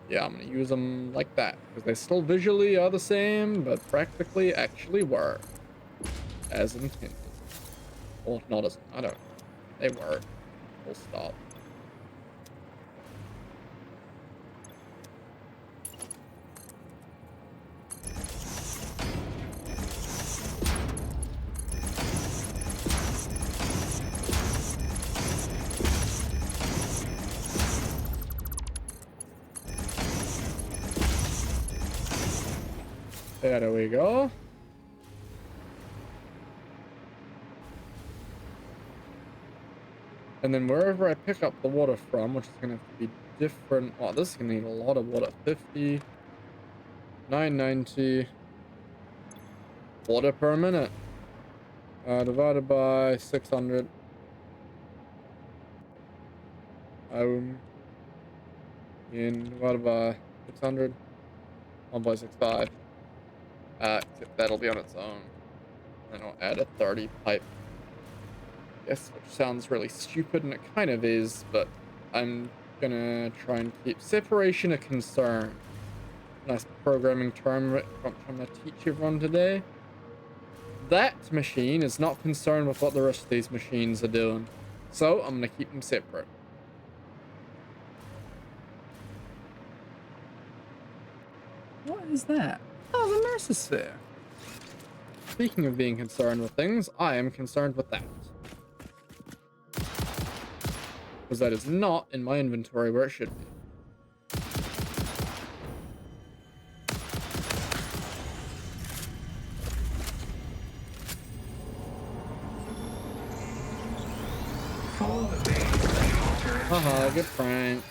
yeah, I'm gonna use them like that, because they still visually are the same, but practically actually work as intended. Or not as, I don't know. They work. Full stop. There we go. And then wherever I pick up the water from, which is going to have to be different. Oh, this is going to need a lot of water. 50, 990 water per minute. Divided by 600. And divided by 600. 1.65. That'll be on its own. And I'll add a 30 pipe. Yes, which sounds really stupid, and it kind of is, but I'm gonna try and keep separation a concern. Nice programming term I'm trying to teach everyone today. That machine is not concerned with what the rest of these machines are doing, so I'm gonna keep them separate. What is that? Oh, the nurse's sphere. Speaking of being concerned with things, I am concerned with that. Because that is not in my inventory where it should be. Follow the main Haha, get pranked.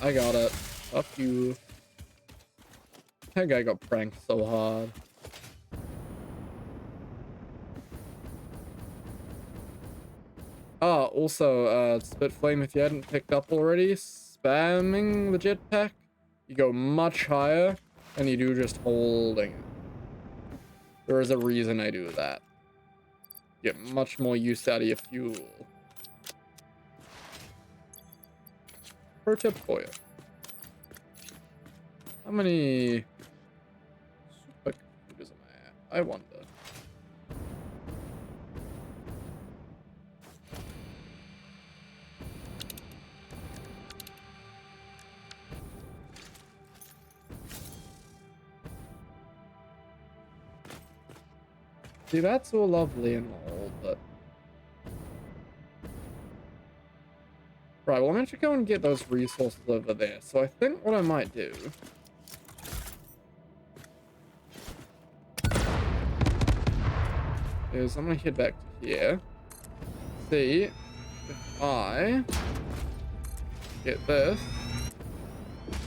I got it. Fuck you. That guy got pranked so hard. Ah, also, Spitflame, if you hadn't picked up already, spamming the jetpack, you go much higher than you do just holding it. There is a reason I do that. Get much more use out of your fuel. Pro tip for you. How many supercomputers am I at? I wonder. See, that's all lovely and all, but... Right, well, I'm going to go and get those resources over there. So I think what I might do... is I'm going to head back to here. See if I get this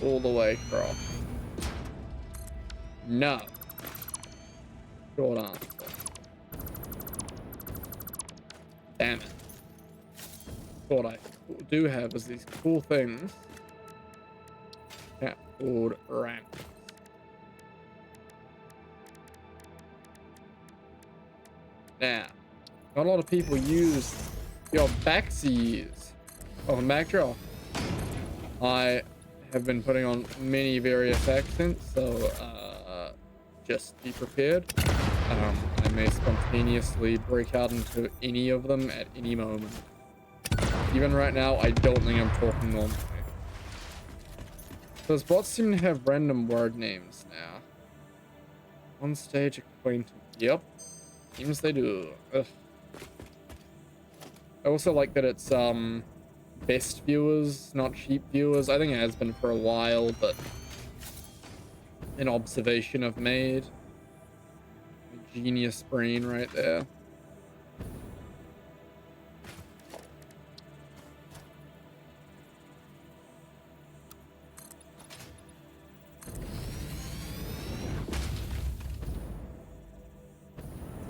all the way across. No. Short answer. Damn it. What I do have is these cool things called ramps. Now, not a lot of people use your backsies. Oh, backdraw. I have been putting on many various accents, so just be prepared. I may spontaneously break out into any of them at any moment. Even right now, I don't think I'm talking normally. Those bots seem to have random word names now. On stage acquaintance. Yep. Seems they do. Ugh. I also like that it's best viewers, not cheap viewers. I think it has been for a while, but an observation I've made. Genius brain right there.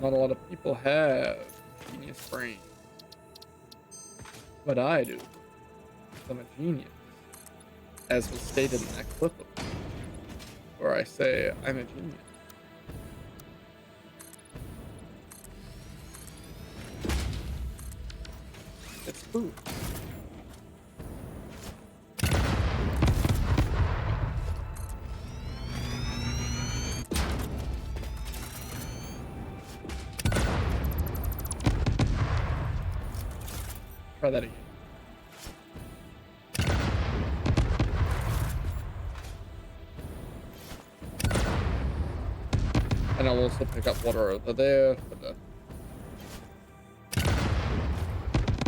Not a lot of people have genius brain. But I do. I'm a genius. As was stated in that clip where I say I'm a genius. It's true. Try that again. And I'll also pick up water over there for the...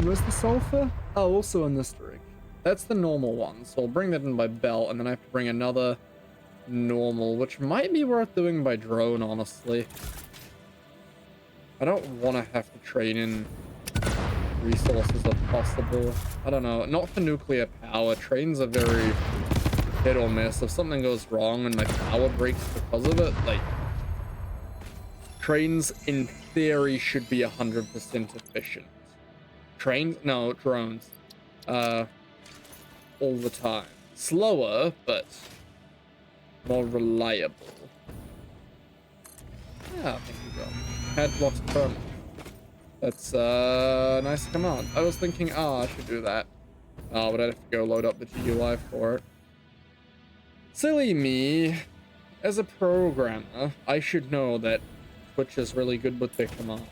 Where's the sulfur? Oh, also in this direction. That's the normal one, so I'll bring that in by belt, and then I have to bring another normal, which might be worth doing by drone, honestly. I don't want to have to trade in resources if possible. I don't know, not for nuclear power. Trains are very hit or miss. If something goes wrong and my power breaks because of it, like, trains in theory should be 100% efficient. Trains? No, drones. All the time. Slower, but more reliable. Yeah, thank you, John. Headlock's permanent. That's a nice command. I was thinking, I should do that. But I'd have to go load up the GUI for it. Silly me. As a programmer, I should know that Twitch is really good with their command.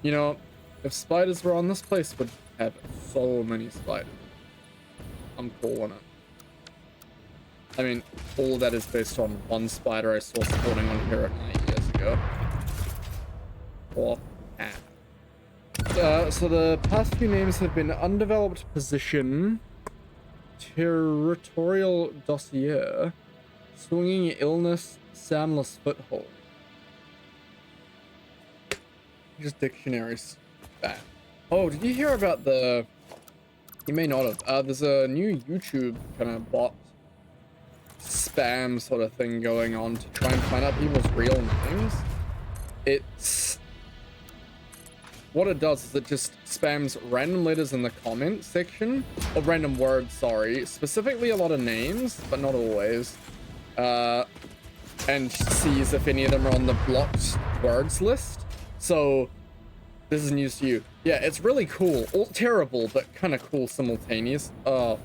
You know, if spiders were on, this place would have so many spiders. I'm calling it. I mean, all of that is based on one spider I saw spawning on here at night years ago. Or cat. So the past few names have been undeveloped position, territorial dossier, swinging illness, soundless foothold. Just dictionaries. Bad. Oh, did you hear about the... You may not have. There's a new YouTube kind of bot spam sort of thing going on to try and find out people's real names. It's... What it does is it just spams random letters in the comment section, or random words, sorry, specifically a lot of names, but not always, and sees if any of them are on the blocked words list. So this is news to you. Yeah, it's really cool. All terrible, but kind of cool simultaneous. Oh,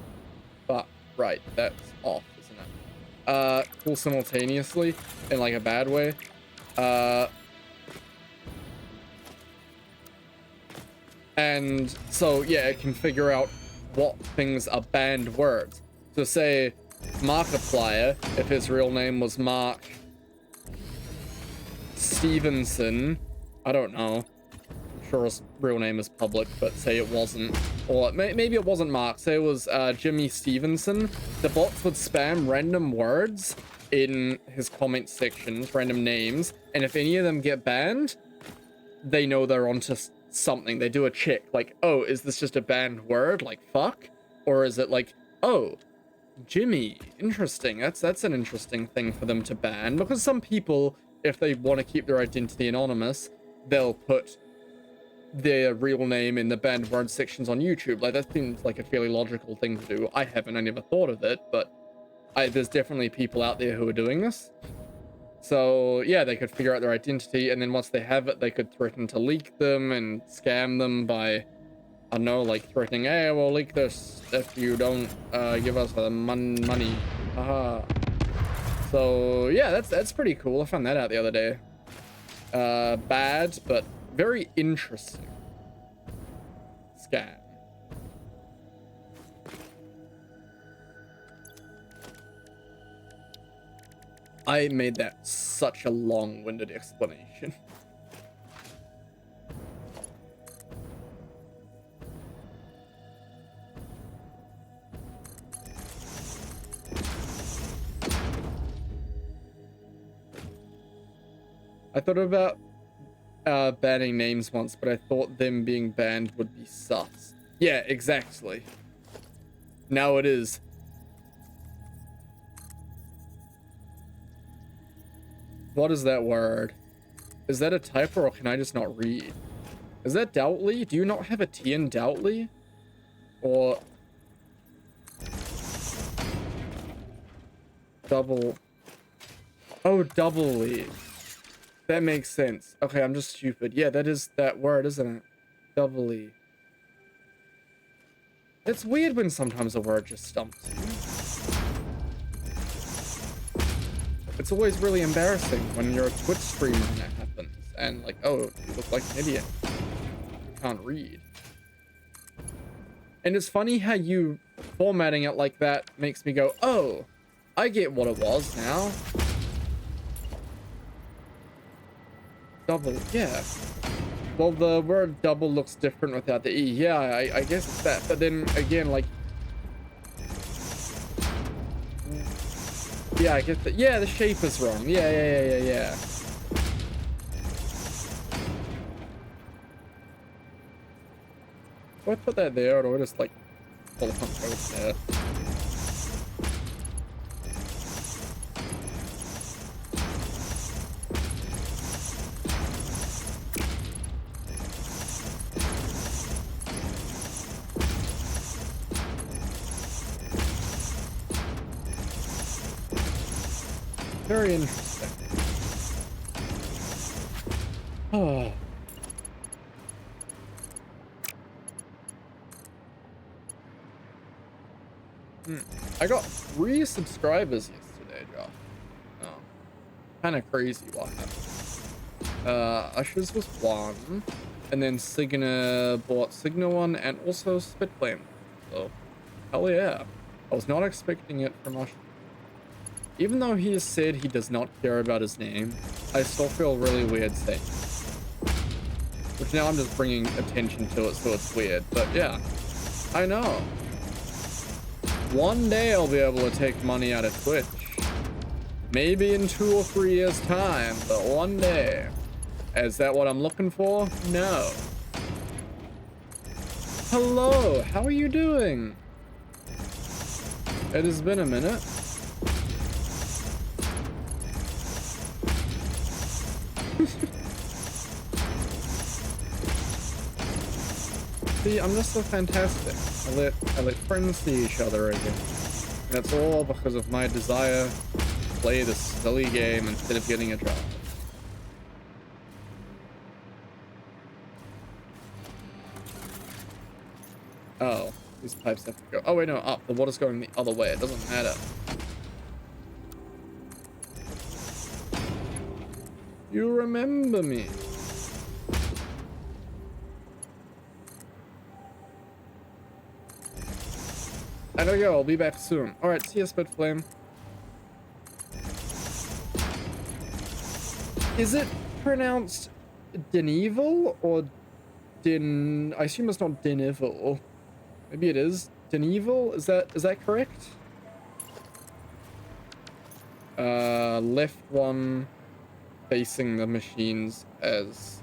but right, that's off, isn't it? Cool simultaneously in like a bad way. And so, yeah, it can figure out what things are banned words. So say Markiplier, if his real name was Mark Stevenson, I don't know. I'm sure his real name is public, but say it wasn't. Or maybe it wasn't Mark, say it was Jimmy Stevenson. The bots would spam random words in his comment sections, random names, and if any of them get banned, they know they're onto something. They do a check, like, oh, is this just a banned word, like fuck? Or is it like, oh, Jimmy, interesting, that's an interesting thing for them to ban, because some people, if they want to keep their identity anonymous, they'll put their real name in the banned word sections on YouTube. Like, that seems like a fairly logical thing to do. I never thought of it, but there's definitely people out there who are doing this. So yeah, they could figure out their identity, and then once they have it, they could threaten to leak them and scam them by, I don't know, like threatening, hey, we'll leak this if you don't give us the money. Haha. So yeah, that's pretty cool. I found that out the other day. Bad, but very interesting. Scam. I made that such a long-winded explanation. I thought about banning names once, but I thought them being banned would be sus. Yeah, exactly. Now it is. What is that word? Is that a typo, or can I just not read? Is that doubtly? Do you not have a T in doubtly? Or... double... Oh, doubly. That makes sense. Okay, I'm just stupid. Yeah, that is that word, isn't it? Doubly. It's weird when sometimes a word just stumps you. It's always really embarrassing when you're a Twitch streamer and that happens. And like, oh, you look like an idiot. You can't read. And it's funny how you formatting it like that makes me go, oh, I get what it was now. Double, yeah. Well, the word double looks different without the E. Yeah, I guess it's that. But then again, like, yeah, I get that. Yeah, the shape is wrong. Yeah. Do I put that there, or do I just like pull it over there? Very interesting. Oh. I got 3 subscribers yesterday, Josh. Oh. Kind of crazy what happened. Usher's was 1. And then Signa bought Signa one and also Spitflame. So, hell yeah. I was not expecting it from Ush. Even though he has said he does not care about his name, I still feel really weird saying it. Which now I'm just bringing attention to it, so it's weird. But yeah, I know. One day I'll be able to take money out of Twitch. Maybe in 2 or 3 years' time, but one day. Is that what I'm looking for? No. Hello, how are you doing? It has been a minute. See, I'm just so fantastic. I let friends see each other again. And it's all because of my desire to play this silly game instead of getting a job. Oh, these pipes have to go. Oh wait, no, up. The water's going the other way. It doesn't matter. You remember me. I gotta go. I'll be back soon. All right, see you, Spitflame. Is it pronounced Denevil or Din? I assume it's not Denevil. Maybe it is Denevil. Is that correct? Left one facing the machines as.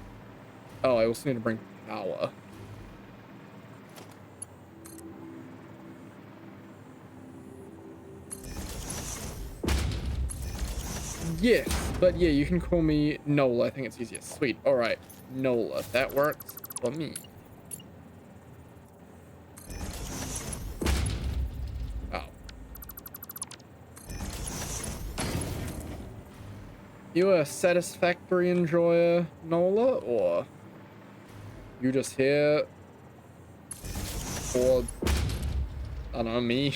Oh, I also need to bring power. Yes, but yeah, you can call me Nola. I think it's easier. Sweet. All right, Nola. That works for me. Oh. You a Satisfactory enjoyer, Nola, or you just here for, I don't know, me?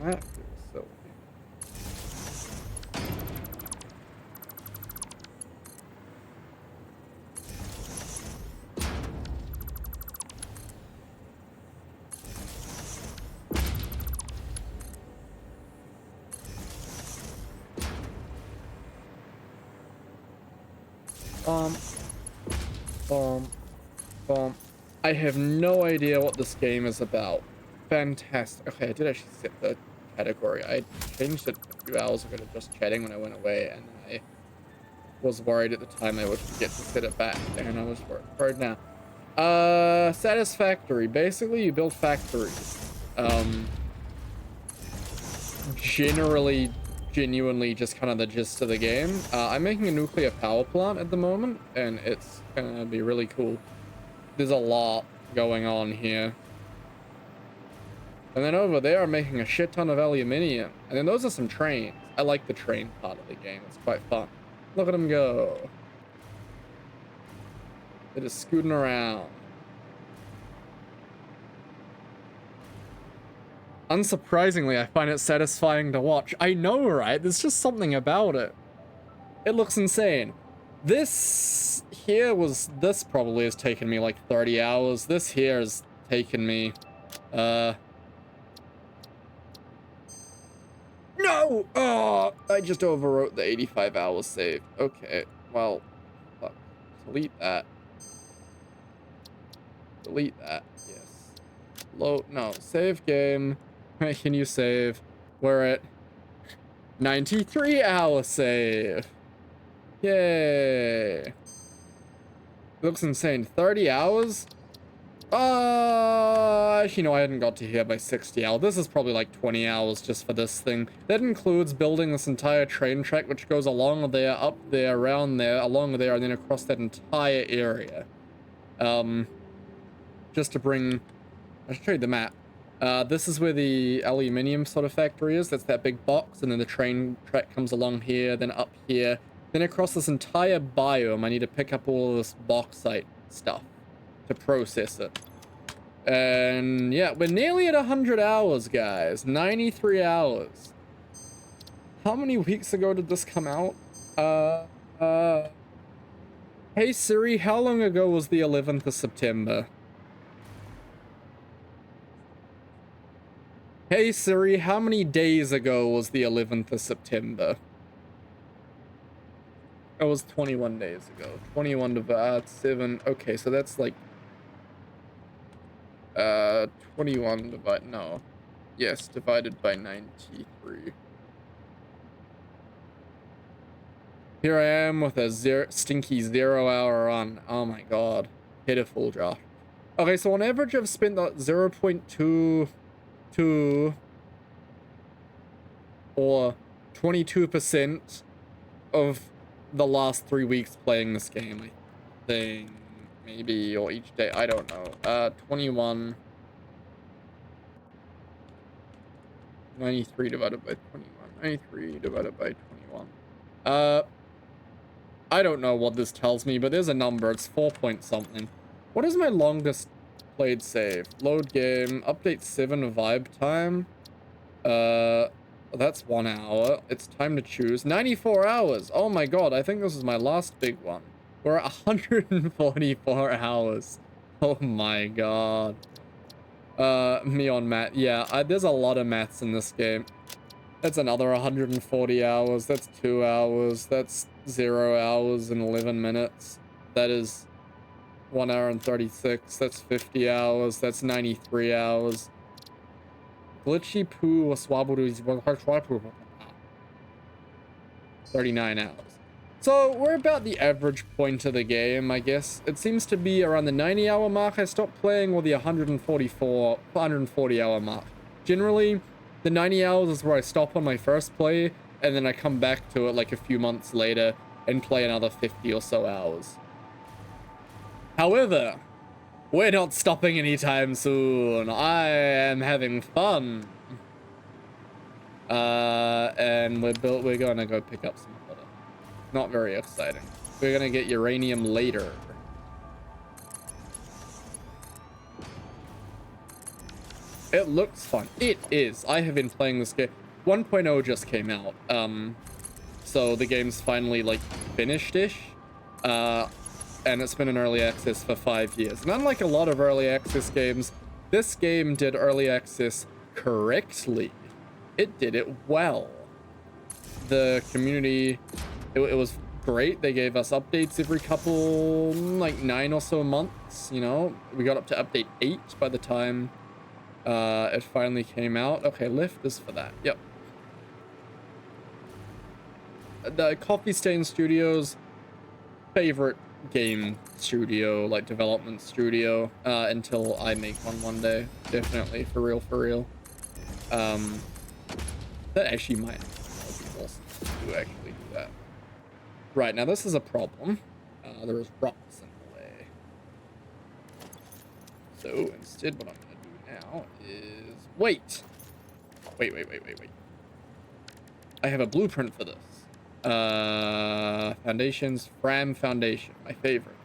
That feels silly. I have no idea what this game is about. Fantastic. Okay, I did actually set the category. I changed it a few hours ago to just chatting when I went away, and I was worried at the time I would forget to set it back, and I was worried now. Satisfactory. Basically, you build factories. Genuinely just kind of the gist of the game. I'm making a nuclear power plant at the moment, and it's gonna be really cool. There's a lot going on here. And then over there, I'm making a shit ton of aluminium. And then those are some trains. I like the train part of the game. It's quite fun. Look at them go. They're just scooting around. Unsurprisingly, I find it satisfying to watch. I know, right? There's just something about it. It looks insane. This probably has taken me like 30 hours. This here has taken me, no! Oh, I just overwrote the 85 hours saved. Okay, well, fuck. Delete that. Delete that, yes. No, save game. Can you save? We're at 93 hour save. Yay. Looks insane. 30 hours? Actually, no, I hadn't got to here by 60 hours. This is probably like 20 hours just for this thing. That includes building this entire train track, which goes along there, up there, around there, along there, and then across that entire area. Just to bring... I should show you the map. This is where the aluminium sort of factory is. That's that big box, and then the train track comes along here, then up here. Then across this entire biome, I need to pick up all of this bauxite stuff to process it. And yeah, we're nearly at 100 hours, guys. 93 hours. How many weeks ago did this come out? Hey Siri, how long ago was the 11th of September? Hey Siri, how many days ago was the 11th of September? It was 21 days ago. 21 divided 7. Okay, so that's like 21 divided, no. Yes, divided by 93. Here I am with a stinky 0-hour run. Oh my god. Pitiful, Josh. Okay, so on average I've spent 0.22 or 22% of the last 3 weeks playing this game, I think. Maybe, or each day, I don't know. 21. 93 divided by 21. 93 divided by 21. I don't know what this tells me, but there's a number. It's 4 point something. What is my longest played save? Load game. Update 7 vibe time. That's 1 hour. It's time to choose. 94 hours. Oh my god, I think this is my last big one. We're at 144 hours. Oh my god. Me on math. Yeah, there's a lot of maths in this game. That's another 140 hours. That's 2 hours. That's 0 hours and 11 minutes. That is 1 hour and 36. That's 50 hours. That's 93 hours. Glitchy poo was swabbled 39 hours. So we're about the average point of the game, I guess. It seems to be around the 90-hour mark I stopped playing, or the 140-hour mark. Generally, the 90 hours is where I stop on my first play, and then I come back to it like a few months later and play another 50 or so hours. However, we're not stopping anytime soon. I am having fun. And we're gonna go pick up some water. Not very exciting. We're gonna get uranium later. It looks fun. It is. I have been playing this game. 1.0 just came out. So the game's finally like finished-ish. And it's been in early access for 5 years. And unlike a lot of early access games, this game did early access correctly. It did it well. The community, it was great. They gave us updates every couple, like 9 or so months, you know? We got up to update 8 by the time it finally came out. Okay, lift is for that. Yep. The Coffee Stain Studios' favorite game studio, like development studio, until I make one day. Definitely, for real. That actually might be awesome to actually do that. Right, now this is a problem. There is rocks in the way. So instead what I'm gonna do now is wait. I have a blueprint for this. Foundations, Fram Foundation, my favorite.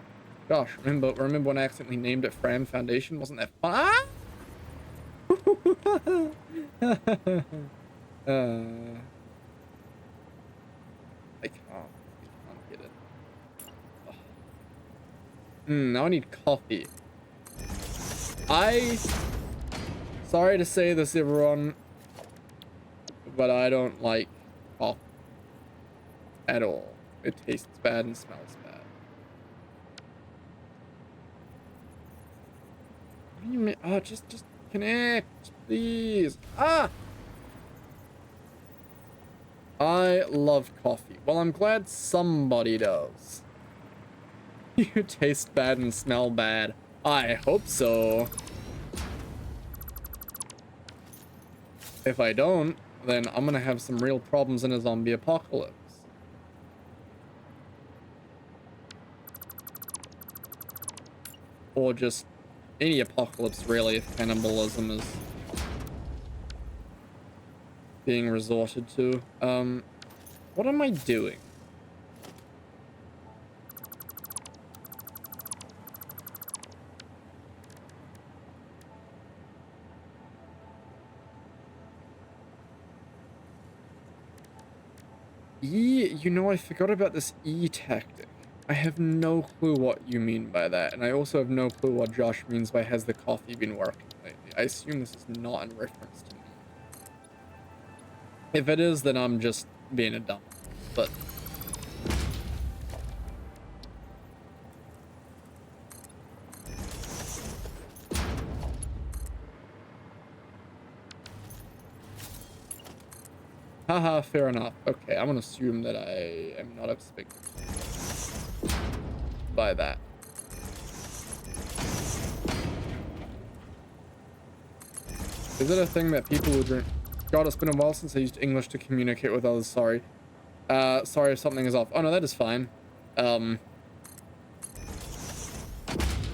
Gosh, remember when I accidentally named it Fram Foundation? Wasn't that fun? I can't get it. Now I need coffee. Sorry to say this, everyone, but I don't like coffee at all. It tastes bad and smells bad. What do you mean? Oh, just connect, please. Ah! I love coffee. Well, I'm glad somebody does. You taste bad and smell bad. I hope so. If I don't, then I'm gonna have some real problems in a zombie apocalypse. Or just any apocalypse, really, if cannibalism is being resorted to. What am I doing? You know, I forgot about this E tactic. I have no clue what you mean by that, and I also have no clue what Josh means by has the coffee been working lately. I assume this is not in reference to me. If it is, then I'm just being a dumb. But haha, fair enough. Okay, I'm gonna assume that I am not expected by that. Is it a thing that people who drink... God, it's been a while since I used English to communicate with others, sorry. Sorry if something is off. Oh no, that is fine. I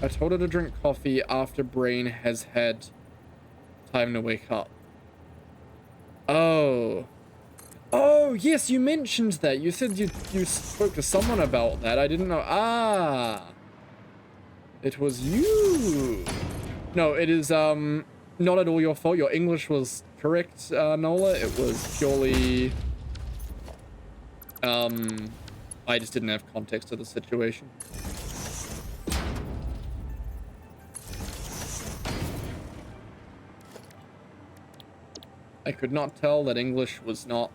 told her to drink coffee after brain has had time to wake up. Oh. Oh, yes, you mentioned that. You said you spoke to someone about that. I didn't know. Ah. It was you. No, it is, not at all your fault. Your English was correct, Nola. It was purely... I just didn't have context to the situation. I could not tell that English was not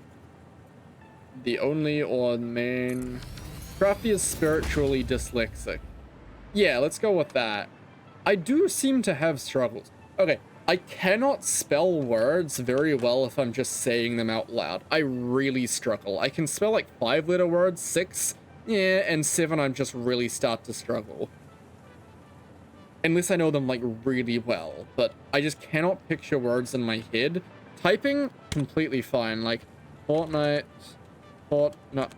the only or main... Crafty is spiritually dyslexic. Yeah, let's go with that. I do seem to have struggles. Okay, I cannot spell words very well if I'm just saying them out loud. I really struggle. I can spell like 5-letter words, 6, yeah, and 7 I just really start to struggle. Unless I know them like really well, but I just cannot picture words in my head. Typing, completely fine, like Fortnite, no.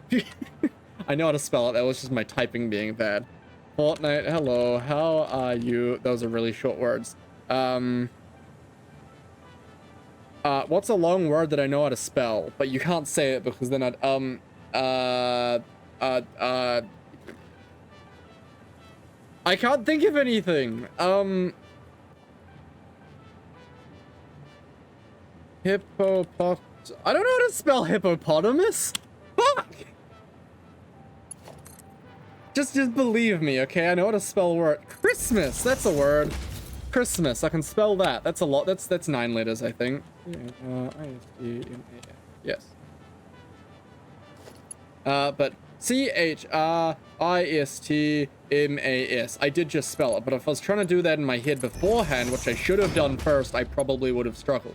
I know how to spell it, that was just my typing being bad. Fortnite, hello, how are you? Those are really short words. What's a long word that I know how to spell, but you can't say it because then I'd, I can't think of anything. I don't know how to spell hippopotamus. Fuck! Just believe me, okay? I know how to spell a word. Christmas, that's a word. Christmas, I can spell that. That's a lot. That's 9 letters, I think. Yes. But Christmas. I did just spell it, but if I was trying to do that in my head beforehand, which I should have done first, I probably would have struggled.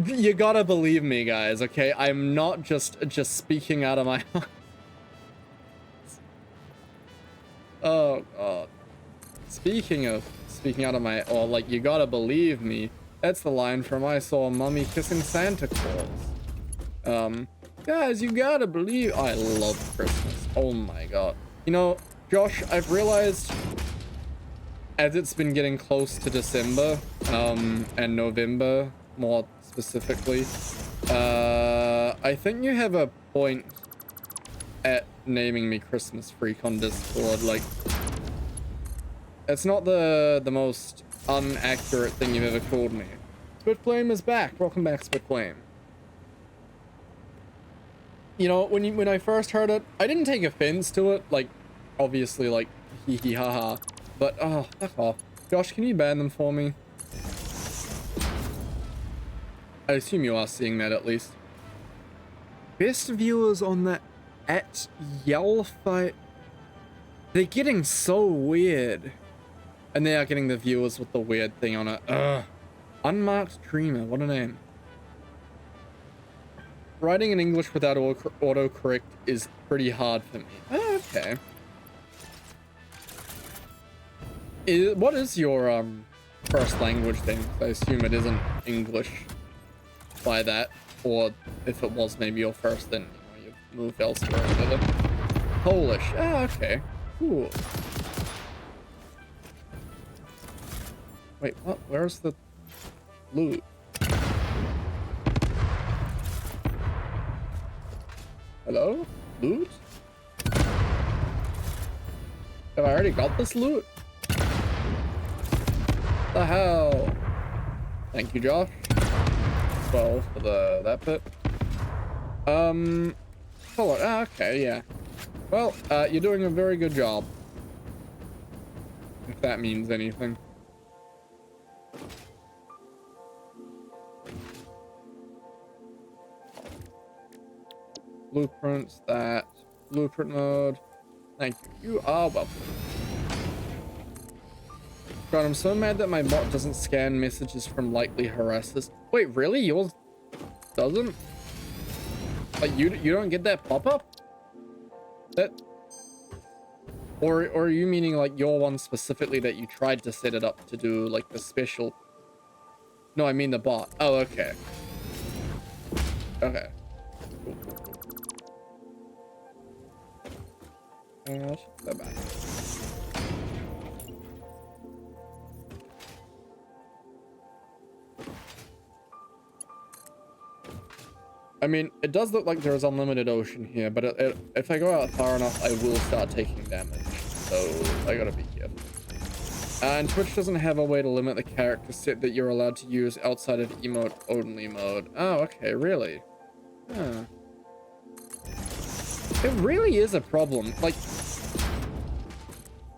You gotta believe me, guys, okay? I'm not just speaking out of my heart. Oh, God. Speaking of speaking out of my... Oh, like, you gotta believe me. That's the line from I Saw Mummy Kissing Santa Claus. Guys, you gotta believe... I love Christmas. Oh, my God. You know, Josh, I've realized... As it's been getting close to December, and November, more specifically, I think you have a point at naming me Christmas Freak on Discord. Like, it's not the most inaccurate thing you've ever called me. Spitflame is back. Welcome back, Spitflame. You know, when I first heard it, I didn't take offense to it. Like, obviously, like, hee hee ha ha. But, oh, fuck off. Josh, can you ban them for me? I assume you are seeing that at least. Best viewers on that at Yell Fight. They're getting so weird. And they are getting the viewers with the weird thing on it. Ugh. Unmarked Dreamer, what a name. Writing in English without autocorrect is pretty hard for me. Oh, okay. What is your first language then? I assume it isn't English by that, or if it was maybe your first, then you moved elsewhere or whatever. Polish. Ah, okay. Cool. Wait, what? Where's the loot? Hello? Loot? Have I already got this loot? The hell? Thank you, Josh. as well for that bit. Hold on. Okay, yeah. Well, you're doing a very good job. If that means anything. Blueprints, that. Blueprint mode. Thank you. You are welcome. God, I'm so mad that my bot doesn't scan messages from likely harassers. Wait, really? Yours doesn't? Like, you don't get that pop-up? That... Or are you meaning, like, your one specifically that you tried to set it up to do, like, the special... No, I mean the bot. Oh, okay. Okay. I'll shift that back. I mean, it does look like there's unlimited ocean here, but if I go out far enough, I will start taking damage. So I gotta be careful. And Twitch doesn't have a way to limit the character set that you're allowed to use outside of emote only mode. Oh, okay, really? Huh. It really is a problem. Like,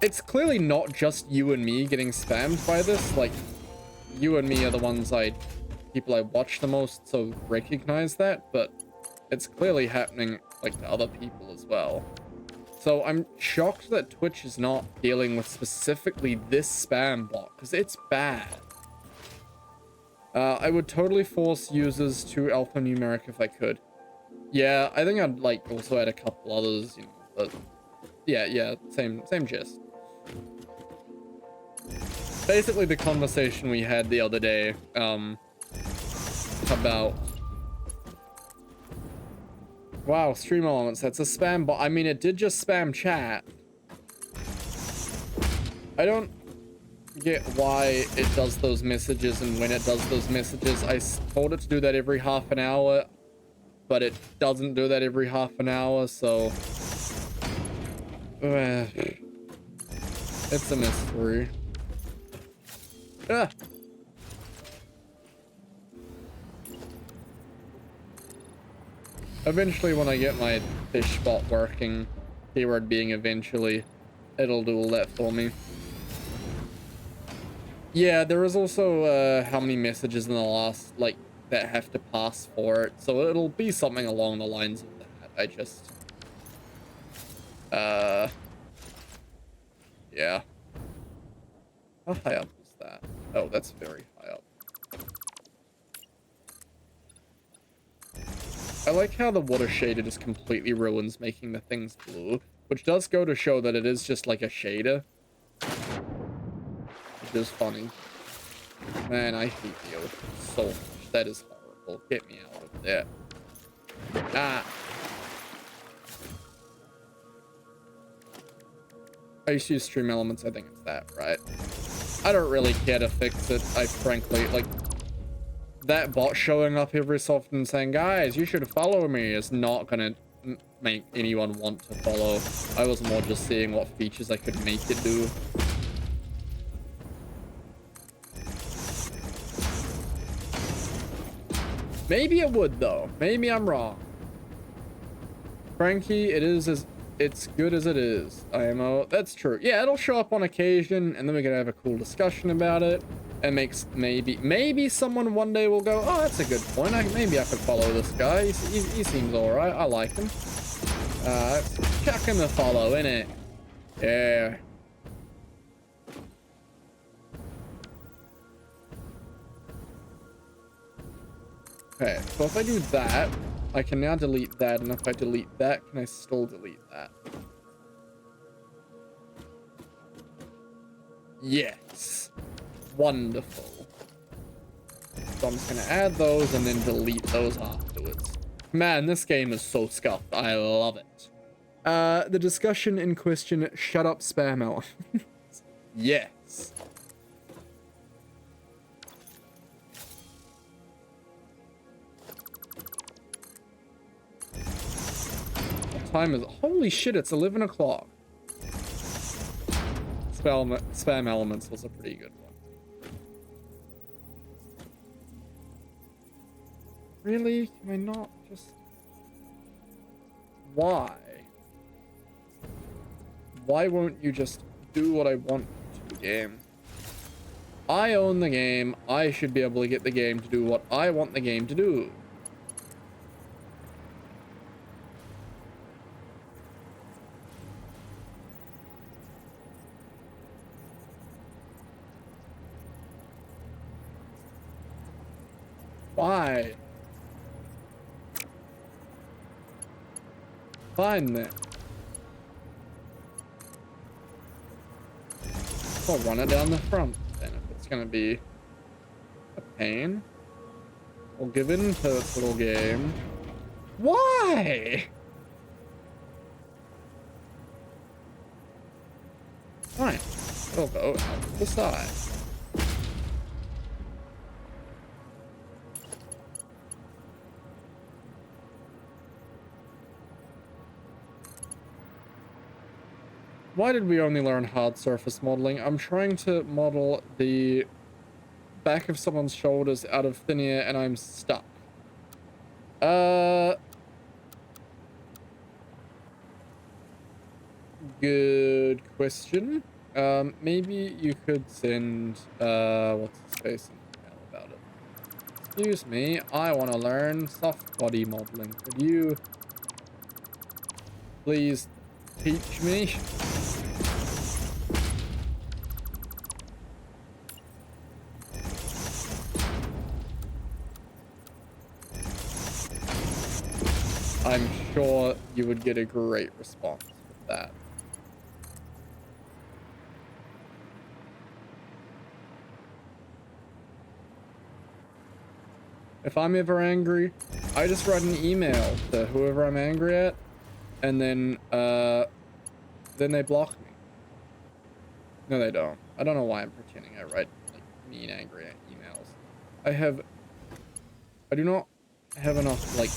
it's clearly not just you and me getting spammed by this. Like, you and me are the ones people I watch the most, so recognize that, but it's clearly happening, like, to other people as well. So I'm shocked that Twitch is not dealing with specifically this spam bot, because it's bad. I would totally force users to alphanumeric if I could. Yeah, I think I'd, like, also add a couple others, you know, but yeah, same gist. Basically the conversation we had the other day, about... Wow, stream elements, that's a spam bot. I mean, it did just spam chat. I don't get why it does those messages and when it does those messages. I told it to do that every half an hour, but it doesn't do that every half an hour, so... It's a mystery. Ah! Eventually, when I get my fish bot working, keyword being eventually, it'll do all that for me. Yeah, there is also how many messages in the last, like, that have to pass for it, so it'll be something along the lines of that. I just... yeah. How high up is that? Oh, that's very high up. I like how the water shader just completely ruins making the things blue, which does go to show that it is just like a shader. Which is funny. Man, I hate the ocean so much. That is horrible. Get me out of there. Ah. I used to use stream elements. I think it's that, right? I don't really care to fix it. I frankly, like... That bot showing up every so often saying, guys, you should follow me, is not gonna make anyone want to follow. I was more just seeing what features I could make it do. Maybe it would, though. Maybe I'm wrong. Frankie, it's good as it is. IMO, that's true. Yeah, it'll show up on occasion, and then we can have a cool discussion about it. And makes maybe someone one day will go, oh, that's a good point. Maybe I could follow this guy. He seems alright. I like him. Chuck him a follow, innit? Yeah. Okay, so if I do that, I can now delete that, and if I delete that, can I still delete that? Yes. Wonderful. So I'm just gonna add those and then delete those afterwards. Man, this game is so scuffed. I love it. The discussion in question, shut up spam elements. Yes. What time is it? Holy shit, it's 11 o'clock. Spam elements was a pretty good one. Really? Can I not just... Why? Why won't you just do what I want to the game? I own the game. I should be able to get the game to do what I want the game to do. Why? Fine then. I'll run it down the front then if it's gonna be a pain. I'll give in to this little game. Why? Fine. It'll go out to the side. Why did we only learn hard surface modeling? I'm trying to model the back of someone's shoulders out of thin air and I'm stuck. Good question. Maybe you could send, what's his face an email about it. Excuse me, I want to learn soft body modeling. Could you please teach me? I'm sure you would get a great response with that. If I'm ever angry, I just write an email to whoever I'm angry at, and then they block me. No, they don't. I don't know why I'm pretending I write like mean, angry emails. I do not have enough like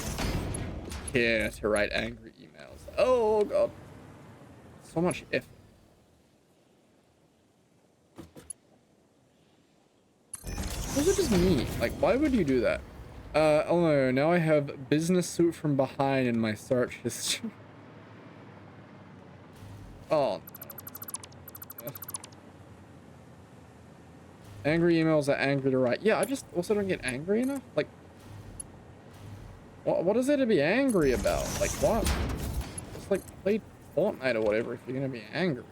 care to write angry emails. Oh god, so much effort. Was it just me? Like, why would you do that? Oh no, now I have business suit from behind in my search history. Oh no. Angry emails are angry to write. Yeah, I just also don't get angry enough. Like, what is there to be angry about? Like, what? Just like play Fortnite or whatever if you're gonna be angry.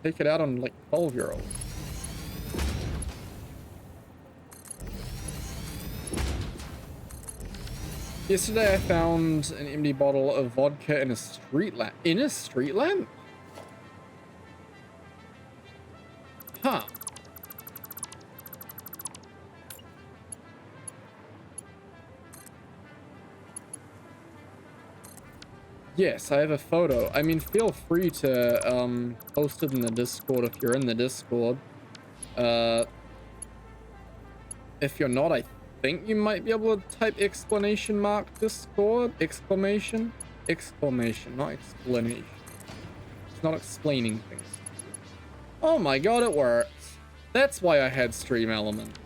Take it out on like 12-year-olds. Yesterday I found an empty bottle of vodka in a street lamp. In a street lamp? Huh. Yes, I have a photo. I mean, feel free to post it in the Discord if you're in the Discord. If you're not, I think you might be able to type exclamation mark Discord. Exclamation. Exclamation, not explanation. It's not explaining things. Oh my god, it works. That's why I had stream elements.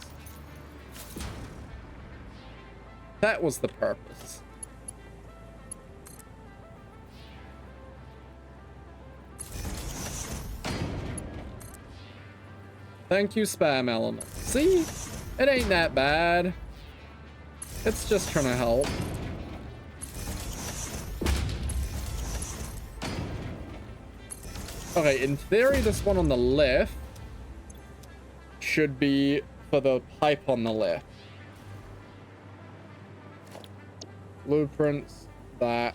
That was the purpose. Thank you, spam elements. See? It ain't that bad. It's just trying to help. Okay, in theory, this one on the left should be for the pipe on the left. Blueprints, that.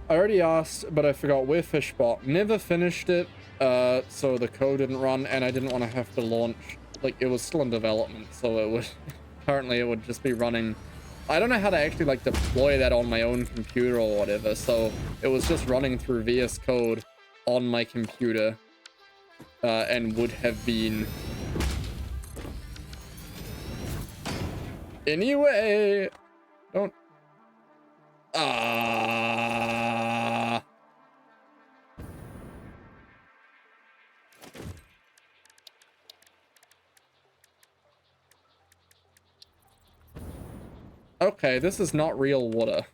I already asked, but I forgot where Fishbot. Never finished it, so the code didn't run, and I didn't want to have to launch. Like, it was still in development, so it would... Currently, it would just be running... I don't know how to actually, like, deploy that on my own computer or whatever, so it was just running through VS Code on my computer, and would have been... Anyway... Don't Ah. Okay, this is not real water.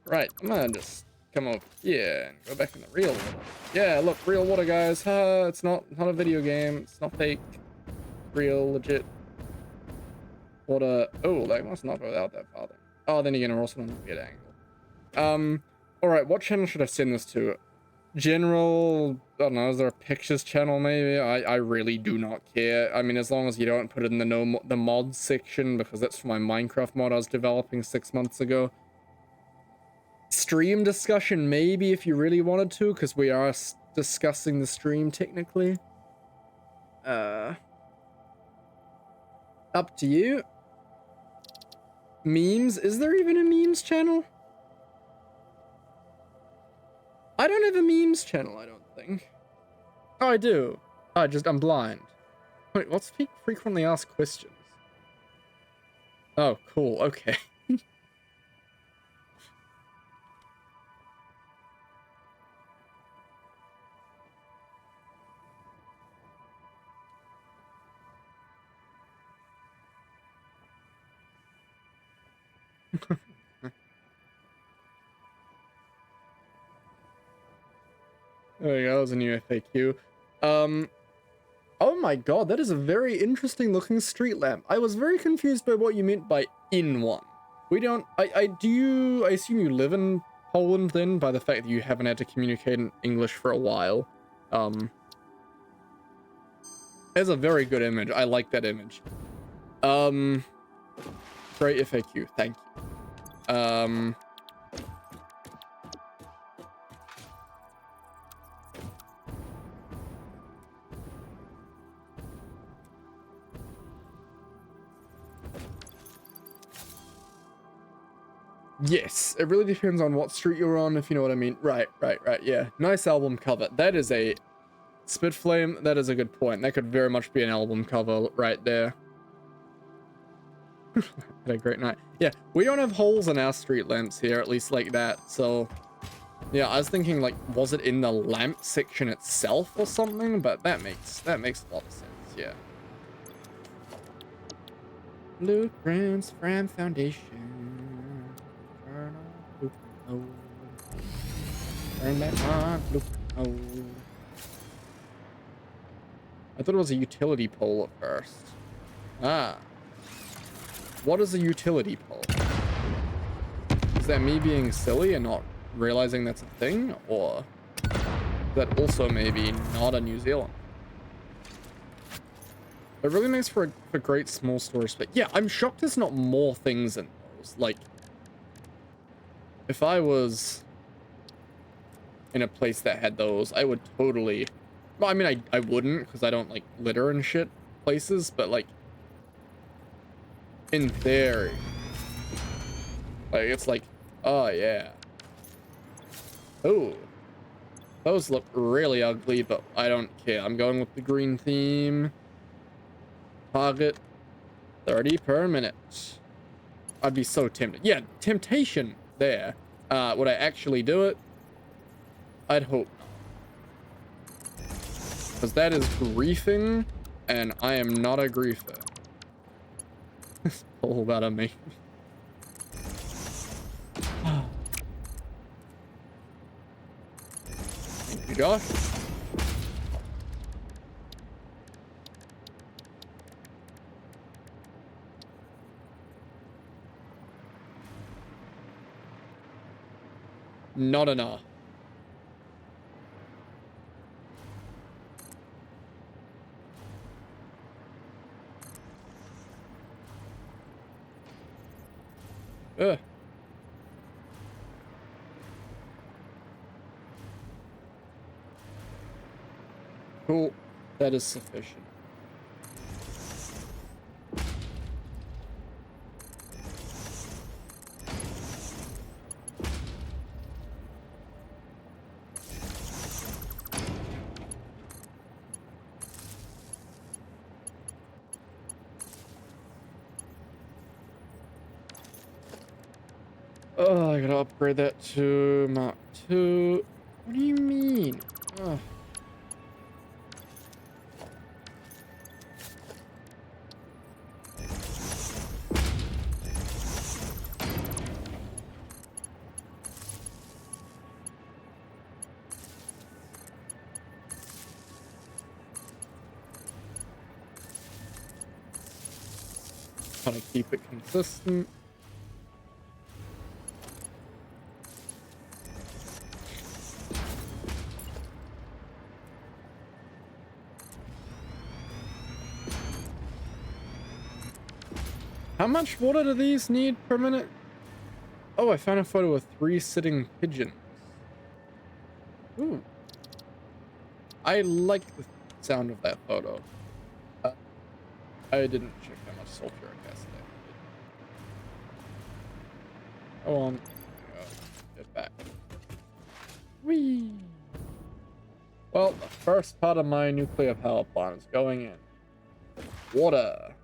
Right, I'm gonna just come over here and go back in the real water. Yeah, look, real water, guys. It's not a video game. It's not fake. Real, legit water. Oh, that must not go out that far then. Oh, then again, we're also on a weird angle. Alright, what channel should I send this to? General, I don't know, is there a pictures channel maybe? I really do not care. I mean, as long as you don't put it in the mods section, because that's for my Minecraft mod I was developing 6 months ago. Stream discussion maybe if you really wanted to, because we are discussing the stream technically. Up to you. Memes? Is there even a memes channel? I don't have a memes channel, I don't think. Oh, I do. I'm blind. Wait, what's frequently asked questions? Oh, cool, okay. There we go, that was a new FAQ. Oh my god, that is a very interesting looking street lamp. I was very confused by what you meant by in one. We don't, I assume you live in Poland then, by the fact that you haven't had to communicate in English for a while. It's a very good image. I like that image. Great FAQ, thank you. Yes, it really depends on what street you're on, if you know what I mean. Right, yeah. Nice album cover. That is a Spitflame, that is a good point. That could very much be an album cover right there. Had a great night. Yeah, we don't have holes in our street lamps here, at least like that, so... Yeah, I was thinking, like, was it in the lamp section itself or something? But that makes a lot of sense, yeah. Luke Brand's Fram Foundation. Turn that on, Luke. Oh. I thought it was a utility pole at first. Ah. What is a utility pole? Is that me being silly and not realizing that's a thing? Or is that also maybe not a New Zealand? It really makes for a great small storage space. Yeah, I'm shocked there's not more things in those. Like, if I was in a place that had those, I would totally... Well, I mean, I wouldn't, because I don't, like, litter and shit places, but, like, in theory. Like, it's like, oh, yeah. Oh. Those look really ugly, but I don't care. I'm going with the green theme. Target 30 per minute. I'd be so tempted. Yeah, temptation there. Would I actually do it? I'd hope not. Because that is griefing, and I am not a griefer. It's all about me. Thank you, Josh. Not enough. Ugh. Cool. That is sufficient. Oh, I gotta upgrade that to Mark 2. What do you mean? Oh. Trying to keep it consistent. How much water do these need per minute? Oh, I found a photo of 3 sitting pigeons. Ooh. I like the sound of that photo. I didn't check how much sulfuric acid I needed. Go on. Get back. Whee! Well, the first part of my nuclear power plant is going in. Water.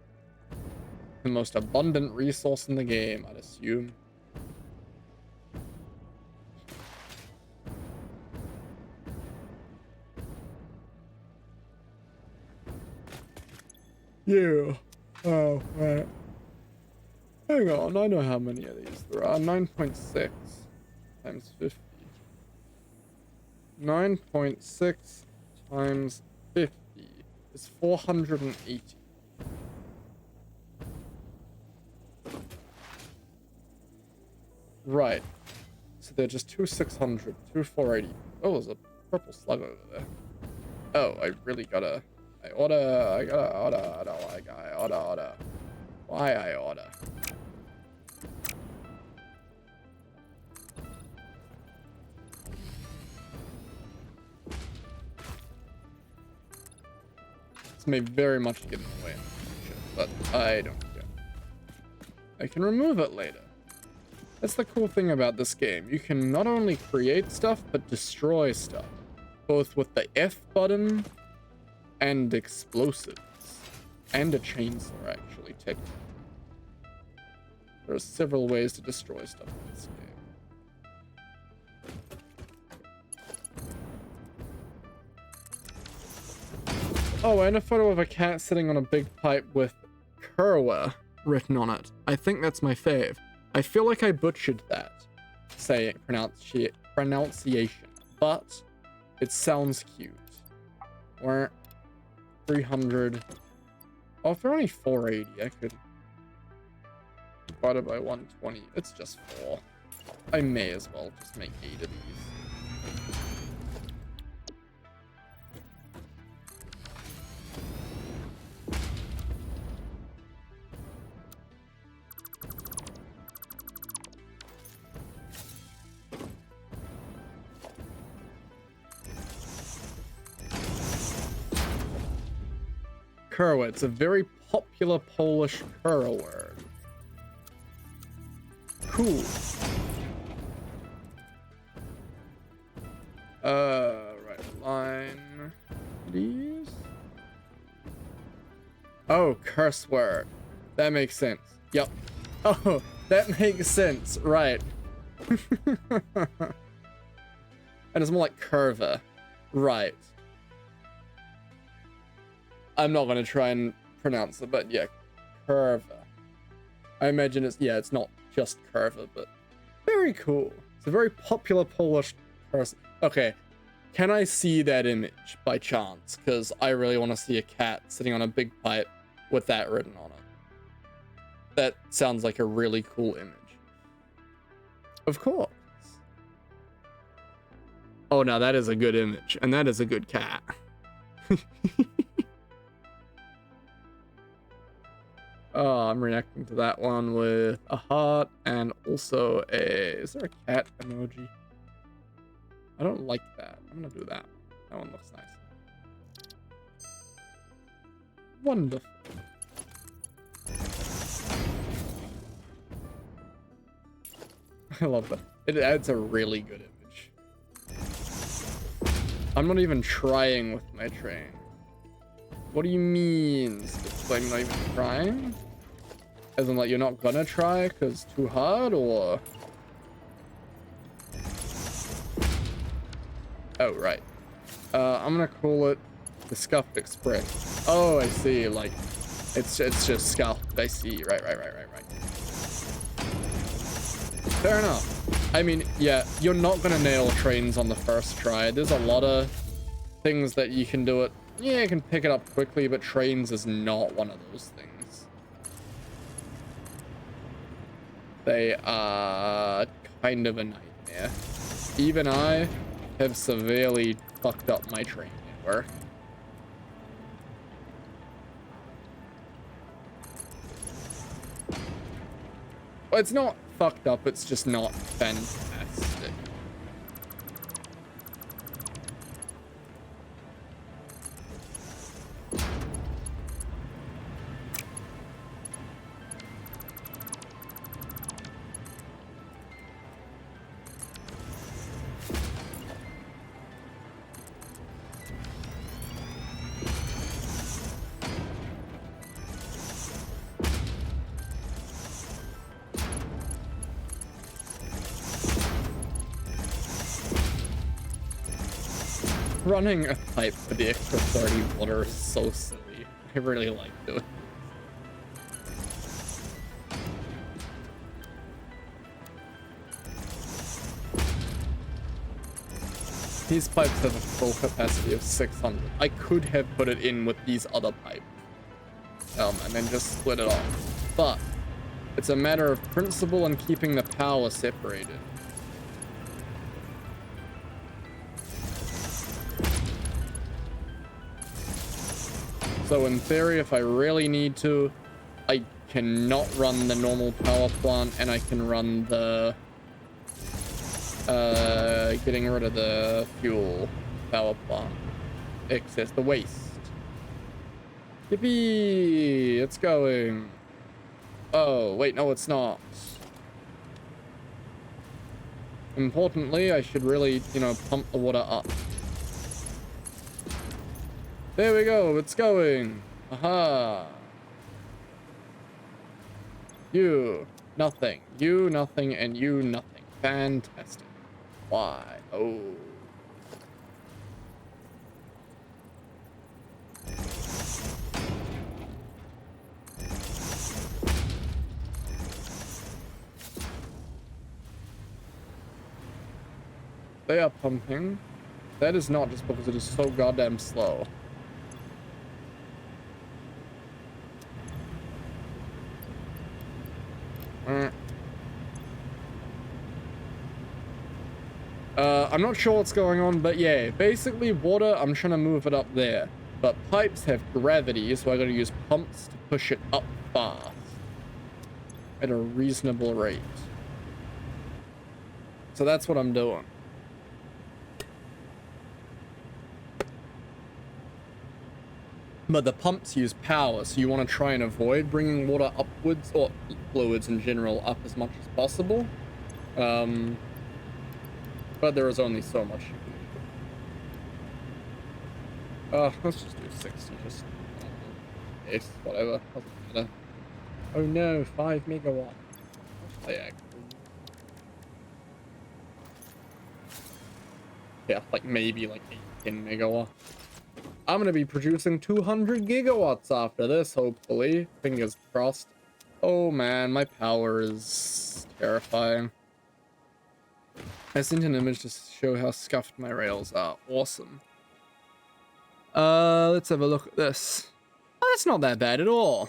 The most abundant resource in the game, I'd assume. Yeah. Oh, right. Hang on, I know how many of these there are. 9.6 times 50. 9.6 times 50 is 480. Right. So they're just 2,600, 2,480. Oh, there's a purple slug over there. Oh, I really gotta... I gotta order. Why I order? This may very much get in the way in the future, but I don't care. I can remove it later. That's the cool thing about this game. You can not only create stuff, but destroy stuff. Both with the F button and explosives. And a chainsaw, actually, technically. There are several ways to destroy stuff in this game. Oh, and a photo of a cat sitting on a big pipe with Kerwa written on it. I think that's my fave. I feel like I butchered that pronunciation, but it sounds cute. Or 300. Oh, if they're only 480, I could divide it by 120. It's just 4. I may as well just make 8 of these. Kerwa. It's a very popular Polish Kerwa word. Cool. Right line. These. Oh, curse word. That makes sense. Yep. Oh, that makes sense. Right. And it's more like curva. Right. I'm not going to try and pronounce it, but yeah, curva. I imagine it's not just curva, but very cool. It's a very popular Polish person. Okay, can I see that image by chance? Because I really want to see a cat sitting on a big pipe with that written on it. That sounds like a really cool image. Of course. Oh, now that is a good image, and that is a good cat. I'm reacting to that one with a heart and also is there a cat emoji? I don't like that. I'm gonna do that. That one looks nice. Wonderful. I love that. It adds a really good image. I'm not even trying with my train. What do you mean? Like, not even trying? As in, like, you're not gonna try because too hard, or Oh, right. I'm gonna call it the Scuffed Express. Oh, I see. Like, it's just scuffed. I see. Right. Fair enough. I mean, yeah, you're not gonna nail trains on the first try. There's a lot of things that you can do it. Yeah, you can pick it up quickly, but trains is not one of those things. They are kind of a nightmare. Even I have severely fucked up my train network. Well, it's not fucked up, it's just not fantastic. Running a pipe for the extra 30 water is so silly. I really like doing it. These pipes have a full capacity of 600. I could have put it in with these other pipes. And then just split it off. But it's a matter of principle and keeping the power separated. So in theory, if I really need to, I cannot run the normal power plant, and I can run the getting rid of the fuel power plant. Excess, the waste. Yippee! It's going. Oh, wait, no, it's not. Importantly, I should really, you know, pump the water up. There we go, it's going. Aha. You, nothing. You, nothing, and you, nothing. Fantastic. Why? Oh. They are pumping. That is not just because it is so goddamn slow. I'm not sure what's going on, but yeah, basically water, I'm trying to move it up there. But pipes have gravity, so I gotta use pumps to push it up fast. At a reasonable rate. So that's what I'm doing. But the pumps use power, so you want to try and avoid bringing water upwards, or fluids in general, up as much as possible. But there is only so much you can do. Let's just do 60, just... It's whatever, doesn't matter. Oh no, 5 megawatt. Yeah, like maybe like 10 megawatt. I'm gonna be producing 200 gigawatts after this, hopefully. Fingers crossed. Oh man, my power is terrifying. I sent an image to show how scuffed my rails are. Awesome. Let's have a look at this. Oh, that's not that bad at all.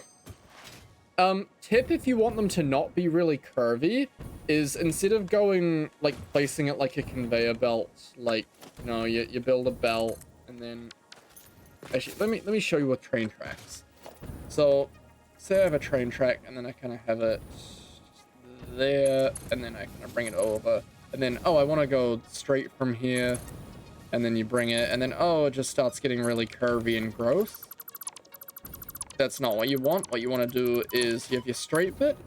Tip if you want them to not be really curvy is instead of going, like, placing it like a conveyor belt, like, you know, you build a belt and then... Actually, let me show you with train tracks. So, say I have a train track and then I kind of have it there and then I kind of bring it over. And then, oh, I want to go straight from here. And then you bring it, and then, oh, it just starts getting really curvy and gross. That's not what you want. What you want to do is you have your straight bit,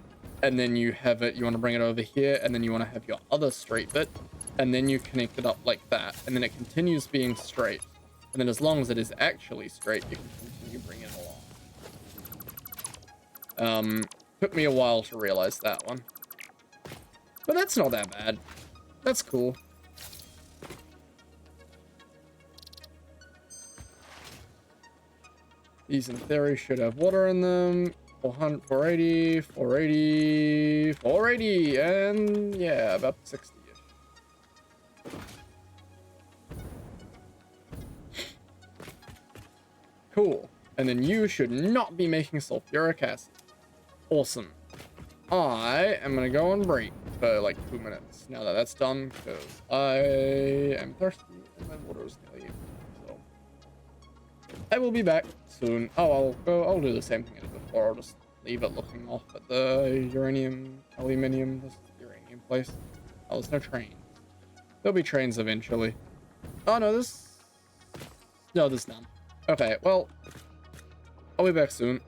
and then you have it, you want to bring it over here, and then you want to have your other straight bit, and then you connect it up like that. And then it continues being straight. And then as long as it is actually straight, you can continue bringing it along. Took me a while to realize that one. But that's not that bad. That's cool. These in theory should have water in them. 400, 480, 480, 480, and yeah, about 60-ish. Cool. And then you should not be making sulfuric acid. Awesome. I am gonna go on break for like 2 minutes now that that's done because I am thirsty and my water is nearly empty. So I will be back soon. Oh, I'll do the same thing I did before. I'll just leave it looking off at the uranium, aluminium, this uranium place. Oh, there's no trains. There'll be trains eventually. Oh no, there's none. Okay, well, I'll be back soon.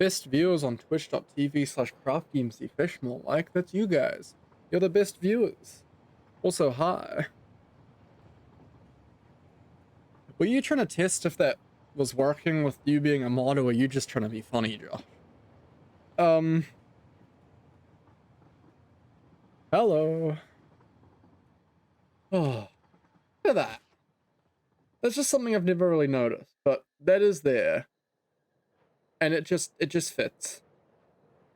Best viewers on twitch.tv/craftgamesy more like. That's you guys. You're the best viewers. Also, hi. Were you trying to test if that was working with you being a mod, or were you just trying to be funny, Josh? Hello. Oh, look at that. That's just something I've never really noticed, but that is there. And it just fits.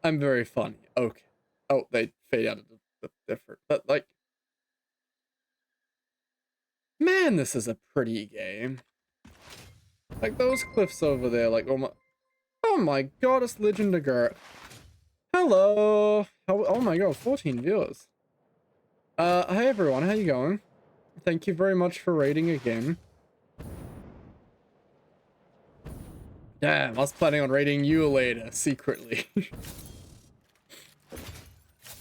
I'm very funny. Okay. Oh, they fade out of the different, but like, man, this is a pretty game. Like those cliffs over there, like, oh my god, it's Legend of Gert. Hello. Oh my god, 14 viewers. Hi everyone, how you going? Thank you very much for raiding again. Damn, I was planning on raiding you later, secretly.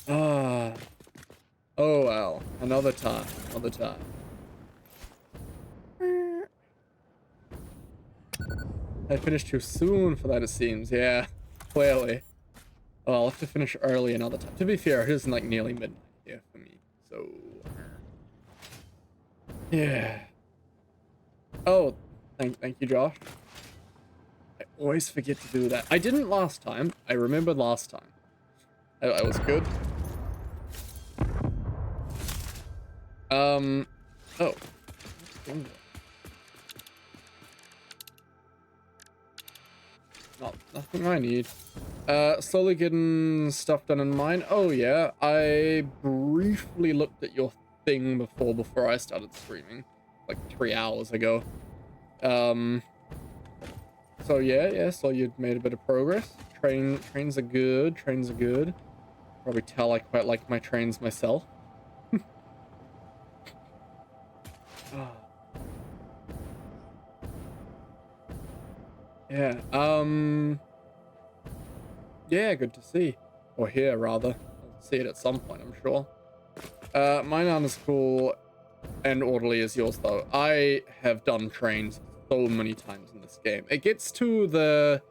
Oh well, another time. I finished too soon for that, it seems. Yeah, clearly. Oh, I'll have to finish early another time. To be fair, it isn't like nearly midnight here for me, so... yeah. Oh, thank you, Josh. I always forget to do that. I didn't last time. I remembered last time. I was good. Oh. Nothing I need. Slowly getting stuff done in mine. Oh yeah, I briefly looked at your thing before I started streaming, like 3 hours ago. So yeah, so you'd made a bit of progress. Trains are good. Probably tell I quite like my trains myself. Oh. Yeah, yeah, good to see. Or hear, rather. I'll see it at some point, I'm sure. Mine aren't as cool and orderly as yours, though. I have done trains so many times in this game. It gets to the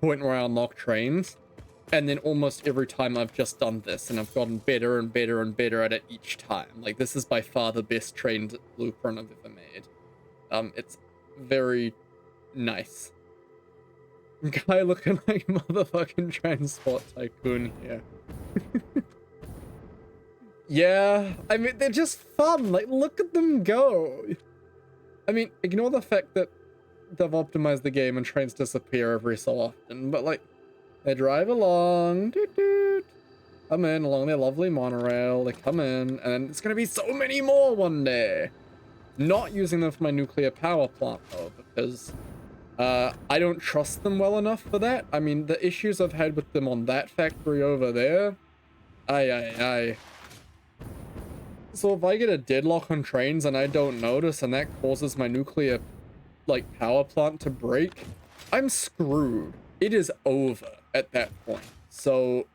point where I unlock trains, and then almost every time I've just done this, and I've gotten better and better and better at it each time. Like, this is by far the best trained blueprint I've ever made. It's very nice. Guy looking like motherfucking transport tycoon here. Yeah, I mean, they're just fun. Like, look at them go. I mean, ignore the fact that they've optimized the game and trains disappear every so often, but like, they drive along, come in along their lovely monorail, they come in, and it's gonna be so many more one day. Not using them for my nuclear power plant though, because I don't trust them well enough for that. I mean, the issues I've had with them on that factory over there, aye. So if I get a deadlock on trains and I don't notice and that causes my nuclear, like, power plant to break, I'm screwed. It is over at that point. So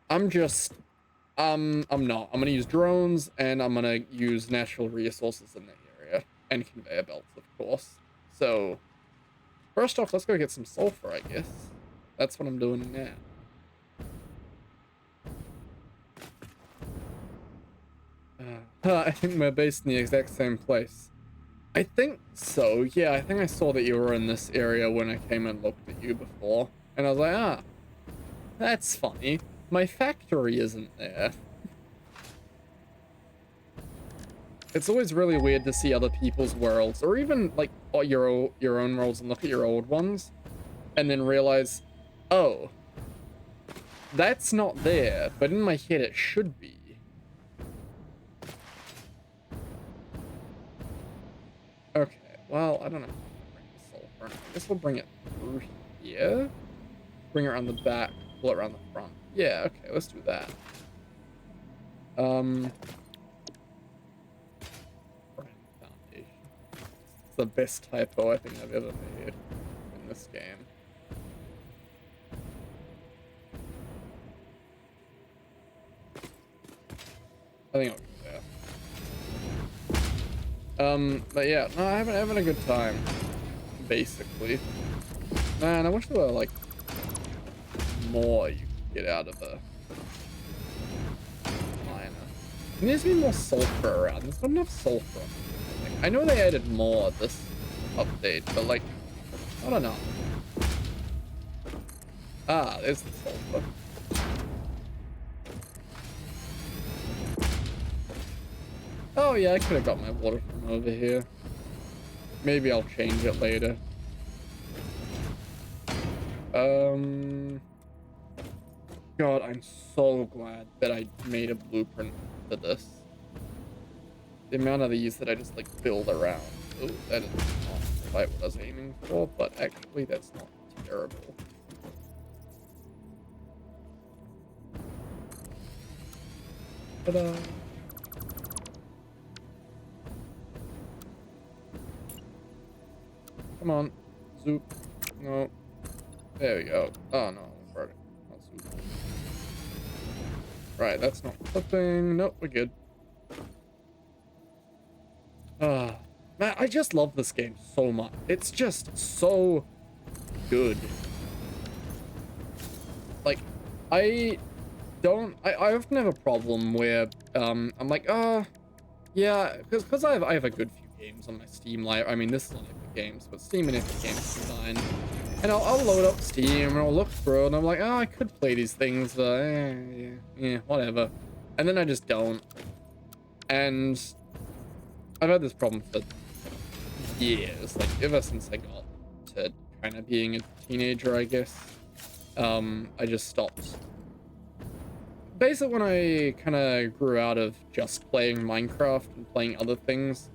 I'm just, I'm not. I'm gonna use drones and I'm gonna use natural resources in that area and conveyor belts, of course. So first off, let's go get some sulfur, I guess. That's what I'm doing now. I think we're based in the exact same place. I think so, yeah, I think I saw that you were in this area when I came and looked at you before. And I was like, ah, that's funny. My factory isn't there. It's always really weird to see other people's worlds, or even like your own worlds, and look at your old ones, and then realize, oh, that's not there, but in my head it should be. Okay, well, I don't know. Bring the sulfur. I guess we'll bring it through here. Bring it around the back, pull it around the front. Yeah, okay, let's do that. Foundation. It's the best typo I think I've ever made in this game. I think I'll do that. But yeah, no, I'm having a good time, basically. Man, I wish there were, like, more you can get out of a miner. There needs to be more sulfur around. There's not enough sulfur. Like, I know they added more this update, but like, I don't know. Ah, there's the sulfur. Oh yeah, I could have got my water from over here. Maybe I'll change it later. God, I'm so glad that I made a blueprint for this. The amount of these that I just like build around. Oh, that is not quite what I was aiming for, but actually that's not terrible. Ta-da! Come on. Zoop. No. There we go. Oh no, not zoop. Right, that's not flipping. Nope, we're good. Man, I just love this game so much. It's just so good. Like, I often have a problem where I'm like, oh yeah, because I have a good few games on my Steam library. I mean, this is on Epic Games, but Steam and Epic Games combined. And I'll load up Steam and I'll look through it and I'm like, oh, I could play these things, yeah, whatever. And then I just don't. And I've had this problem for years, like ever since I got to kind of being a teenager, I guess. I just stopped. Basically, when I kind of grew out of just playing Minecraft and playing other things.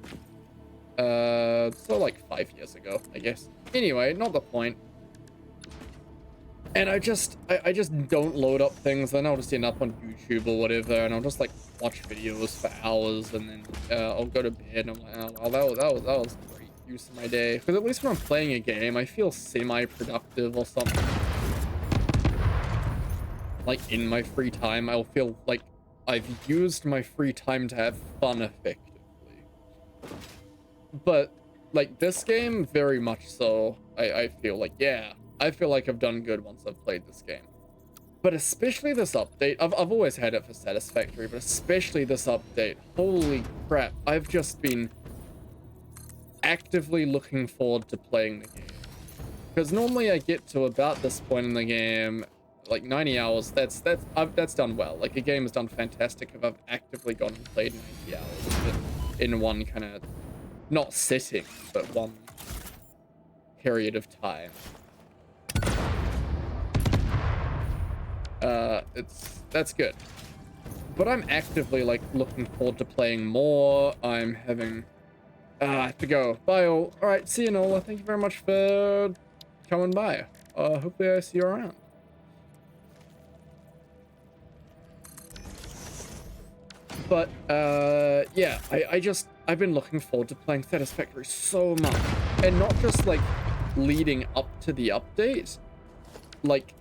So like 5 years ago, I guess. Anyway, not the point. And I just don't load up things, then I'll just end up on YouTube or whatever, and I'll just like watch videos for hours, and then I'll go to bed, and I'm like, oh, well, that was great use of my day. Because at least when I'm playing a game, I feel semi-productive or something. Like in my free time, I'll feel like I've used my free time to have fun effectively. But like this game, very much so. I feel like, yeah, I feel like I've done good once I've played this game. But especially this update, I've always had it for Satisfactory, but especially this update, holy crap, I've just been actively looking forward to playing the game. Because normally I get to about this point in the game, like 90 hours, that's done well. Like a game has done fantastic if I've actively gone and played 90 hours in one kind of, not sitting, but one period of time. That's good. But I'm actively like looking forward to playing more. I'm having I have to go. Bye all. Alright, see you Nola. Thank you very much for coming by. Hopefully I see you around. But yeah, I've been looking forward to playing Satisfactory so much. And not just like leading up to the update. Like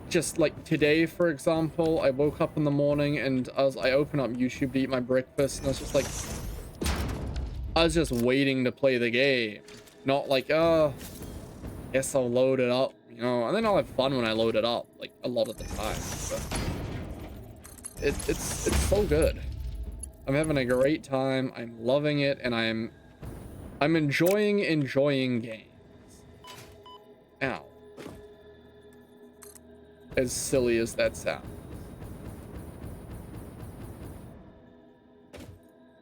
just like today, for example, I woke up in the morning and I opened up YouTube to eat my breakfast, and I was just like, I was just waiting to play the game, not like, oh, guess I'll load it up, you know, and then I'll have fun when I load it up, like a lot of the time. But it's so good. I'm having a great time. I'm loving it, and I'm enjoying games. Ow. As silly as that sounds.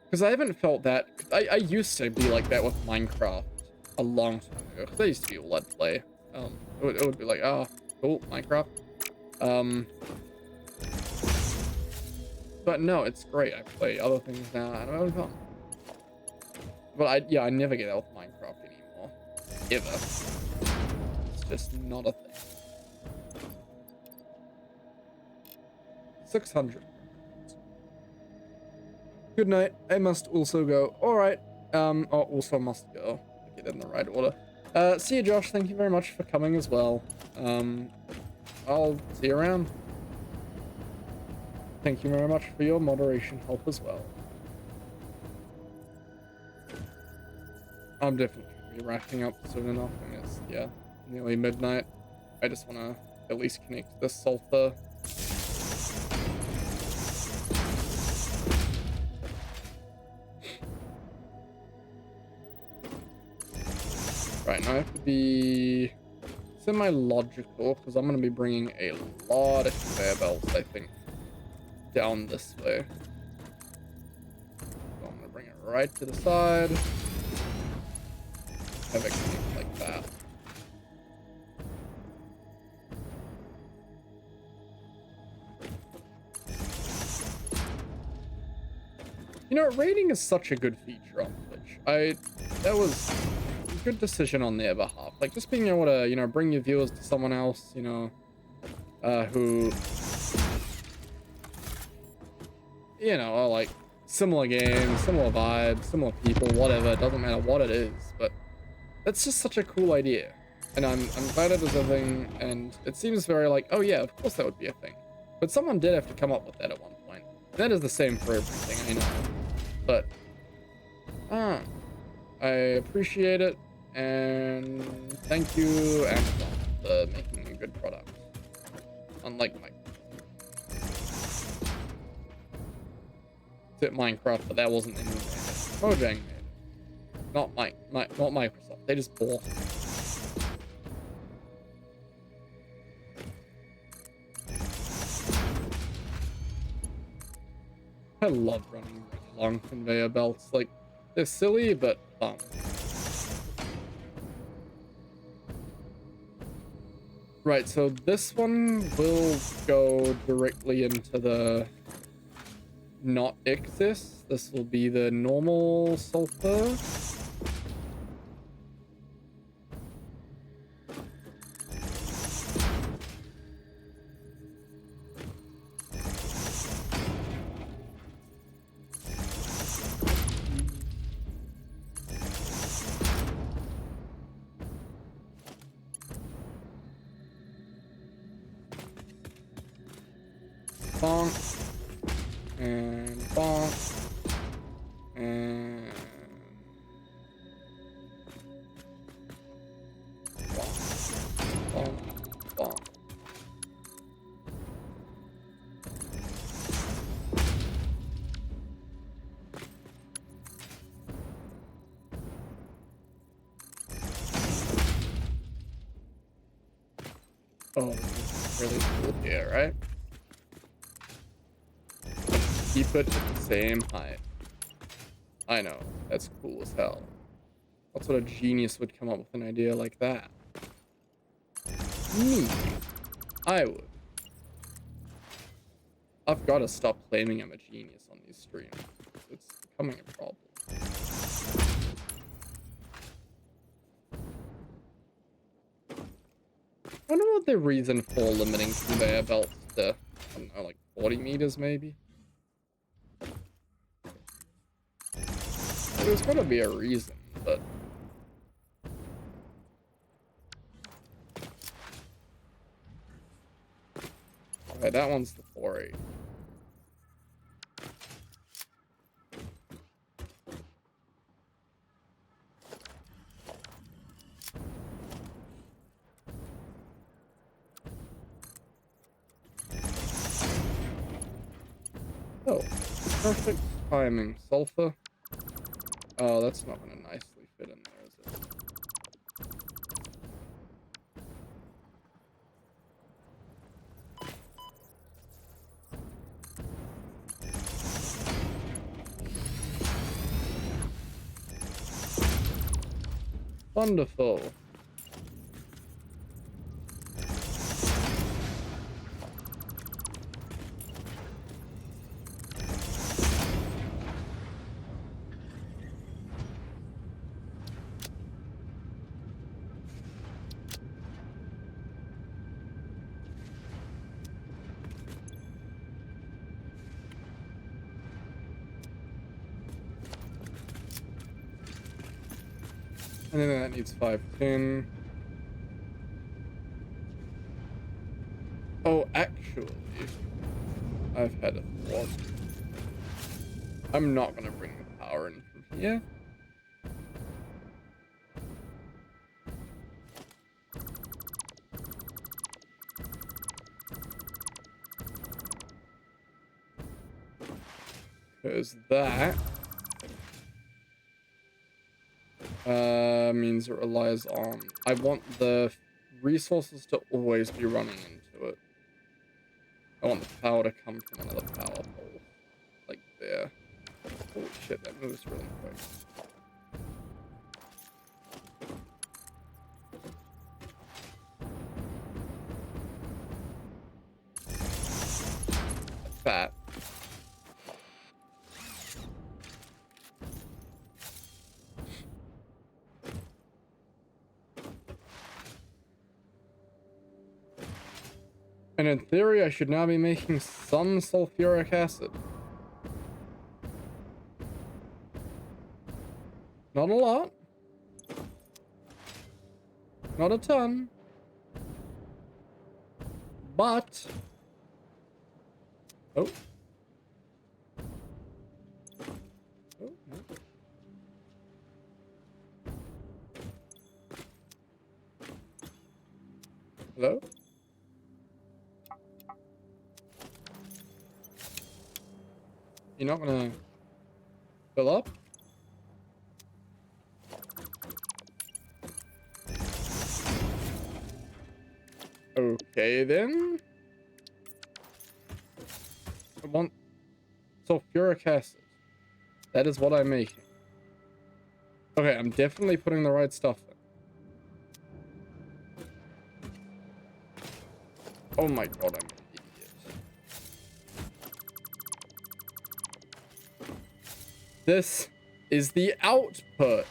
Because I haven't felt that. I used to be like that with Minecraft a long time ago. Because I used to be a Let's Play. It would be like, oh, cool, Minecraft. But no, it's great. I play other things now, and I'm having fun. But I never get out with Minecraft anymore. Ever. It's just not a thing. 600. Good night. I must also go. Alright. Also must go. Get it in the right order. See you, Josh. Thank you very much for coming as well. I'll see you around. Thank you very much for your moderation help as well. I'm definitely going to be wrapping up soon enough. And it's, yeah, nearly midnight. I just want to at least connect this sulfur. Right, now I have to be semi-logical because I'm going to be bringing a lot of conveyor belts, I think, down this way. So I'm going to bring it right to the side. Have it connect like that. You know, rating is such a good feature on Twitch. That was a good decision on their behalf. Like, just being able to, you know, bring your viewers to someone else, you know, who, you know, are like similar games, similar vibes, similar people, whatever. It doesn't matter what it is, but that's just such a cool idea. And I'm glad it is a thing, and it seems very like, oh yeah, of course that would be a thing. But someone did have to come up with that at one point. And that is the same for everything, I know. But, I appreciate it, and thank you, Amazon, for making a good product. Unlike Mike. It's Minecraft, but that wasn't in the Mojang made it. Not Microsoft. They just bought it. I love running long conveyor belts. Like, they're silly, but fun. Right, so this one will go directly into the not excess. This will be the normal sulfur. Bonk. And bonk. And bonk. Bonk. Bonk. Oh, this is really cool here, right? Keep it at the same height. I know, that's cool as hell. What sort of genius would come up with an idea like that? Me. I would. I've got to stop claiming I'm a genius on these streams. It's becoming a problem. I wonder what the reason for limiting conveyor belts to, I don't know, like 40 meters maybe? There's gotta be a reason, but... Okay, that one's the 480. Oh, perfect timing. Sulfur. Oh, that's not gonna nicely fit in there, is it? Wonderful. And then that needs 510. Oh, actually, I've had a thought. I'm not gonna bring the power in from here. because that means it relies on... I want the resources to always be running into it. I want the power to come from another power pole. Like there. Holy shit, that moves really quick. Fat. And in theory, I should now be making some sulfuric acid. Not a lot. Not a ton. But... Oh. Oh, no. Hello? You're not gonna fill up? Okay then. I want sulfuric acid. That is what I'm making. Okay, I'm definitely putting the right stuff in. Oh my god, I'm an idiot. This is the output.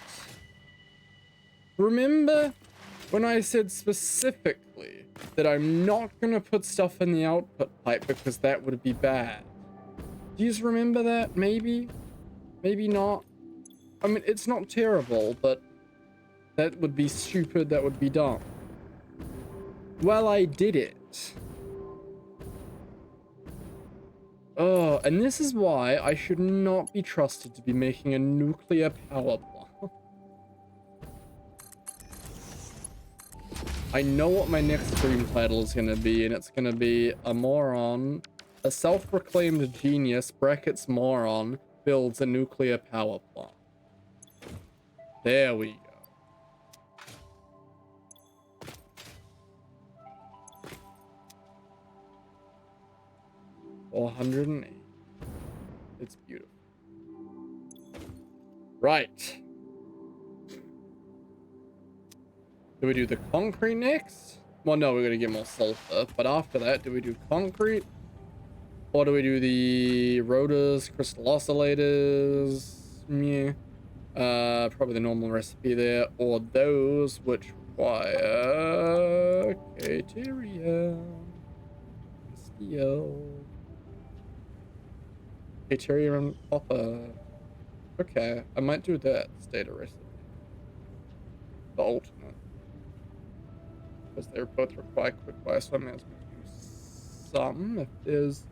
Remember when I said specifically that I'm not gonna put stuff in the output pipe because that would be bad? Do you remember that? Maybe? Maybe not? I mean, it's not terrible, but that would be stupid, that would be dumb. Well, I did it. Oh, and this is why I should not be trusted to be making a nuclear power plant. I know what my next stream title is going to be, and it's going to be a moron, a self-proclaimed genius, brackets moron, builds a nuclear power plant. There we go. $408. It's beautiful. Right. Do we do the concrete next? Well, no, we're gonna get more sulfur. But after that, do we do concrete? Or do we do the rotors, crystal oscillators? Yeah. Probably the normal recipe there. Or those which require deuterium, steel, deuterium and copper. Okay, I might do that data recipe. The alternate. Because they both require quick buy, so I may as well do some if there's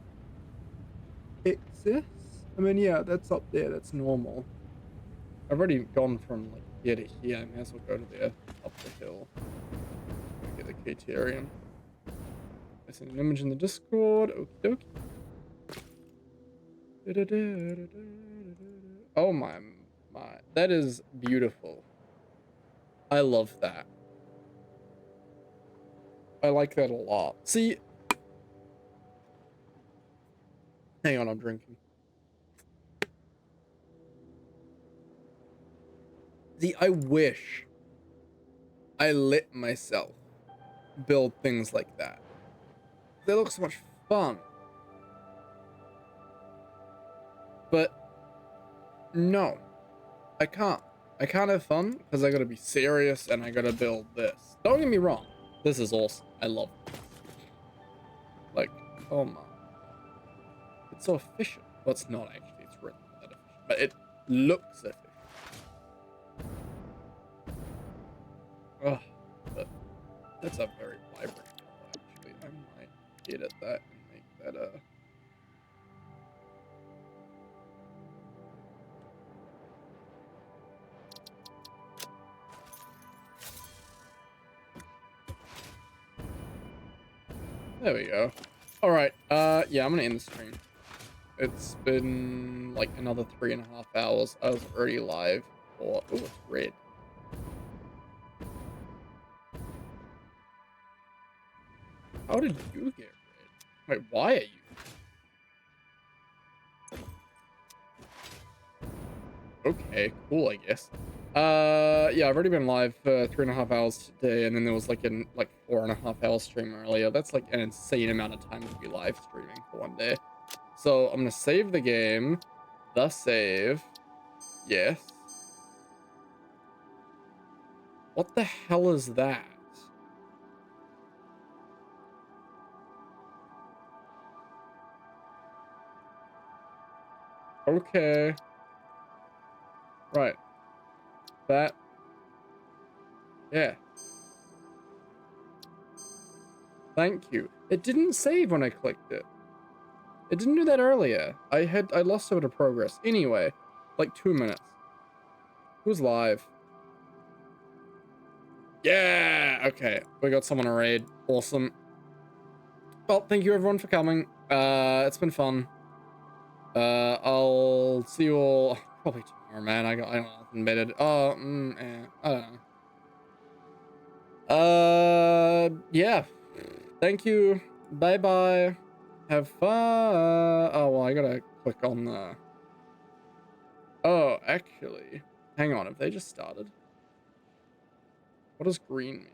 excess. I mean, yeah, that's up there, that's normal. I've already gone from like here to here, I may as well go to there, up the hill. Get the deuterium. I sent an image in the Discord, okie dokie. Oh my, that is beautiful. I love that. I like that a lot. See, hang on, I'm drinking. See, I wish I let myself build things like that. They look so much fun. But no, I can't. I can't have fun because I gotta be serious and I gotta build this. Don't get me wrong. This is awesome. I love this. Like, oh my. It's so efficient. Well, it's not actually. It's really not that efficient. But it looks efficient. Oh, but that's a very vibrant color, actually. I might edit that and make that a... There we go. All right. Yeah, I'm gonna end the stream. It's been like another 3.5 hours. I was already live for. Oh, it's red. How did you get red? Wait, why are you? Okay, cool, I guess. Yeah, I've already been live for 3.5 hours today, and then there was like an 4.5 hour stream earlier. That's like an insane amount of time to be live streaming for one day. So I'm gonna save the game. The save. Yes. What the hell is that? Okay. Right. That. Yeah. Thank you. It didn't save when I clicked it. It didn't do that earlier. I lost a bit of progress. Anyway, like 2 minutes. Who's live? Yeah. Okay. We got someone to raid. Awesome. Well, thank you everyone for coming. It's been fun. I'll see you all probably tomorrow, man. I don't know nothing better. I don't know. Yeah. Thank you. Bye bye. Have fun. Oh well, I gotta click on the. Oh, actually, hang on. Have they just started? What does green mean?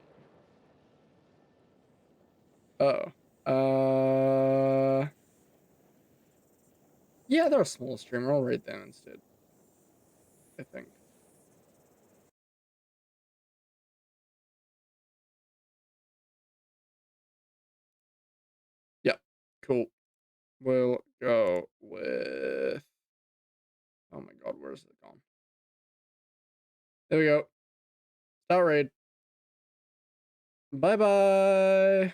Oh. Yeah, they're a small streamer. I'll rate them instead, I think. Yeah, cool. We'll go with. Oh my god, where's it gone? There we go. Start raid. Bye bye.